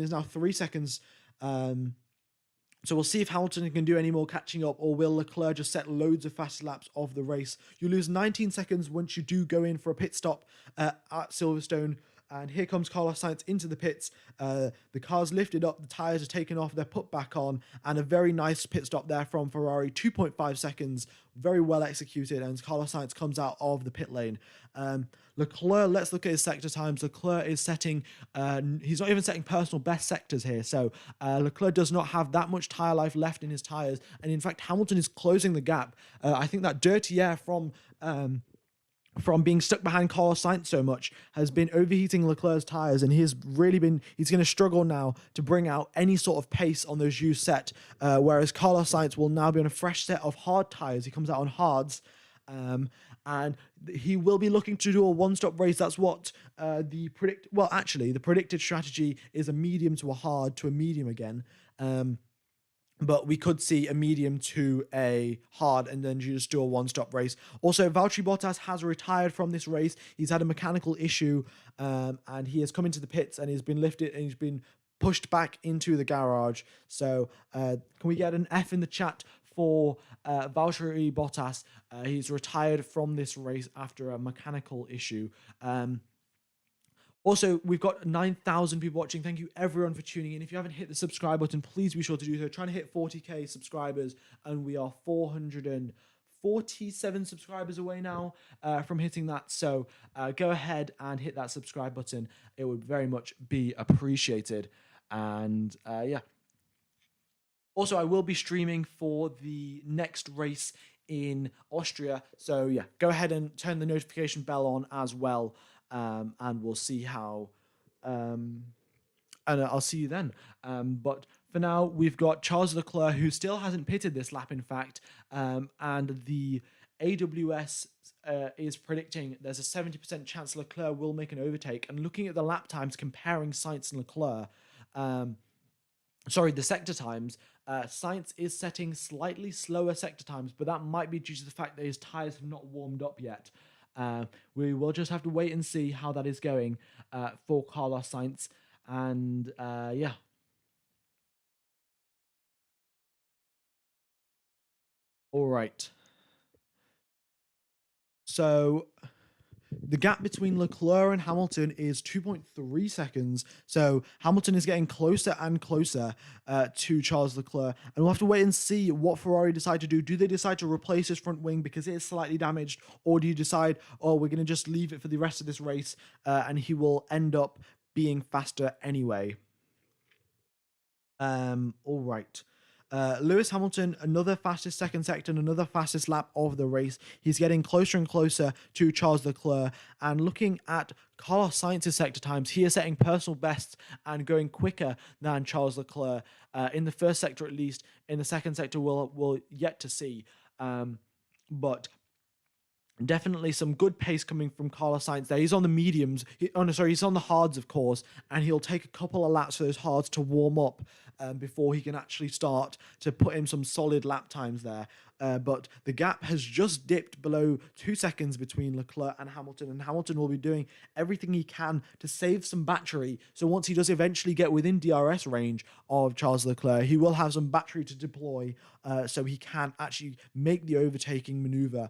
is now 3 seconds. So we'll see if Hamilton can do any more catching up, or will Leclerc just set loads of fast laps of the race. You lose 19 seconds once you do go in for a pit stop at Silverstone. And here comes Carlos Sainz into the pits. The car's lifted up, the tyres are taken off, they're put back on, and a very nice pit stop there from Ferrari. 2.5 seconds, very well executed, and Carlos Sainz comes out of the pit lane. Leclerc, let's look at his sector times. Leclerc is setting, he's not even setting personal best sectors here, so Leclerc does not have that much tyre life left in his tyres, and in fact Hamilton is closing the gap. I think that dirty air from being stuck behind Carlos Sainz so much has been overheating Leclerc's tyres, and he's going to struggle now to bring out any sort of pace on those used set, whereas Carlos Sainz will now be on a fresh set of hard tyres. He comes out on hards, and he will be looking to do a one-stop race. That's what the predicted strategy is: a medium to a hard to a medium again. But we could see a medium to a hard and then you just do a one-stop race. Also, Valtteri Bottas has retired from this race. He's had a mechanical issue, and he has come into the pits and he's been lifted and he's been pushed back into the garage. So can we get an F in the chat for Valtteri Bottas? He's retired from this race after a mechanical issue. Also, we've got 9,000 people watching. Thank you, everyone, for tuning in. If you haven't hit the subscribe button, please be sure to do so. Trying to hit 40k subscribers, and we are 447 subscribers away now from hitting that. So go ahead and hit that subscribe button. It would very much be appreciated. And yeah. Also, I will be streaming for the next race in Austria. So yeah, go ahead and turn the notification bell on as well. And we'll see how, and I'll see you then. But for now, we've got Charles Leclerc, who still hasn't pitted this lap, in fact, and the AWS is predicting there's a 70% chance Leclerc will make an overtake. And looking at the lap times, comparing Sainz and Leclerc, the sector times, Sainz is setting slightly slower sector times, but that might be due to the fact that his tyres have not warmed up yet. We will just have to wait and see how that is going for Carlos Sainz. And yeah. All right. So the gap between Leclerc and Hamilton is 2.3 seconds. So Hamilton is getting closer and closer to Charles Leclerc. And we'll have to wait and see what Ferrari decide to do. Do they decide to replace his front wing because it is slightly damaged? Or do you decide, oh, we're going to just leave it for the rest of this race and he will end up being faster anyway? All right. Lewis Hamilton, another fastest second sector and another fastest lap of the race. He's getting closer and closer to Charles Leclerc. And looking at Carlos Sainz's sector times, he is setting personal bests and going quicker than Charles Leclerc. In the first sector at least. In the second sector, we'll yet to see. But definitely some good pace coming from Carlos Sainz there. He's on the mediums. He's on the hards, of course, and he'll take a couple of laps for those hards to warm up before he can actually start to put in some solid lap times there. But the gap has just dipped below 2 seconds between Leclerc and Hamilton will be doing everything he can to save some battery. So once he does eventually get within DRS range of Charles Leclerc, he will have some battery to deploy so he can actually make the overtaking maneuver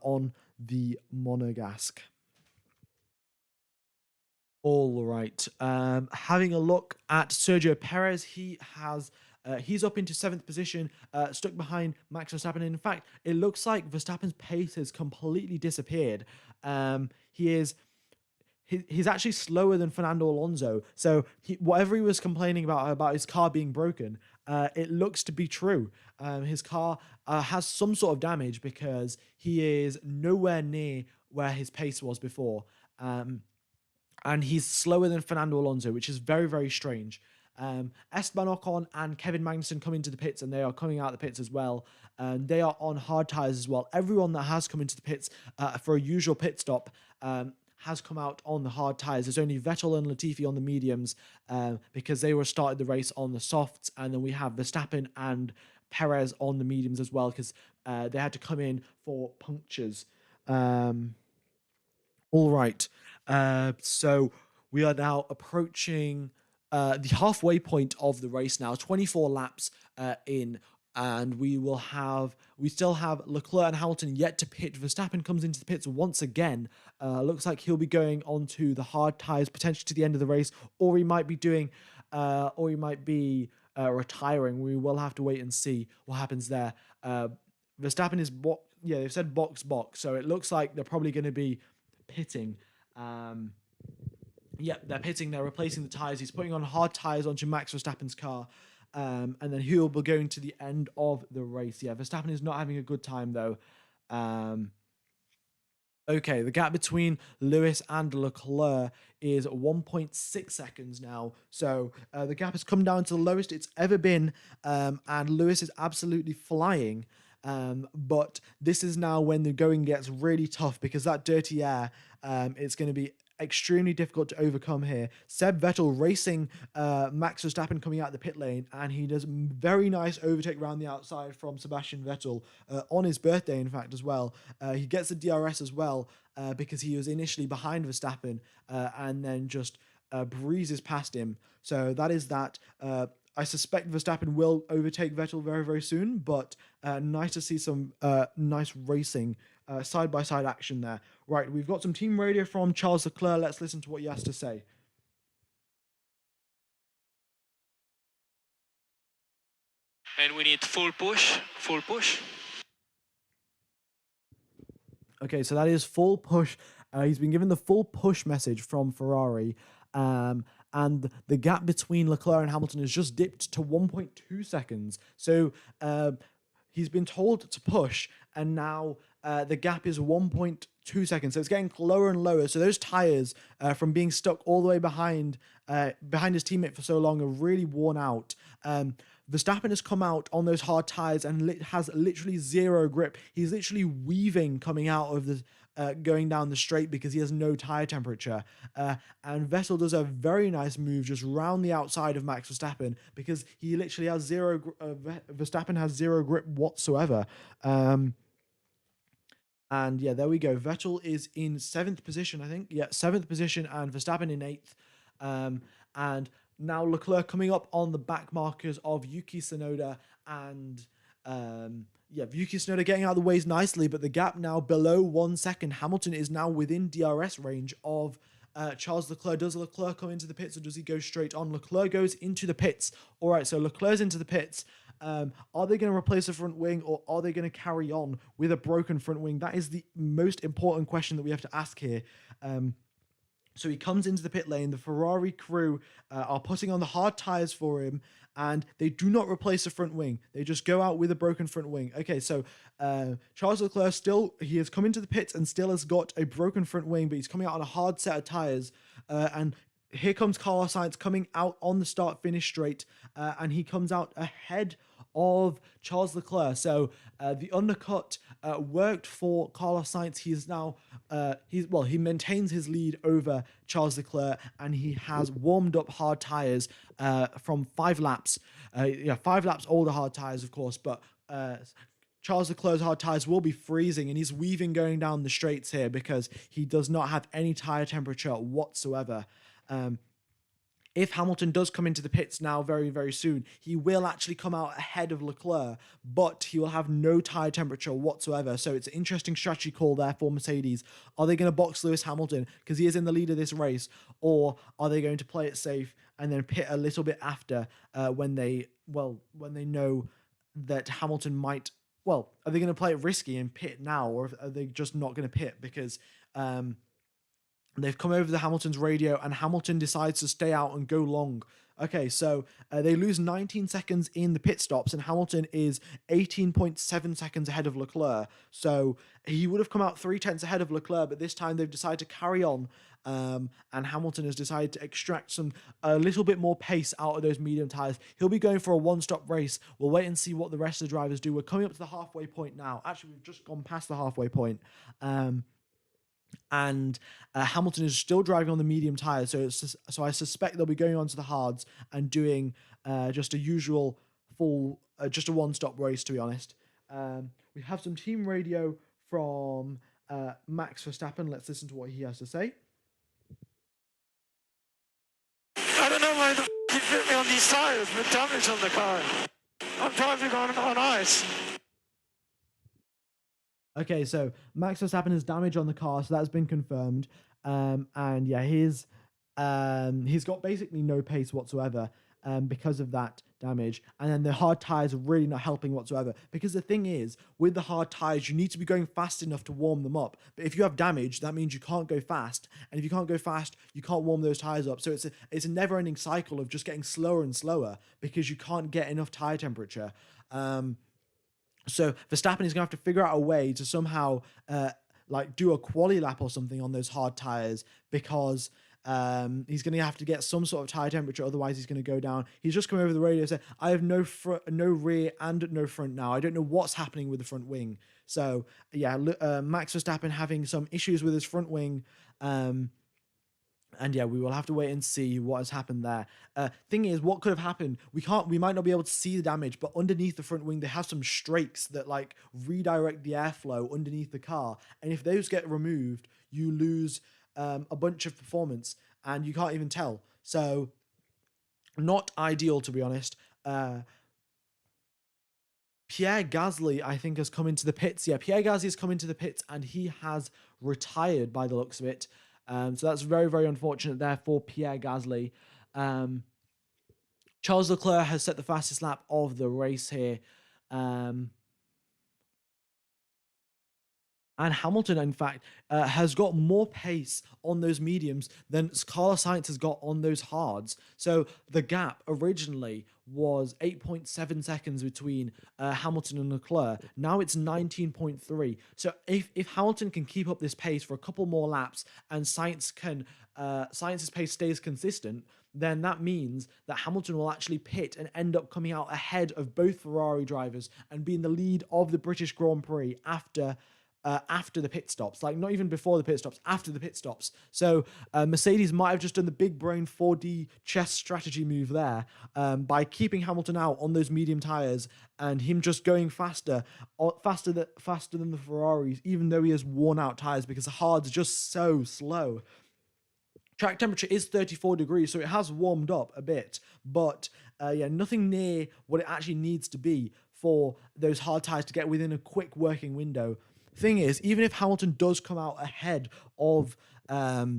on the Monegasque. All right. Having a look at Sergio Perez, he's up into 7th position, stuck behind Max Verstappen. And in fact, it looks like Verstappen's pace has completely disappeared. He's actually slower than Fernando Alonso. So whatever he was complaining about his car being broken, it looks to be true. His car has some sort of damage because he is nowhere near where his pace was before. And he's slower than Fernando Alonso, which is very, very strange. Esteban Ocon and Kevin Magnussen come into the pits, and they are coming out the pits as well. They are on hard tyres as well. Everyone that has come into the pits for a usual pit stop has come out on the hard tyres. There's only Vettel and Latifi on the mediums because they were started the race on the softs, and then we have Verstappen and Perez on the mediums as well because they had to come in for punctures. All right. So we are now approaching the halfway point of the race now. 24 laps in And we still have Leclerc and Hamilton yet to pit. Verstappen comes into the pits once again. Looks like he'll be going on to the hard tyres, potentially to the end of the race, or he might be retiring. We will have to wait and see what happens there. Verstappen is they've said box, so it looks like they're probably going to be pitting. They're pitting. They're replacing the tyres. He's putting on hard tyres onto Max Verstappen's car. And then he'll be going to the end of the race. Yeah, Verstappen is not having a good time, though. Okay, the gap between Lewis and Leclerc is 1.6 seconds now. So the gap has come down to the lowest it's ever been. And Lewis is absolutely flying. But this is now when the going gets really tough, because that dirty air, it's going to be extremely difficult to overcome here. Seb Vettel racing Max Verstappen coming out of the pit lane, and he does very nice overtake around the outside from Sebastian Vettel on his birthday, in fact, as well. He gets the DRS as well because he was initially behind Verstappen and then just breezes past him. So that is that. I suspect Verstappen will overtake Vettel very, very soon, but nice to see some nice racing, side-by-side action there. Right, we've got some team radio from Charles Leclerc. Let's listen to what he has to say. And we need full push, full push. Okay, so that is full push. He's been given the full push message from Ferrari. And the gap between Leclerc and Hamilton has just dipped to 1.2 seconds. So he's been told to push, and now the gap is 1.2 seconds. So it's getting lower and lower. So those tyres from being stuck all the way behind his teammate for so long are really worn out. Verstappen has come out on those hard tyres and has literally zero grip. He's literally weaving coming out of the going down the straight because he has no tyre temperature. And Vettel does a very nice move just round the outside of Max Verstappen because he literally has Verstappen has zero grip whatsoever. And yeah, there we go. Vettel is in 7th position, I think. Yeah, 7th position, and Verstappen in 8th. And now Leclerc coming up on the back markers of Yuki Tsunoda and Yuki Tsunoda getting out of the ways nicely, but the gap now below 1 second. Hamilton is now within DRS range of Charles Leclerc. Does Leclerc come into the pits or does he go straight on? Leclerc goes into the pits. All right, so Leclerc's into the pits. Are they going to replace the front wing, or are they going to carry on with a broken front wing? That is the most important question that we have to ask here. So he comes into the pit lane. The Ferrari crew are putting on the hard tyres for him, and they do not replace the front wing. They just go out with a broken front wing. Okay, so Charles Leclerc he has come into the pits and still has got a broken front wing, but he's coming out on a hard set of tyres. And here comes Carlos Sainz coming out on the start-finish straight, and he comes out ahead of Charles Leclerc. So the undercut worked for Carlos Sainz. He is now he maintains his lead over Charles Leclerc, and he has warmed up hard tires from 5 laps. 5 laps older hard tires, of course, but Charles Leclerc's hard tires will be freezing, and he's weaving going down the straights here because he does not have any tire temperature whatsoever. If Hamilton does come into the pits now very, very soon, he will actually come out ahead of Leclerc, but he will have no tyre temperature whatsoever. So it's an interesting strategy call there for Mercedes. Are they going to box Lewis Hamilton because he is in the lead of this race, or are they going to play it safe and then pit a little bit after when they know that Hamilton might... Well, are they going to play it risky and pit now, or are they just not going to pit because... they've come over the Hamilton's radio, and Hamilton decides to stay out and go long. Okay, so they lose 19 seconds in the pit stops, and Hamilton is 18.7 seconds ahead of Leclerc. So he would have come out 0.3 ahead of Leclerc, but this time they've decided to carry on, and Hamilton has decided to extract a little bit more pace out of those medium tyres. He'll be going for a one-stop race. We'll wait and see what the rest of the drivers do. We're coming up to the halfway point now. Actually, we've just gone past the halfway point. And Hamilton is still driving on the medium tyres, so I suspect they'll be going on to the hards and doing just a usual just a one-stop race, to be honest. We have some team radio from Max Verstappen. Let's listen to what he has to say. I don't know why the you put me on these tyres with damage on the car. I'm driving on ice. Okay, so Max Verstappen has damage on the car, so that's been confirmed. And yeah, he's got basically no pace whatsoever because of that damage. And then the hard tires are really not helping whatsoever. Because the thing is, with the hard tires, you need to be going fast enough to warm them up. But if you have damage, that means you can't go fast. And if you can't go fast, you can't warm those tires up. So it's a never-ending cycle of just getting slower and slower because you can't get enough tire temperature. So Verstappen is going to have to figure out a way to somehow like do a quali lap or something on those hard tires because he's going to have to get some sort of tire temperature. Otherwise, he's going to go down. He's just come over the radio and said, "I have no rear and no front now. I don't know what's happening with the front wing." So yeah, Max Verstappen having some issues with his front wing. And yeah, we will have to wait and see what has happened there. Thing is, what could have happened? We might not be able to see the damage, but underneath the front wing, they have some strakes that like redirect the airflow underneath the car. And if those get removed, you lose a bunch of performance, and you can't even tell. So, not ideal, to be honest. Pierre Gasly, I think, has come into the pits. Yeah, Pierre Gasly has come into the pits, and he has retired by the looks of it. So that's very, very unfortunate there for Pierre Gasly. Charles Leclerc has set the fastest lap of the race here. And Hamilton, in fact, has got more pace on those mediums than Carlos Sainz has got on those hards. So the gap originally was 8.7 seconds between Hamilton and Leclerc. Now it's 19.3. So if Hamilton can keep up this pace for a couple more laps and Sainz's pace stays consistent, then that means that Hamilton will actually pit and end up coming out ahead of both Ferrari drivers and be in the lead of the British Grand Prix after the pit stops, like not even before the pit stops, after the pit stops. So Mercedes might have just done the big brain 4D chess strategy move there by keeping Hamilton out on those medium tires and him just going faster than the Ferraris, even though he has worn out tires because the hards are just so slow. Track temperature is 34 degrees, so it has warmed up a bit, but yeah, nothing near what it actually needs to be for those hard tires to get within a quick working window. Thing is, even if Hamilton does come out ahead of Carlos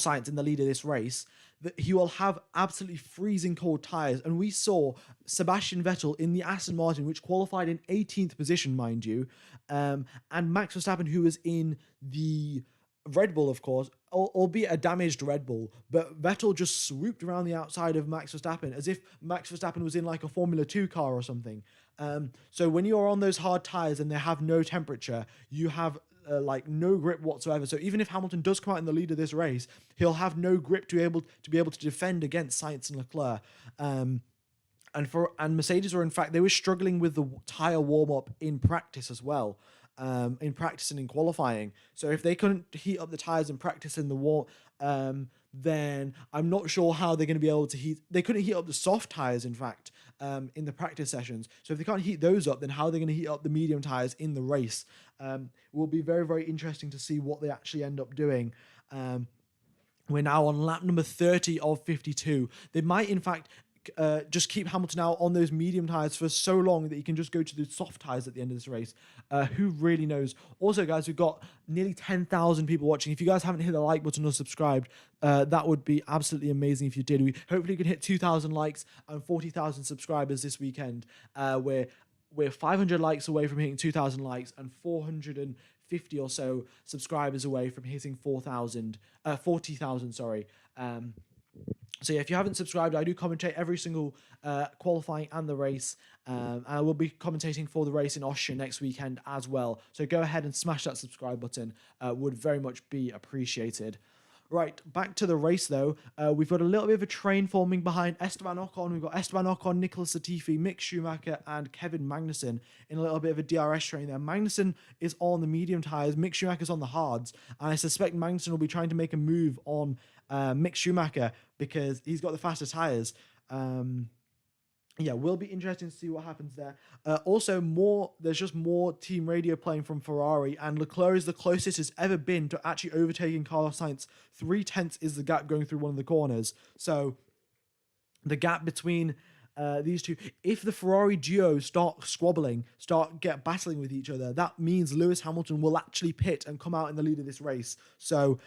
Sainz in the lead of this race, that he will have absolutely freezing cold tires. And we saw Sebastian Vettel in the Aston Martin, which qualified in 18th position, mind you, and Max Verstappen, who was in the Red Bull, of course, albeit a damaged Red Bull, but Vettel just swooped around the outside of Max Verstappen as if Max Verstappen was in like a Formula 2 car or something. So when you're on those hard tires and they have no temperature, you have like no grip whatsoever. So even if Hamilton does come out in the lead of this race, he'll have no grip to be able to defend against Sainz and Leclerc. And Mercedes were, in fact, they were struggling with the tire warm up in practice as well. In practice and in qualifying. So if they couldn't heat up the tires in practice in the warm, then I'm not sure how they're going to be able to heat. They couldn't heat up the soft tires, in fact, in the practice sessions. So if they can't heat those up, then how are they going to heat up the medium tires in the race? It will be very, very interesting to see what they actually end up doing. We're now on lap number 30 of 52. They might, in fact, just keep Hamilton out on those medium tires for so long that he can just go to the soft tires at the end of this race. Who really knows? Also, guys, we've got nearly 10,000 people watching. If you guys haven't hit the like button or subscribed, that would be absolutely amazing if you did. We hopefully can hit 2,000 likes and 40,000 subscribers this weekend. We're 500 likes away from hitting 2,000 likes and 450 or so subscribers away from hitting 40,000. Sorry. So yeah, if you haven't subscribed, I do commentate every single qualifying and the race. And I will be commentating for the race in Austria next weekend as well. So go ahead and smash that subscribe button. Would very much be appreciated. Right, back to the race though. We've got a little bit of a train forming behind Esteban Ocon. We've got Esteban Ocon, Nicholas Latifi, Mick Schumacher, and Kevin Magnussen in a little bit of a DRS train there. Magnussen is on the medium tyres, Mick Schumacher's on the hards, and I suspect Magnussen will be trying to make a move on Mick Schumacher because he's got the faster tyres. Yeah, will be interesting to see what happens there. There's just more team radio playing from Ferrari, and Leclerc is the closest it's ever been to actually overtaking Carlos Sainz. 0.3 is the gap going through one of the corners. So the gap between these two, if the Ferrari duo start squabbling, get battling with each other, that means Lewis Hamilton will actually pit and come out in the lead of this race. So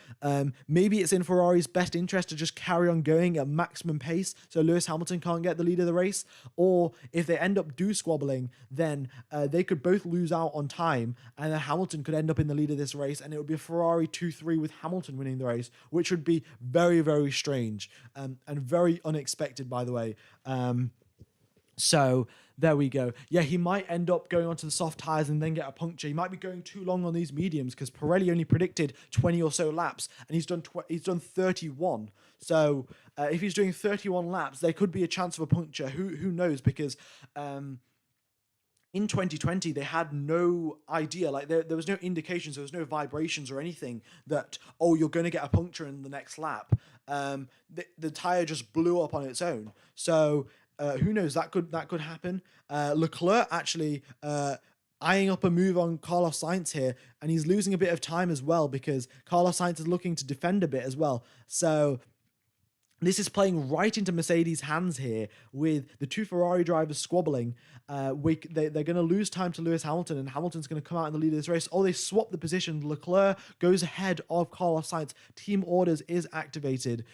maybe it's in Ferrari's best interest to just carry on going at maximum pace so Lewis Hamilton can't get the lead of the race. Or if they end up squabbling, then they could both lose out on time, and then Hamilton could end up in the lead of this race, and it would be a Ferrari 2-3 with Hamilton winning the race, which would be very, very strange and very unexpected, by the way. So there we go. Yeah, he might end up going onto the soft tyres and then get a puncture. He might be going too long on these mediums because Pirelli only predicted 20 or so laps, and he's done 31. So if he's doing 31 laps, there could be a chance of a puncture. Who knows? Because in 2020, they had no idea. Like there was no indications, there was no vibrations or anything that, oh, you're going to get a puncture in the next lap. The tire just blew up on its own. So who knows? That could happen. Leclerc actually eyeing up a move on Carlos Sainz here, and he's losing a bit of time as well because Carlos Sainz is looking to defend a bit as well. So this is playing right into Mercedes' hands here with the two Ferrari drivers squabbling. They're going to lose time to Lewis Hamilton, and Hamilton's going to come out in the lead of this race. Oh, they swap the position. Leclerc goes ahead of Carlos Sainz. Team orders is activated.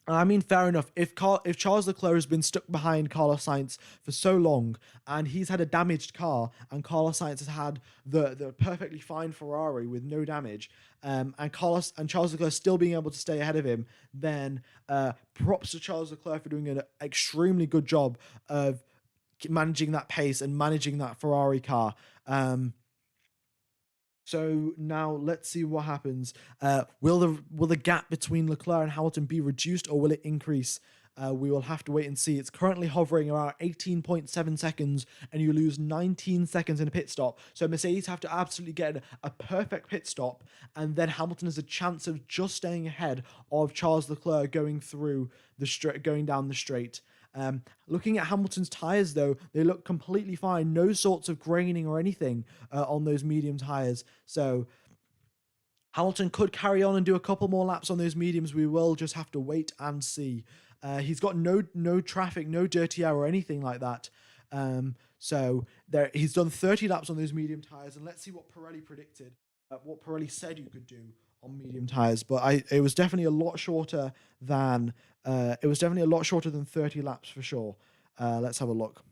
I mean, fair enough. If Charles Leclerc has been stuck behind Carlos Sainz for so long, and he's had a damaged car, and Carlos Sainz has had the perfectly fine Ferrari with no damage, and Charles Leclerc still being able to stay ahead of him, then props to Charles Leclerc for doing an extremely good job of managing that pace and managing that Ferrari car. So now let's see what happens. Will the gap between Leclerc and Hamilton be reduced, or will it increase? We will have to wait and see. It's currently hovering around 18.7 seconds, and you lose 19 seconds in a pit stop. So Mercedes have to absolutely get a perfect pit stop, and then Hamilton has a chance of just staying ahead of Charles Leclerc going down the straight. Looking at Hamilton's tyres, though, they look completely fine. No sorts of graining or anything on those medium tyres. So Hamilton could carry on and do a couple more laps on those mediums. We will just have to wait and see. He's got no traffic, no dirty air or anything like that. So he's done 30 laps on those medium tyres. And let's see what Pirelli predicted, what Pirelli said you could do on medium tyres. But it was definitely a lot shorter than 30 laps for sure. Let's have a look.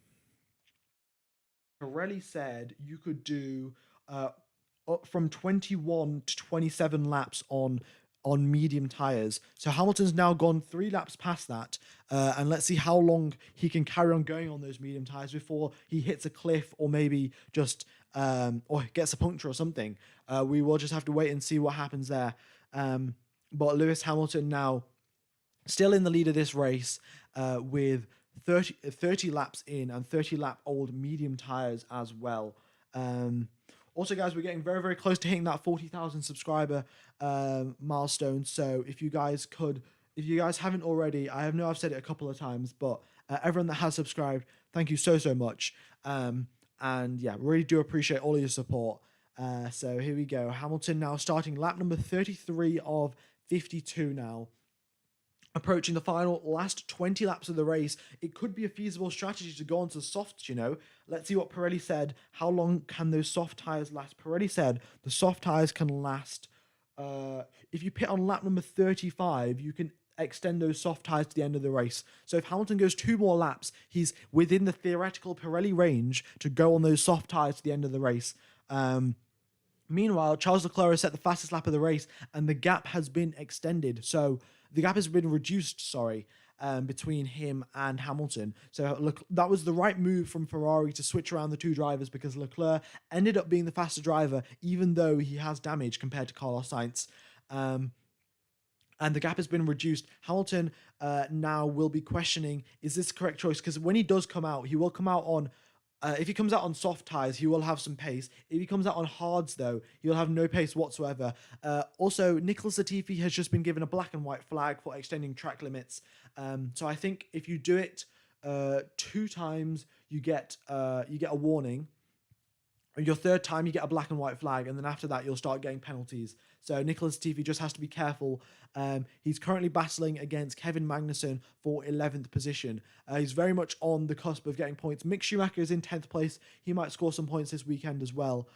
Pirelli said you could do up from 21 to 27 laps on medium tires. So Hamilton's now gone 3 laps past that, and let's see how long he can carry on going on those medium tires before he hits a cliff or maybe just or gets a puncture or something. We will just have to wait and see what happens there. But Lewis Hamilton now still in the lead of this race with 30 laps in and 30 lap old medium tires as well. Also, guys, we're getting very, very close to hitting that 40,000 subscriber milestone. So if you guys haven't already, I've said it a couple of times, but everyone that has subscribed, thank you so, so much. And yeah, really do appreciate all of your support. So here we go. Hamilton now starting lap number 33 of 52 now. Approaching the final last 20 laps of the race, it could be a feasible strategy to go onto the softs, Let's see what Pirelli said. How long can those soft tyres last? Pirelli said the soft tyres can last, if you pit on lap number 35, you can extend those soft tyres to the end of the race. So if Hamilton goes 2 more laps, he's within the theoretical Pirelli range to go on those soft tyres to the end of the race. Meanwhile, Charles Leclerc has set the fastest lap of the race, and the gap has been extended. So the gap has been reduced, between him and Hamilton. So that was the right move from Ferrari to switch around the two drivers, because Leclerc ended up being the faster driver, even though he has damage compared to Carlos Sainz. And the gap has been reduced. Hamilton now will be questioning, is this the correct choice? Because when he does come out, he will come out on if he comes out on soft tyres, he will have some pace. If he comes out on hards, though, he will have no pace whatsoever. Also, Nicholas Latifi has just been given a black and white flag for extending track limits. So I think if you do it 2 times, you get a warning. your third time you get a black and white flag, and then after that you'll start getting penalties. So Nicholas Latifi just has to be careful. He's currently battling against Kevin Magnussen for 11th position. He's very much on the cusp of getting points. Mick Schumacher is in 10th place. He might score some points this weekend as well.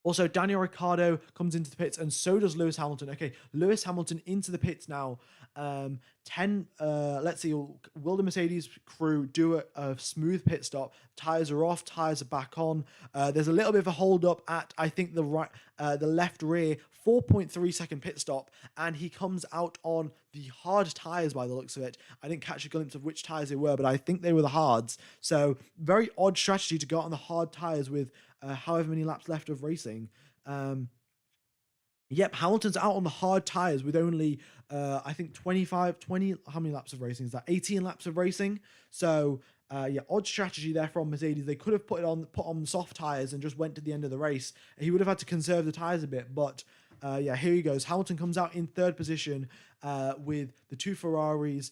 Also, Daniel Ricciardo comes into the pits, and so does Lewis Hamilton. Okay, Lewis Hamilton into the pits now. Let's see, will the Mercedes crew do a smooth pit stop? Tires are off, tires are back on. There's a little bit of a hold up at, I think, the left rear, 4.3 second pit stop, and he comes out on the hard tires by the looks of it. I didn't catch a glimpse of which tires they were, but I think they were the hards. So very odd strategy to go out on the hard tires with however many laps left of racing. Yep, Hamilton's out on the hard tires with only, I think 20, how many laps of racing is that? 18 laps of racing. So, yeah, odd strategy there from Mercedes. They could have put on soft tires and just went to the end of the race. He would have had to conserve the tires a bit, but yeah, here he goes. Hamilton comes out in third position with the two Ferraris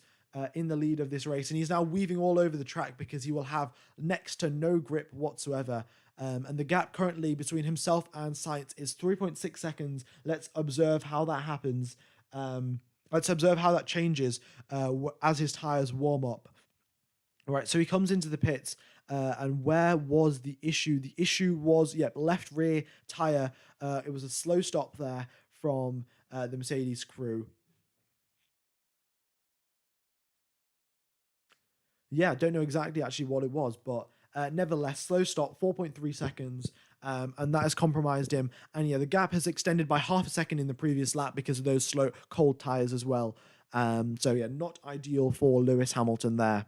in the lead of this race, and he's now weaving all over the track because he will have next to no grip whatsoever. And the gap currently between himself and Sainz is 3.6 seconds. Let's observe how that happens. Let's observe how that changes as his tyres warm up. All right, so he comes into the pits, and where was the issue? The issue was, left rear tyre. It was a slow stop there from the Mercedes crew. Yeah, don't know exactly actually what it was, but nevertheless, slow stop, 4.3 seconds, and that has compromised him. And yeah, the gap has extended by half a second in the previous lap because of those slow, cold tyres as well. So yeah, not ideal for Lewis Hamilton there.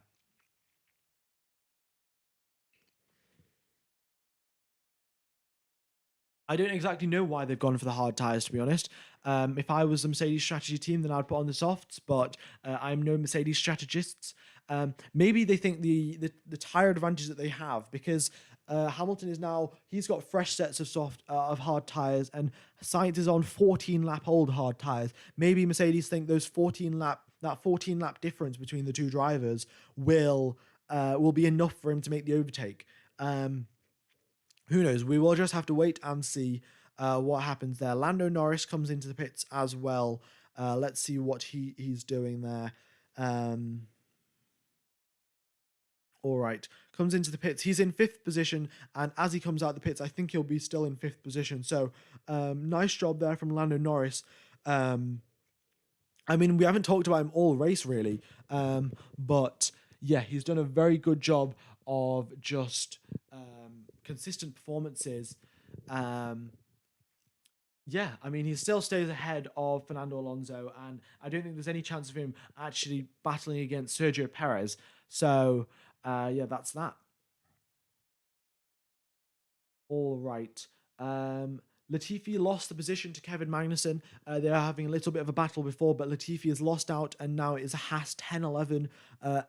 I don't exactly know why they've gone for the hard tyres, to be honest. If I was the Mercedes strategy team, then I'd put on the softs, but I'm no Mercedes strategists. Maybe they think the tyre advantage that they have, because Hamilton is now, he's got fresh sets of hard tyres, and Sainz is on 14-lap old hard tyres. Maybe Mercedes think that 14-lap difference between the two drivers will be enough for him to make the overtake. Who knows? We will just have to wait and see what happens there. Lando Norris comes into the pits as well. Let's see what he's doing there. All right, comes into the pits. He's in 5th position, and as he comes out the pits, I think he'll be still in 5th position. So, nice job there from Lando Norris. I mean, we haven't talked about him all race, really. But, yeah, he's done a very good job of just consistent performances. Yeah, I mean, he still stays ahead of Fernando Alonso, and I don't think there's any chance of him actually battling against Sergio Perez. So, yeah, that's that. All right. Latifi lost the position to Kevin Magnussen. They are having a little bit of a battle before, but Latifi has lost out, and now it is a Haas 10-11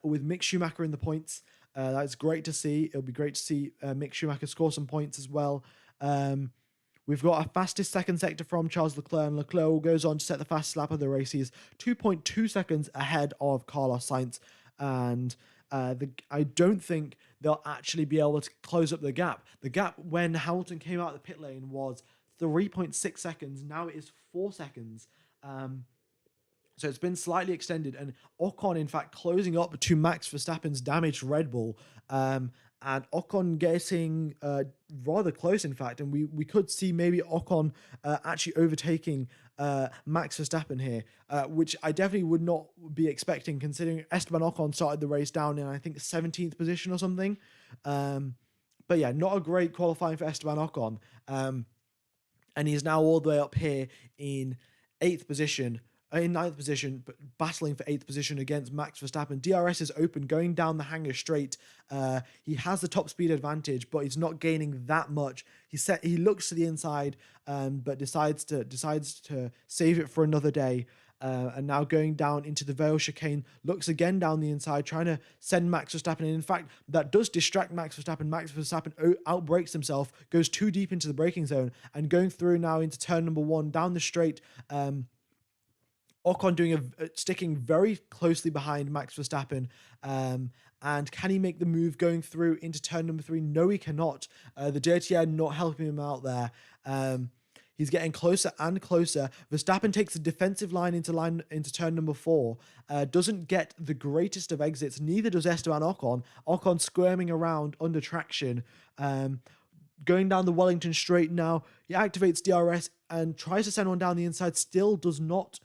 with Mick Schumacher in the points. That's great to see. It'll be great to see Mick Schumacher score some points as well. We've got a fastest second sector from Charles Leclerc, and Leclerc goes on to set the fastest lap of the race. He is 2.2 seconds ahead of Carlos Sainz, and I don't think they'll actually be able to close up the gap. The gap when Hamilton came out of the pit lane was 3.6 seconds. Now it is 4 seconds. So it's been slightly extended, and Ocon, in fact, closing up to Max Verstappen's damaged Red Bull, and Ocon getting rather close, in fact, and we could see maybe Ocon actually overtaking Max Verstappen here, which I definitely would not be expecting, considering Esteban Ocon started the race down in, I think, 17th position or something. But yeah, not a great qualifying for Esteban Ocon, and he's now all the way up here in 9th position, but battling for 8th position against Max Verstappen. DRS is open, going down the hangar straight. He has the top speed advantage, but he's not gaining that much. He looks to the inside, but decides to save it for another day. And now going down into the Vale chicane, looks again down the inside, trying to send Max Verstappen. And in fact, that does distract Max Verstappen. Max Verstappen outbrakes himself, goes too deep into the braking zone, and going through now into turn number 1, down the straight. Ocon doing sticking very closely behind Max Verstappen. And can he make the move going through into turn number 3? No, he cannot. The dirty air not helping him out there. He's getting closer and closer. Verstappen takes a defensive line into turn number 4. Doesn't get the greatest of exits. Neither does Esteban Ocon. Ocon squirming around under traction. Going down the Wellington Straight now. He activates DRS and tries to send one down the inside. Still does not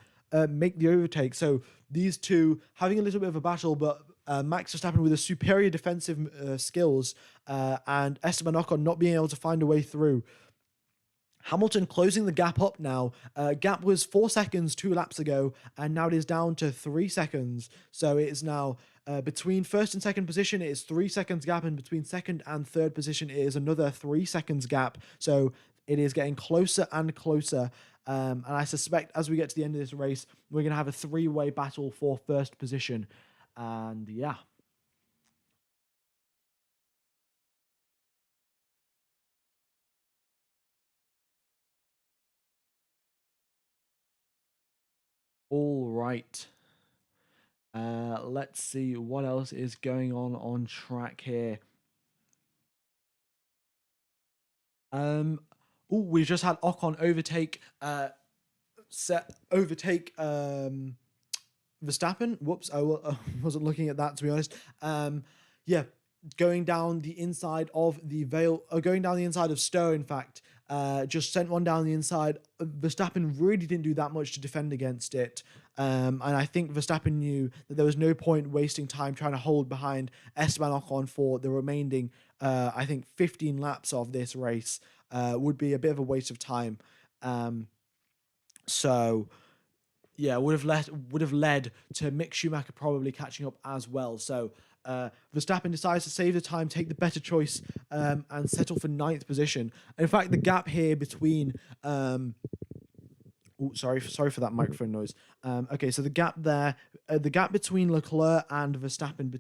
make the overtake. So these two having a little bit of a battle, but Max Verstappen with a superior defensive skills and Esteban Ocon not being able to find a way through. Hamilton closing the gap up now. Gap was 4 seconds 2 laps ago, and now it is down to 3 seconds. So it is now between first and second position, it is 3 seconds gap, and between second and third position, it is another 3 seconds gap. So it is getting closer and closer. And I suspect as we get to the end of this race, we're going to have a 3-way battle for first position. And yeah. All right. Let's see what else is going on track here. We've just had Ocon overtake Verstappen. Whoops, I wasn't looking at that, to be honest. Yeah, going down the inside of the going down the inside of Stowe, in fact. Just sent one down the inside. Verstappen really didn't do that much to defend against it. And I think Verstappen knew that there was no point wasting time trying to hold behind Esteban Ocon for the remaining, I think, 15 laps of this race. Would be a bit of a waste of time. So yeah, would have led to Mick Schumacher probably catching up as well. So Verstappen decides to save the time, take the better choice, and settle for 9th position. In fact, the gap here between sorry for that microphone noise. Okay, so the gap there, the gap between Leclerc and Verstappen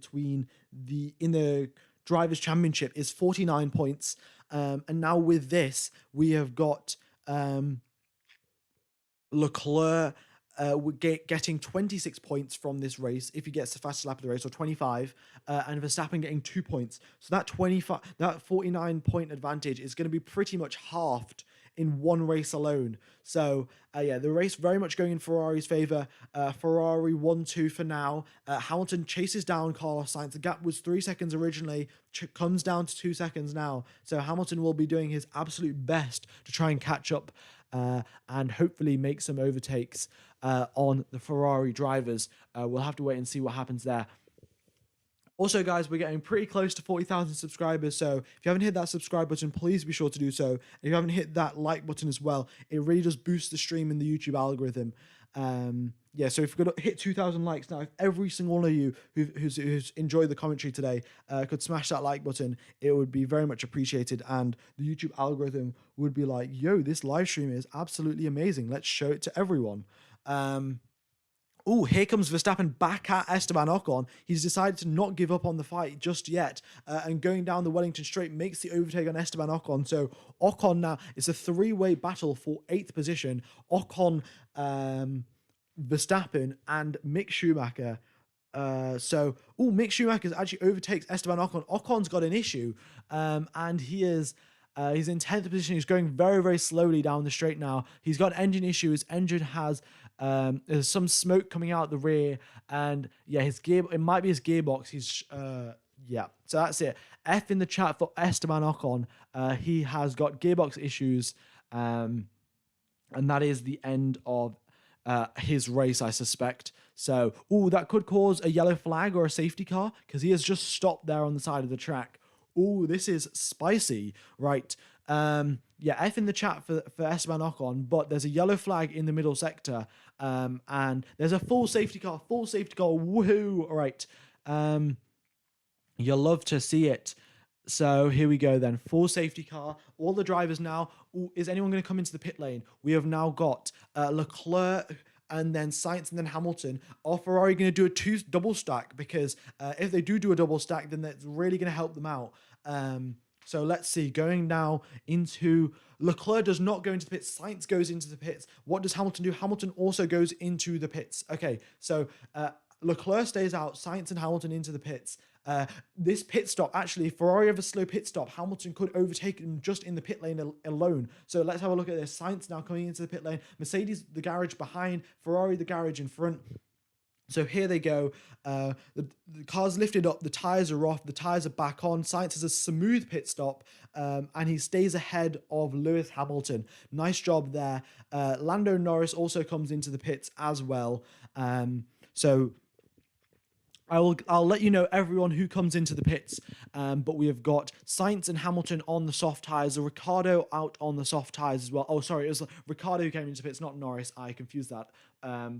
in the Drivers' Championship is 49 points. And now with this, we have got Leclerc getting 26 points from this race if he gets the fastest lap of the race, or 25, and Verstappen getting 2 points. So that 49 point advantage is going to be pretty much halved in one race alone. So yeah, the race very much going in Ferrari's favor. Ferrari 1-2 for now. Hamilton chases down Carlos Sainz. The gap was 3 seconds originally, comes down to 2 seconds now. So Hamilton will be doing his absolute best to try and catch up and hopefully make some overtakes on the Ferrari drivers. We'll have to wait and see what happens there. Also, guys, we're getting pretty close to 40,000 subscribers, so if you haven't hit that subscribe button, please be sure to do so. If you haven't hit that like button as well, it really does boost the stream in the YouTube algorithm. Yeah, so if we're going to hit 2,000 likes now, if every single one of you who's enjoyed the commentary today could smash that like button, it would be very much appreciated, and the YouTube algorithm would be like, yo, this live stream is absolutely amazing. Let's show it to everyone. Here comes Verstappen back at Esteban Ocon. He's decided to not give up on the fight just yet, and going down the Wellington Straight makes the overtake on Esteban Ocon. So Ocon now, it's a 3-way battle for 8th position. Ocon, Verstappen, and Mick Schumacher. Mick Schumacher actually overtakes Esteban Ocon. Ocon's got an issue, and he's in 10th position. He's going very, very slowly down the straight now. He's got engine issues. Engine has there's some smoke coming out the rear, and yeah, it might be his gearbox. Yeah, so that's it. F in the chat for Esteban Ocon. He has got gearbox issues, and that is the end of his race, I suspect. So, that could cause a yellow flag or a safety car, because he has just stopped there on the side of the track. This is spicy, right? Yeah, F in the chat for Esteban Ocon, but there's a yellow flag in the middle sector, and there's a full safety car, woohoo, all right. You'll love to see it. So here we go then, full safety car, all the drivers now. Is anyone going to come into the pit lane? We have now got Leclerc, and then Sainz, and then Hamilton. Are Ferrari going to do a double stack? Because if they do a double stack, then that's really going to help them out. So let's see, going now into Leclerc does not go into the pits. Sainz goes into the pits. What does Hamilton do? Hamilton also goes into the pits. Okay, so Leclerc stays out, Sainz and Hamilton into the pits. This pit stop, actually, Ferrari have a slow pit stop. Hamilton could overtake him just in the pit lane alone. So let's have a look at this. Sainz now coming into the pit lane. Mercedes, the garage behind. Ferrari, the garage in front. So here they go. The car's lifted up. The tyres are off. The tyres are back on. Sainz has a smooth pit stop. And he stays ahead of Lewis Hamilton. Nice job there. Lando Norris also comes into the pits as well. So I'll let you know everyone who comes into the pits. But we have got Sainz and Hamilton on the soft tyres. Ricciardo out on the soft tyres as well. Oh, sorry, it was Ricciardo who came into the pits, not Norris. I confused that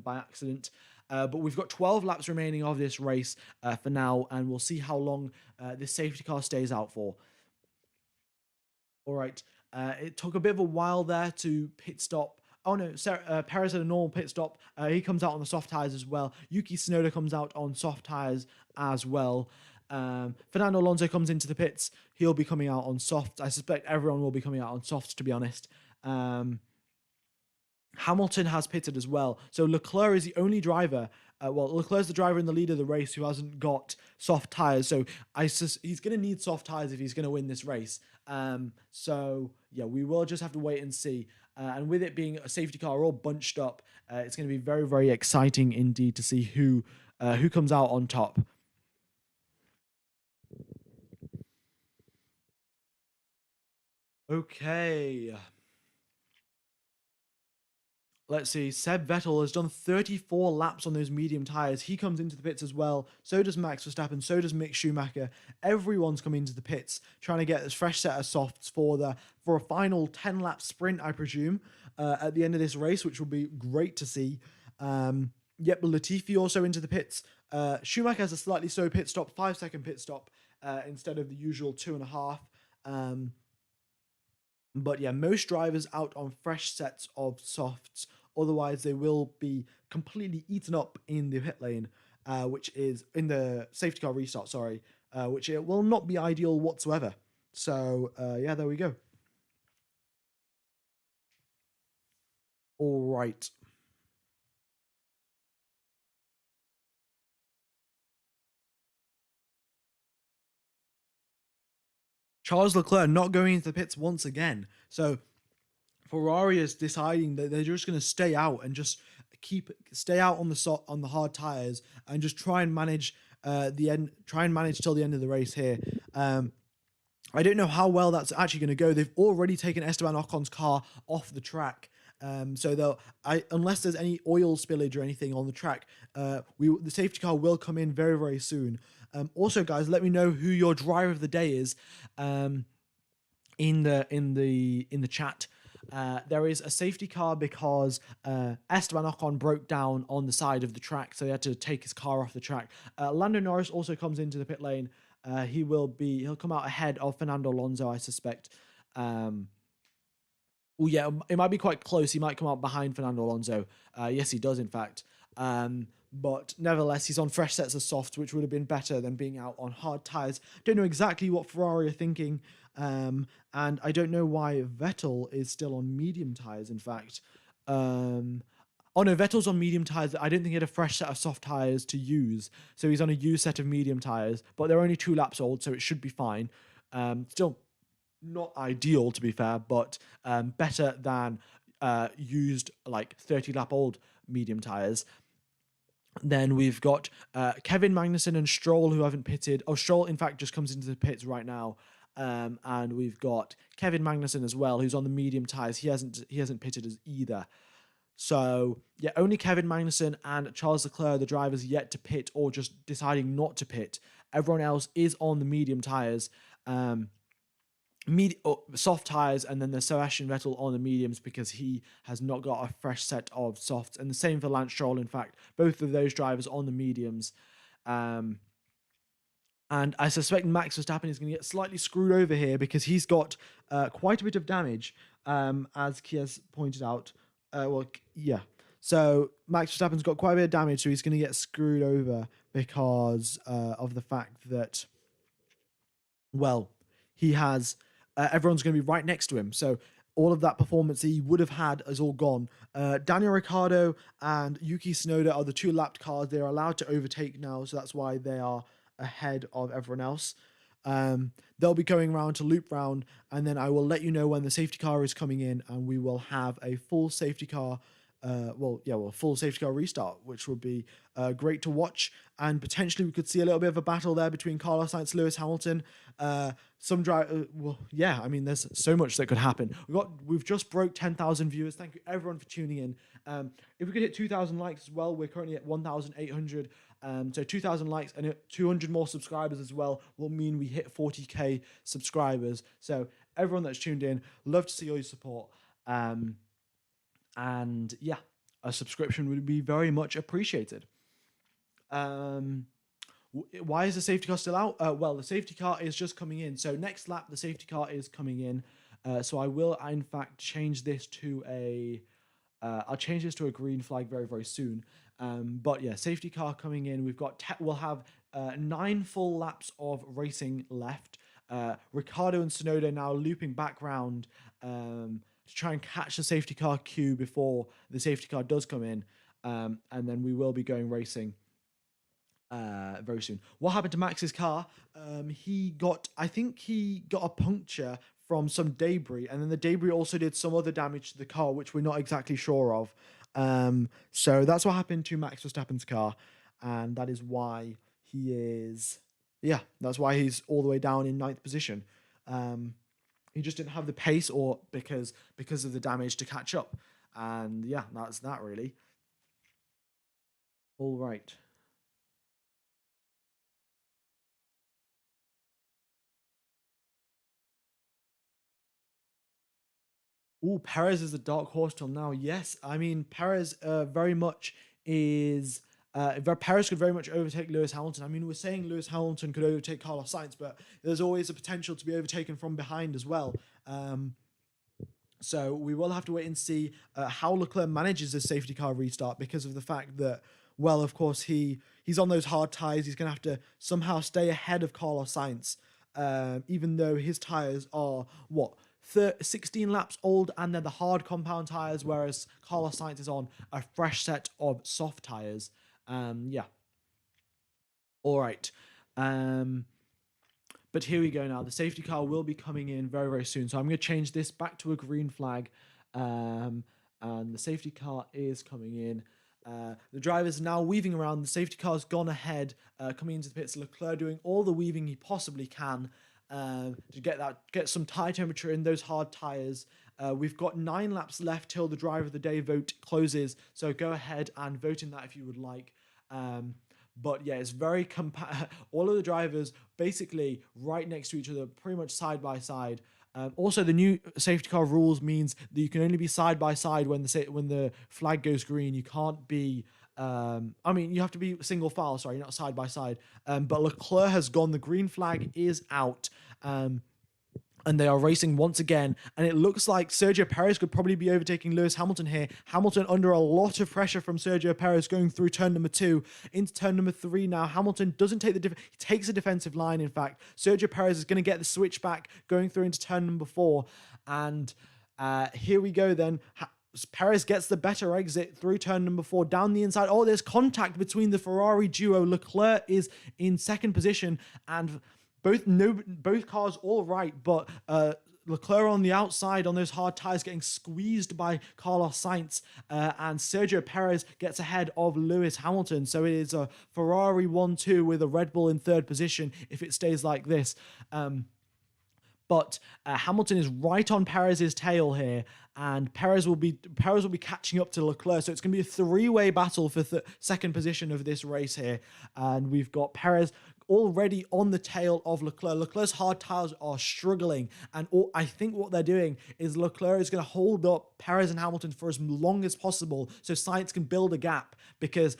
by accident. But we've got 12 laps remaining of this race for now, and we'll see how long this safety car stays out for. All right. It took a bit of a while there to pit stop. Oh no, Perez had a normal pit stop. He comes out on the soft tyres as well. Yuki Tsunoda comes out on soft tyres as well. Fernando Alonso comes into the pits. He'll be coming out on softs. I suspect everyone will be coming out on softs, to be honest. Hamilton has pitted as well. So Leclerc is the only driver. Leclerc's the driver in the lead of the race who hasn't got soft tyres. So he's going to need soft tyres if he's going to win this race. So yeah, we will just have to wait and see. And with it being a safety car all bunched up, it's going to be very, very exciting indeed to see who comes out on top. Okay. Let's see, Seb Vettel has done 34 laps on those medium tyres. He comes into the pits as well. So does Max Verstappen. So does Mick Schumacher. Everyone's coming into the pits, trying to get this fresh set of softs for a final 10-lap sprint, I presume, at the end of this race, which will be great to see. Yep, Latifi also into the pits. Schumacher has a slightly slow pit stop, 5-second pit stop, instead of the usual 2.5. But yeah, most drivers out on fresh sets of softs. Otherwise, they will be completely eaten up in the pit lane, which is in the safety car restart, sorry, which it will not be ideal whatsoever. So yeah, there we go. All right. Charles Leclerc not going into the pits once again. So Ferrari is deciding that they're just going to stay out and just stay out on the hard tires and just try and manage till the end of the race here. I don't know how well that's actually going to go. They've already taken Esteban Ocon's car off the track. So unless there's any oil spillage or anything on the track, the safety car will come in very, very soon. Also, guys, let me know who your driver of the day is in the chat. There is a safety car because Esteban Ocon broke down on the side of the track, so he had to take his car off the track. Lando Norris also comes into the pit lane. He'll come out ahead of Fernando Alonso, I suspect. Yeah, it might be quite close. He might come out behind Fernando Alonso. Yes, he does, in fact. But nevertheless, he's on fresh sets of softs, which would have been better than being out on hard tyres. Don't know exactly what Ferrari are thinking. And I don't know why Vettel is still on medium tyres, in fact. Oh no, Vettel's on medium tyres. I don't think he had a fresh set of soft tyres to use. So he's on a used set of medium tyres. But they're only 2 laps old, so it should be fine. Still not ideal, to be fair, but better than used, like, 30-lap old medium tyres. Then we've got Kevin Magnussen and Stroll, who haven't pitted. Oh, Stroll, in fact, just comes into the pits right now. And we've got Kevin Magnussen as well, who's on the medium tyres. He hasn't pitted as either. So, yeah, only Kevin Magnussen and Charles Leclerc, the drivers, yet to pit or just deciding not to pit. Everyone else is on the medium tyres. Soft tyres, and then there's Sebastian Vettel on the mediums because he has not got a fresh set of softs. And the same for Lance Stroll, in fact. Both of those drivers on the mediums. And I suspect Max Verstappen is going to get slightly screwed over here because he's got quite a bit of damage, as Kia's pointed out. Yeah. So Max Verstappen's got quite a bit of damage, so he's going to get screwed over because of the fact that, well, he has everyone's going to be right next to him. So all of that performance he would have had is all gone. Daniel Ricciardo and Yuki Tsunoda are the 2 lapped cars. They're allowed to overtake now, so that's why they are ahead of everyone else. They'll be going round to loop round, and then I will let you know when the safety car is coming in, and we will have a full safety car. Full safety car restart, which would be great to watch, and potentially we could see a little bit of a battle there between Carlos Sainz, Lewis Hamilton. There's so much that could happen. We've just broke 10,000 viewers. Thank you everyone for tuning in. If we could hit 2,000 likes as well, we're currently at 1,800. So 2,000 likes and 200 more subscribers as well will mean we hit 40k subscribers. So everyone that's tuned in, love to see all your support. And yeah, a subscription would be very much appreciated. Why is the safety car still out? Well, the safety car is just coming in. So next lap, the safety car is coming in. So I will, in fact, change this to I'll change this to a green flag very, very soon. But yeah, safety car coming in. We'll have 9 full laps of racing left. Ricciardo and Tsunoda now looping back round to try and catch the safety car queue before the safety car does come in. And then we will be going racing very soon. What happened to Max's car? He got a puncture from some debris, and then the debris also did some other damage to the car, which we're not exactly sure of. So that's what happened to Max Verstappen's car, and that is why that's why he's all the way down in 9th position. He just didn't have the pace, or because of the damage, to catch up. And yeah, that's that really. All right. Oh, Perez is a dark horse till now. Yes, I mean Perez very much is. Perez could very much overtake Lewis Hamilton. I mean, we're saying Lewis Hamilton could overtake Carlos Sainz, but there's always a potential to be overtaken from behind as well. So we will have to wait and see how Leclerc manages his safety car restart, because of the fact that, well, of course, he's on those hard tyres. He's going to have to somehow stay ahead of Carlos Sainz, even though his tyres are, 16 laps old, and they're the hard compound tyres, whereas Carlos Sainz is on a fresh set of soft tyres. Yeah. All right. But here we go now. The safety car will be coming in very, very soon. So I'm going to change this back to a green flag. And the safety car is coming in. The driver's now weaving around. The safety car's gone ahead, coming into the pits. Leclerc doing all the weaving he possibly can to get some tire temperature in those hard tires. We've got 9 laps left till the driver of the day vote closes. So go ahead and vote in that if you would like. But yeah, it's very all of the drivers basically right next to each other, pretty much side by side. Also, the new safety car rules means that you can only be side by side when the flag goes green. You can't be. You have to be single file. Sorry, not side by side. But Leclerc has gone. The green flag is out. And they are racing once again, and it looks like Sergio Perez could probably be overtaking Lewis Hamilton here. Hamilton under a lot of pressure from Sergio Perez going through turn number 2 into turn number 3 now. Hamilton doesn't take he takes a defensive line, in fact. Sergio Perez is going to get the switch back going through into turn number 4, and here we go then. Perez gets the better exit through turn number 4 down the inside. Oh, there's contact between the Ferrari duo. Leclerc is in 2nd position, and both cars all right, but Leclerc on the outside on those hard tires getting squeezed by Carlos Sainz, and Sergio Perez gets ahead of Lewis Hamilton. So it is a Ferrari 1-2 with a Red Bull in 3rd position if it stays like this. But Hamilton is right on Perez's tail here, and Perez will be catching up to Leclerc. So it's going to be a 3-way battle for 2nd position of this race here, and we've got Perez already on the tail of Leclerc. Leclerc's hard tires are struggling, and I think what they're doing is Leclerc is going to hold up Perez and Hamilton for as long as possible so Sainz can build a gap, because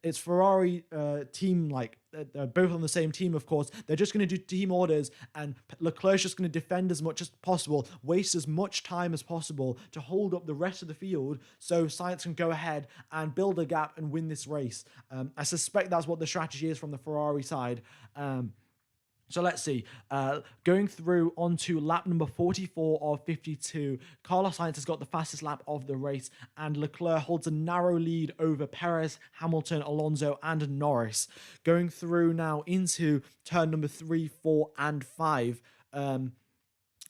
it's Ferrari team, they're both on the same team, of course. They're just going to do team orders, and Leclerc's just going to defend as much as possible, waste as much time as possible to hold up the rest of the field so Sainz can go ahead and build a gap and win this race. I suspect that's what the strategy is from the Ferrari side. So let's see. Going through onto lap number 44 of 52, Carlos Sainz has got the fastest lap of the race, and Leclerc holds a narrow lead over Perez, Hamilton, Alonso, and Norris. Going through now into turn number 3, 4, and 5.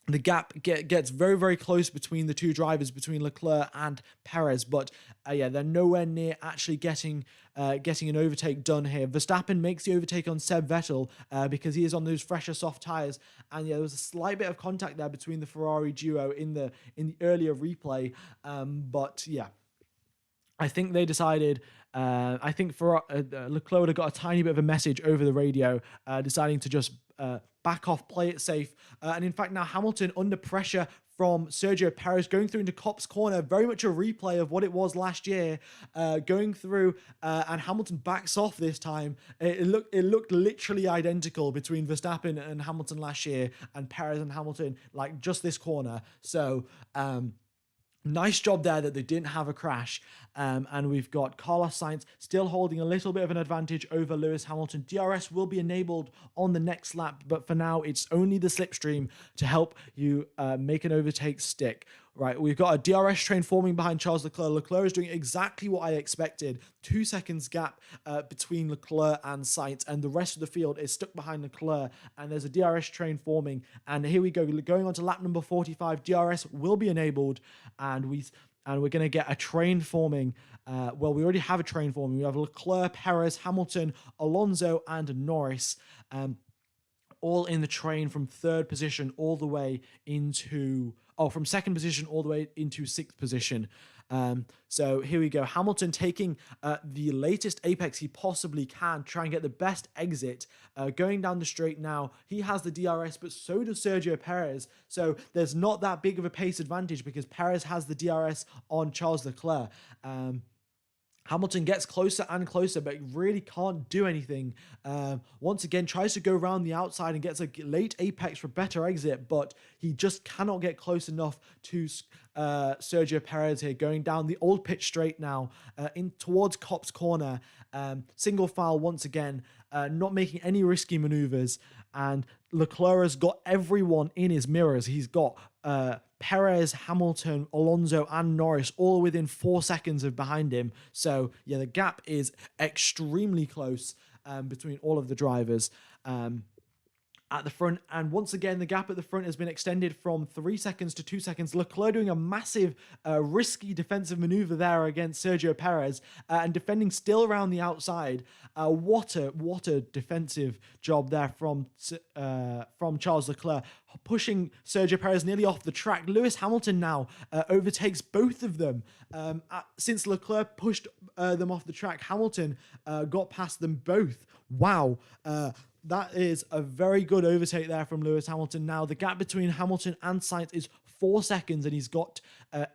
The gap gets very, very close between the two drivers, between Leclerc and Perez, but they're nowhere near actually getting an overtake done here. Verstappen makes the overtake on Seb Vettel because he is on those fresher soft tyres, and there was a slight bit of contact there between the Ferrari duo in the earlier replay, but yeah. I think they decided. I think Leclerc would have got a tiny bit of a message over the radio, deciding to just back off, play it safe. And in fact, now Hamilton under pressure from Sergio Perez going through into Copse corner, very much a replay of what it was last year, going through, and Hamilton backs off this time. It looked literally identical between Verstappen and Hamilton last year, and Perez and Hamilton, like just this corner. So. Nice job there that they didn't have a crash. And we've got Carlos Sainz still holding a little bit of an advantage over Lewis Hamilton. DRS will be enabled on the next lap, but for now, it's only the slipstream to help you make an overtake stick. Right, we've got a DRS train forming behind Charles Leclerc. Leclerc is doing exactly what I expected. 2 seconds gap between Leclerc and Sainz, and the rest of the field is stuck behind Leclerc, and there's a DRS train forming. And here we go, going on to lap number 45. DRS will be enabled, and we're going to get a train forming. We already have a train forming. We have Leclerc, Perez, Hamilton, Alonso, and Norris. All in the train from third position all the way into... from second position all the way into sixth position. So here we go. Hamilton taking the latest apex he possibly can, try and get the best exit. Going down the straight now, he has the DRS, but so does Sergio Perez. So there's not that big of a pace advantage because Perez has the DRS on Charles Leclerc. Hamilton gets closer and closer, but really can't do anything. Once again, tries to go around the outside and gets a late apex for better exit, but he just cannot get close enough to Sergio Perez here. Going down the old pitch straight now, in towards Copse corner. Single file once again, not making any risky maneuvers. And Leclerc has got everyone in his mirrors. He's got Perez, Hamilton, Alonso, and Norris all within 4 seconds of behind him. So, yeah, the gap is extremely close between all of the drivers at the front. And once again, the gap at the front has been extended from 3 seconds to 2 seconds. Leclerc doing a massive, risky defensive maneuver there against Sergio Perez and defending still around the outside. What a defensive job there from Charles Leclerc, pushing Sergio Perez nearly off the track. Lewis Hamilton now overtakes both of them. Since Leclerc pushed them off the track, Hamilton got past them both. Wow. That is a very good overtake there from Lewis Hamilton. Now, the gap between Hamilton and Sainz is 4 seconds, and he's got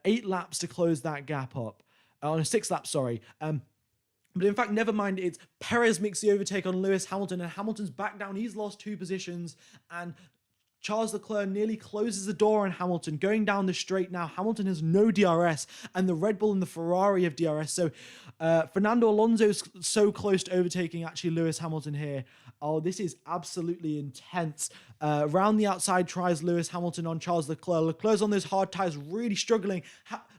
8 laps to close that gap up. On 6 laps, sorry. But in fact, never mind. It's Perez makes the overtake on Lewis Hamilton, and Hamilton's back down. He's lost 2 positions, and Charles Leclerc nearly closes the door on Hamilton. Going down the straight now, Hamilton has no DRS, and the Red Bull and the Ferrari have DRS. So Fernando Alonso's so close to overtaking actually Lewis Hamilton here. Oh, this is absolutely intense. Round the outside tries Lewis Hamilton on Charles Leclerc. Leclerc's on those hard tyres, really struggling.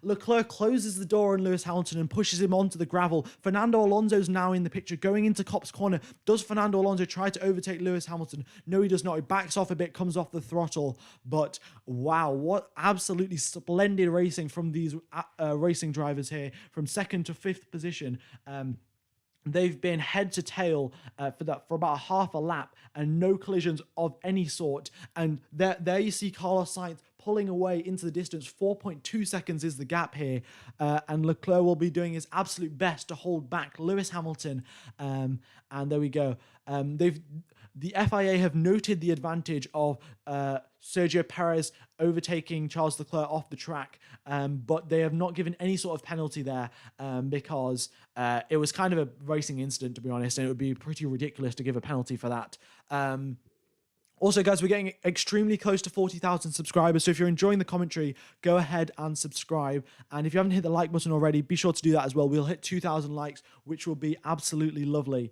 Leclerc closes the door on Lewis Hamilton and pushes him onto the gravel. Fernando Alonso's now in the picture, going into Copse corner. Does Fernando Alonso try to overtake Lewis Hamilton? No, he does not. He backs off a bit, comes off the throttle. But wow, what absolutely splendid racing from these racing drivers here, from second to fifth position. They've been head to tail for about half a lap and no collisions of any sort. And there you see Carlos Sainz pulling away into the distance. 4.2 seconds is the gap here. And Leclerc will be doing his absolute best to hold back Lewis Hamilton. And there we go. The FIA have noted the advantage of Sergio Perez overtaking Charles Leclerc off the track, but they have not given any sort of penalty there because it was kind of a racing incident, to be honest, and it would be pretty ridiculous to give a penalty for that. Also, guys, we're getting extremely close to 40,000 subscribers, so if you're enjoying the commentary, go ahead and subscribe. And if you haven't hit the like button already, be sure to do that as well. We'll hit 2,000 likes, which will be absolutely lovely.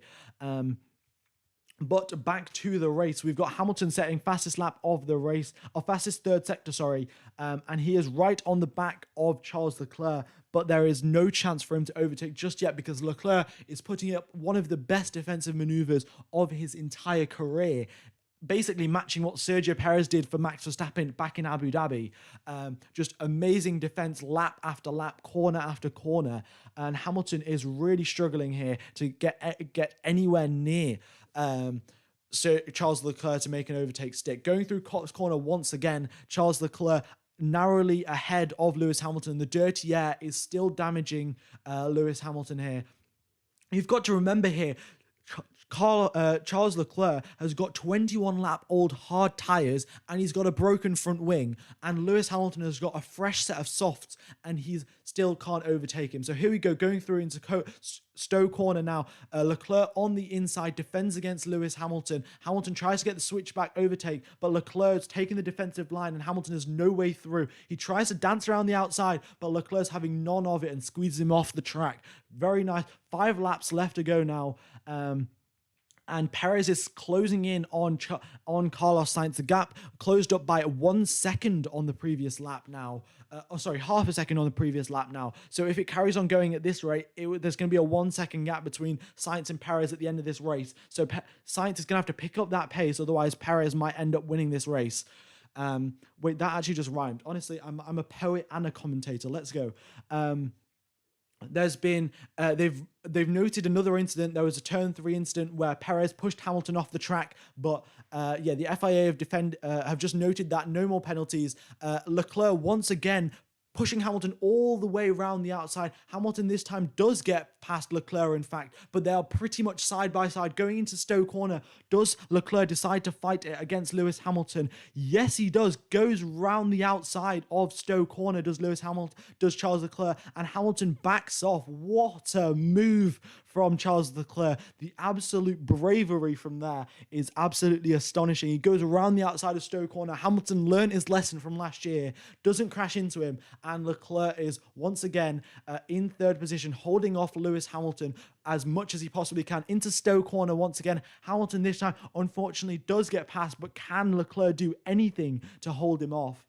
But back to the race, we've got Hamilton setting fastest lap of the race, or fastest third sector, sorry, and he is right on the back of Charles Leclerc, but there is no chance for him to overtake just yet because Leclerc is putting up one of the best defensive maneuvers of his entire career, basically matching what Sergio Perez did for Max Verstappen back in Abu Dhabi. Just amazing defense lap after lap, corner after corner, and Hamilton is really struggling here to get anywhere near Charles Leclerc to make an overtake stick. Going through Cox Corner once again, Charles Leclerc narrowly ahead of Lewis Hamilton. The dirty air is still damaging Lewis Hamilton here. You've got to remember here, Charles Leclerc has got 21-lap-old hard tyres and he's got a broken front wing, and Lewis Hamilton has got a fresh set of softs and he still can't overtake him. So here we go, going through into Stowe Corner now. Leclerc on the inside defends against Lewis Hamilton. Hamilton tries to get the switchback overtake, but Leclerc's taking the defensive line and Hamilton has no way through. He tries to dance around the outside, but Leclerc's having none of it and squeezes him off the track. Very nice. 5 laps left to go now. And Perez is closing in on Carlos Sainz. The gap closed up by 1 second on the previous lap now. Half a second on the previous lap now. So if it carries on going at this rate, there's going to be a 1 second gap between Sainz and Perez at the end of this race. So Sainz is going to have to pick up that pace, otherwise Perez might end up winning this race. Wait, that actually just rhymed. Honestly, I'm a poet and a commentator. Let's go. There's been they've noted another incident. There was a turn 3 incident where Perez pushed Hamilton off the track, but the FIA have just noted that no more penalties. Leclerc once again pushing Hamilton all the way around the outside. Hamilton this time does get past Leclerc, in fact, but they are pretty much side by side. Going into Stowe Corner, does Leclerc decide to fight it against Lewis Hamilton? Yes, he does. Goes round the outside of Stowe Corner, does Charles Leclerc, and Hamilton backs off. What a move from Charles Leclerc. The absolute bravery from there is absolutely astonishing. He goes around the outside of Stowe Corner. Hamilton learned his lesson from last year, doesn't crash into him, and Leclerc is once again in third position, holding off Lewis Hamilton as much as he possibly can. Into Stowe Corner once again. Hamilton this time unfortunately does get past, but can Leclerc do anything to hold him off?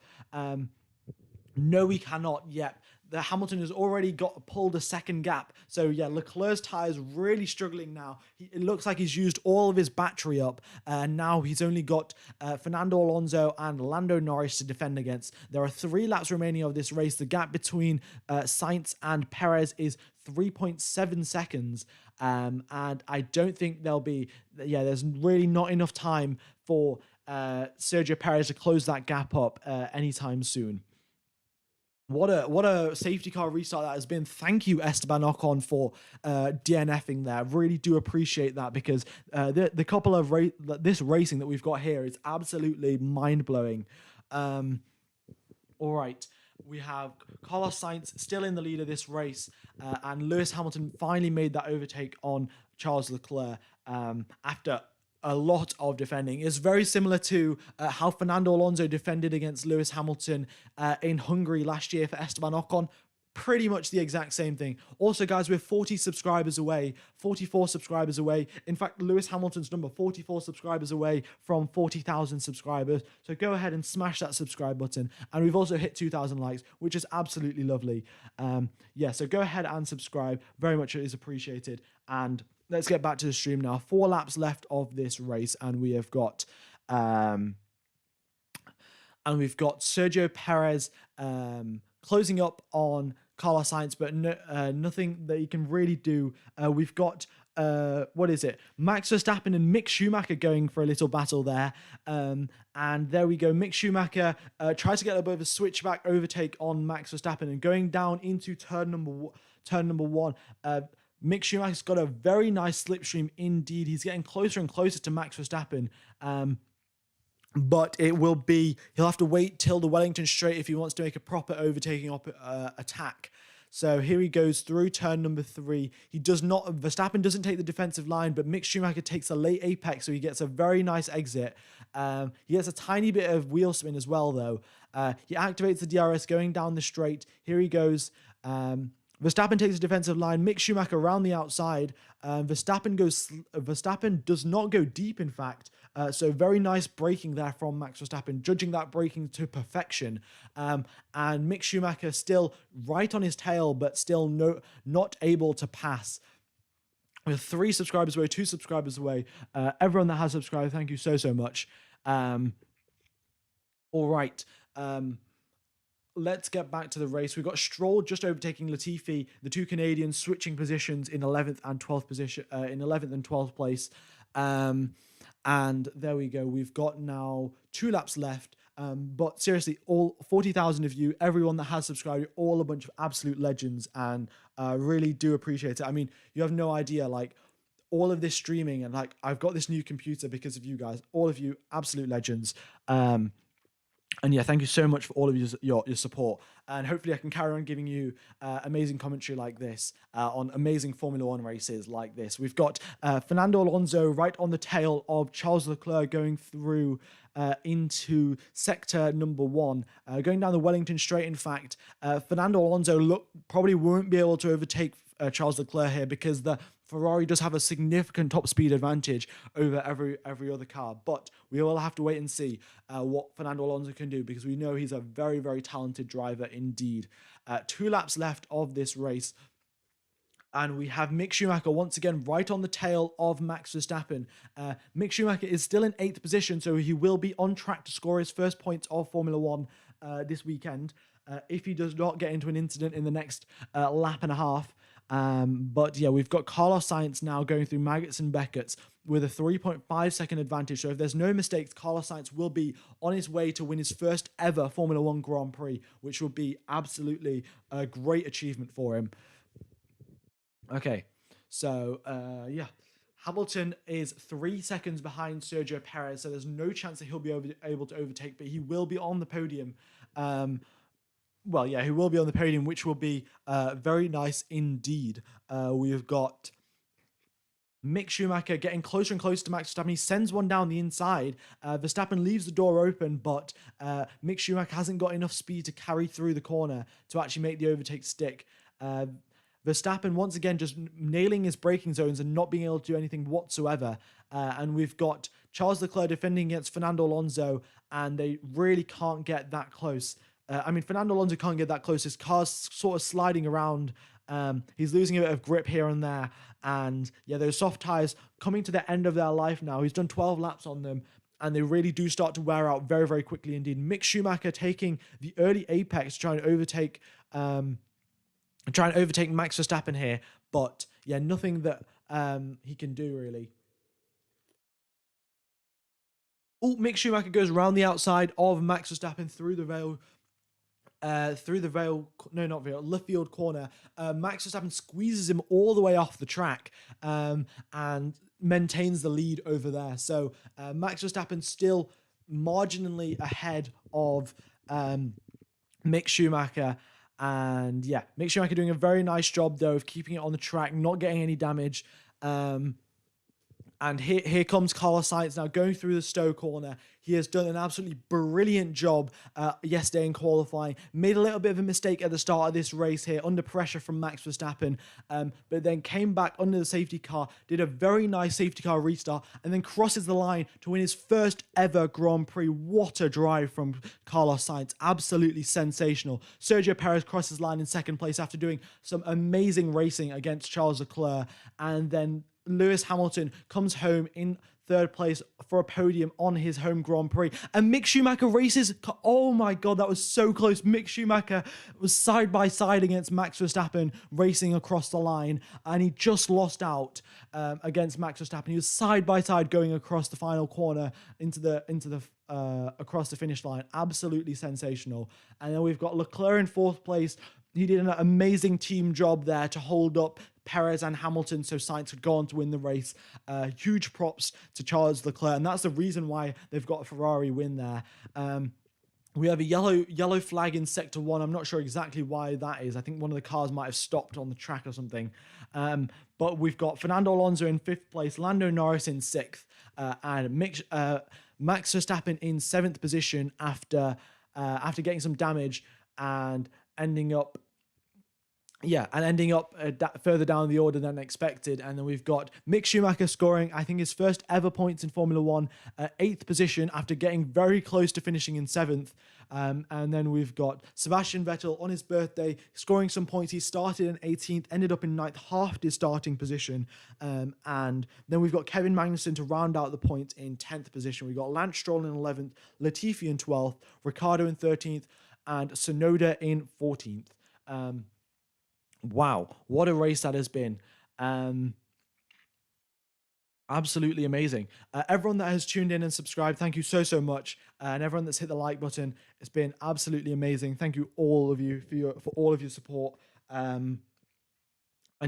No, he cannot yet. The Hamilton has already pulled a second gap. So yeah, Leclerc's tyres really struggling now. It looks like he's used all of his battery up. Now he's only got Fernando Alonso and Lando Norris to defend against. There are 3 laps remaining of this race. The gap between Sainz and Perez is 3.7 seconds. And I don't think there's really not enough time for Sergio Perez to close that gap up anytime soon. What a safety car restart that has been. Thank you, Esteban Ocon, for DNFing there. Really do appreciate that, because the couple of this racing that we've got here is absolutely mind-blowing. All right. We have Carlos Sainz still in the lead of this race, and Lewis Hamilton finally made that overtake on Charles Leclerc after a lot of defending. It's very similar to how Fernando Alonso defended against Lewis Hamilton in Hungary last year for Esteban Ocon. Pretty much the exact same thing. Also, guys, we're 44 subscribers away. In fact, Lewis Hamilton's number, 44 subscribers away from 40,000 subscribers. So go ahead and smash that subscribe button. And we've also hit 2,000 likes, which is absolutely lovely. So go ahead and subscribe. Very much it is appreciated. And let's get back to the stream now. 4 laps left of this race, and we have got Sergio Perez closing up on Carlos Sainz, but nothing that he can really do. We've got Max Verstappen and Mick Schumacher going for a little battle there. And there we go. Mick Schumacher tries to get a bit of a switchback overtake on Max Verstappen, and going down into turn number 1. Mick Schumacher's got a very nice slipstream indeed. He's getting closer and closer to Max Verstappen. But he'll have to wait till the Wellington Straight if he wants to make a proper overtaking attack. So here he goes through turn number 3. Verstappen doesn't take the defensive line, but Mick Schumacher takes a late apex, so he gets a very nice exit. He gets a tiny bit of wheel spin as well, though. He activates the DRS going down the straight. Here he goes. Verstappen takes a defensive line. Mick Schumacher around the outside. Verstappen does not go deep, in fact. So very nice braking there from Max Verstappen, judging that braking to perfection. And Mick Schumacher still right on his tail, but still not able to pass. We're 3 subscribers away, 2 subscribers away. Everyone that has subscribed, thank you so much. All right. Let's get back to the race. We've got Stroll just overtaking Latifi, the 2 Canadians switching positions in 11th and 12th position, in 11th and 12th place. And there we go. We've got now 2 laps left. But seriously, all 40,000 of you, everyone that has subscribed, you're all a bunch of absolute legends, and really do appreciate it. I mean, you have no idea, like, all of this streaming, and like, I've got this new computer because of you guys, all of you, absolute legends. And yeah, thank you so much for all of your support. And hopefully I can carry on giving you amazing commentary like this on amazing Formula One races like this. We've got Fernando Alonso right on the tail of Charles Leclerc going through into sector number 1. Going down the Wellington Straight, in fact, Fernando Alonso probably won't be able to overtake Charles Leclerc here because the Ferrari does have a significant top speed advantage over every other car, but we will have to wait and see what Fernando Alonso can do, because we know he's a very, very talented driver indeed. 2 laps left of this race, and we have Mick Schumacher once again right on the tail of Max Verstappen. Mick Schumacher is still in 8th position, so he will be on track to score his first points of Formula One this weekend, if he does not get into an incident in the next lap and a half. But yeah, we've got Carlos Sainz now going through Maggots and Beckett's with a 3.5 second advantage. So if there's no mistakes, Carlos Sainz will be on his way to win his first ever Formula One Grand Prix, which will be absolutely a great achievement for him. Okay, so yeah, Hamilton is 3 seconds behind Sergio Perez, so there's no chance that he'll be able to overtake, but he will be on the podium. Well, yeah, he will be on the podium, which will be very nice indeed. We've got Mick Schumacher getting closer and closer to Max Verstappen. He sends one down the inside. Verstappen leaves the door open, but Mick Schumacher hasn't got enough speed to carry through the corner to actually make the overtake stick. Verstappen, once again, just nailing his braking zones and not being able to do anything whatsoever. And we've got Charles Leclerc defending against Fernando Alonso, and they really can't get that close. I mean, Fernando Alonso can't get that close. His car's sort of sliding around. He's losing a bit of grip here and there. And yeah, those soft tyres coming to the end of their life now. He's done 12 laps on them, and they really do start to wear out very, very quickly indeed. Mick Schumacher taking the early apex, trying to overtake Max Verstappen here. But yeah, nothing that he can do really. Oh, Mick Schumacher goes around the outside of Max Verstappen through the rail. Left field corner. Max Verstappen squeezes him all the way off the track and maintains the lead over there. So Max Verstappen still marginally ahead of Mick Schumacher. And yeah, Mick Schumacher doing a very nice job though of keeping it on the track, not getting any damage. And here comes Carlos Sainz now going through the Stowe corner. He has done an absolutely brilliant job yesterday in qualifying. Made a little bit of a mistake at the start of this race here, under pressure from Max Verstappen, but then came back under the safety car, did a very nice safety car restart, and then crosses the line to win his first ever Grand Prix. What a drive from Carlos Sainz. Absolutely sensational. Sergio Perez crosses the line in second place after doing some amazing racing against Charles Leclerc, and then Lewis Hamilton comes home in third place for a podium on his home Grand Prix. And Mick Schumacher races. Oh my God, that was so close. Mick Schumacher was side by side against Max Verstappen racing across the line, and he just lost out against Max Verstappen. He was side by side going across the final corner into the across the finish line. Absolutely sensational. And then we've got Leclerc in fourth place. He did an amazing team job there to hold up Perez and Hamilton so Sainz could go on to win the race. Huge props to Charles Leclerc, and that's the reason why they've got a Ferrari win there. We have a yellow flag in Sector 1. I'm not sure exactly why that is. I think one of the cars might have stopped on the track or something. But we've got Fernando Alonso in 5th place, Lando Norris in 6th, and Max Verstappen in 7th position after getting some damage and ending up Yeah, and ending up further down the order than expected. And then we've got Mick Schumacher scoring, I think, his first ever points in Formula One, 8th position after getting very close to finishing in 7th. And then we've got Sebastian Vettel on his birthday scoring some points. He started in 18th, ended up in 9th, halved his starting position. And then we've got Kevin Magnussen to round out the points in 10th position. We've got Lance Stroll in 11th, Latifi in 12th, Ricciardo in 13th, and Tsunoda in 14th. Wow, what a race that has been. Absolutely amazing. Everyone that has tuned in and subscribed, thank you so much. And everyone that's hit the like button, it's been absolutely amazing. Thank you all of you for all of your support. And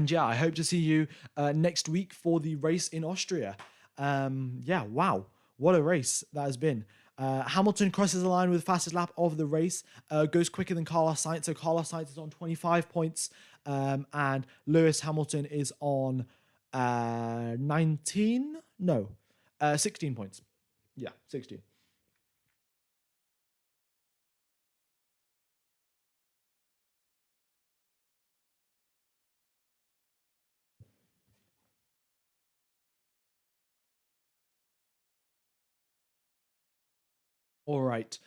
yeah, I hope to see you next week for the race in Austria. Yeah, wow, what a race that has been. Hamilton crosses the line with the fastest lap of the race, goes quicker than Carlos Sainz. So Carlos Sainz is on 25 points, and Lewis Hamilton is on 19? No, 16 points. Yeah, 16. All right.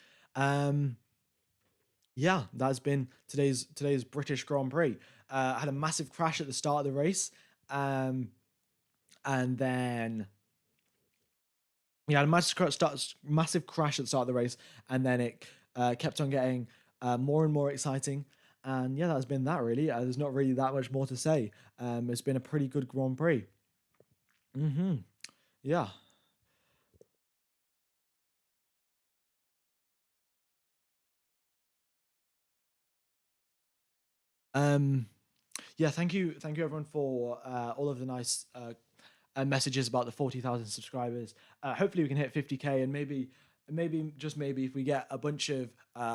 Yeah, that's been today's British Grand Prix. I had a massive crash at the start of the race, and then yeah, a massive crash at the start of the race, and then it kept on getting more and more exciting. And yeah, that's been that really. There's not really that much more to say. It's been a pretty good Grand Prix. Yeah. Yeah, thank you everyone for all of the nice messages about the 40,000 subscribers. Hopefully we can hit 50k, and maybe just maybe if we get a bunch of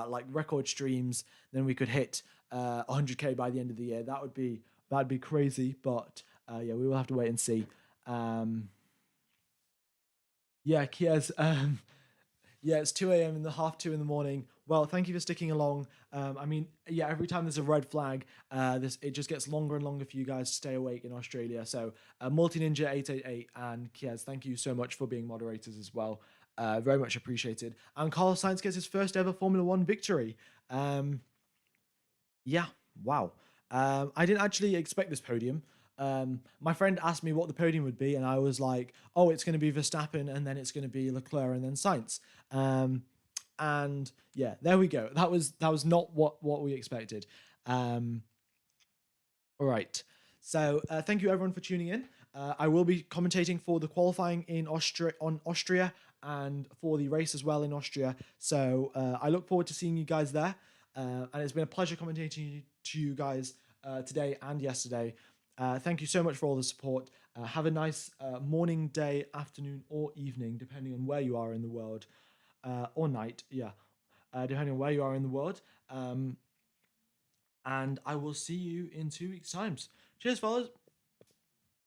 like record streams, then we could hit 100k by the end of the year. That'd be crazy, but yeah, we will have to wait and see. Yeah, Kia's yeah, it's 2 a.m. in the 2:30 in the morning. Well, thank you for sticking along. I mean, yeah, every time there's a red flag, it just gets longer and longer for you guys to stay awake in Australia. So, Multi Ninja 888 and Kiaz, thank you so much for being moderators as well. Very much appreciated. And Carlos Sainz gets his first ever Formula One victory. Yeah, wow. I didn't actually expect this podium. My friend asked me what the podium would be, and I was like, "Oh, it's going to be Verstappen, and then it's going to be Leclerc, and then Sainz." And yeah, there we go. That was not what we expected. All right. So thank you everyone for tuning in. I will be commentating for the qualifying in Austria and for the race as well in Austria. So I look forward to seeing you guys there. And it's been a pleasure commentating to you guys today and yesterday. Thank you so much for all the support. Have a nice morning, day, afternoon, or evening, depending on where you are in the world, or night. Yeah, depending on where you are in the world. And I will see you in 2 weeks' times. Cheers, fellas.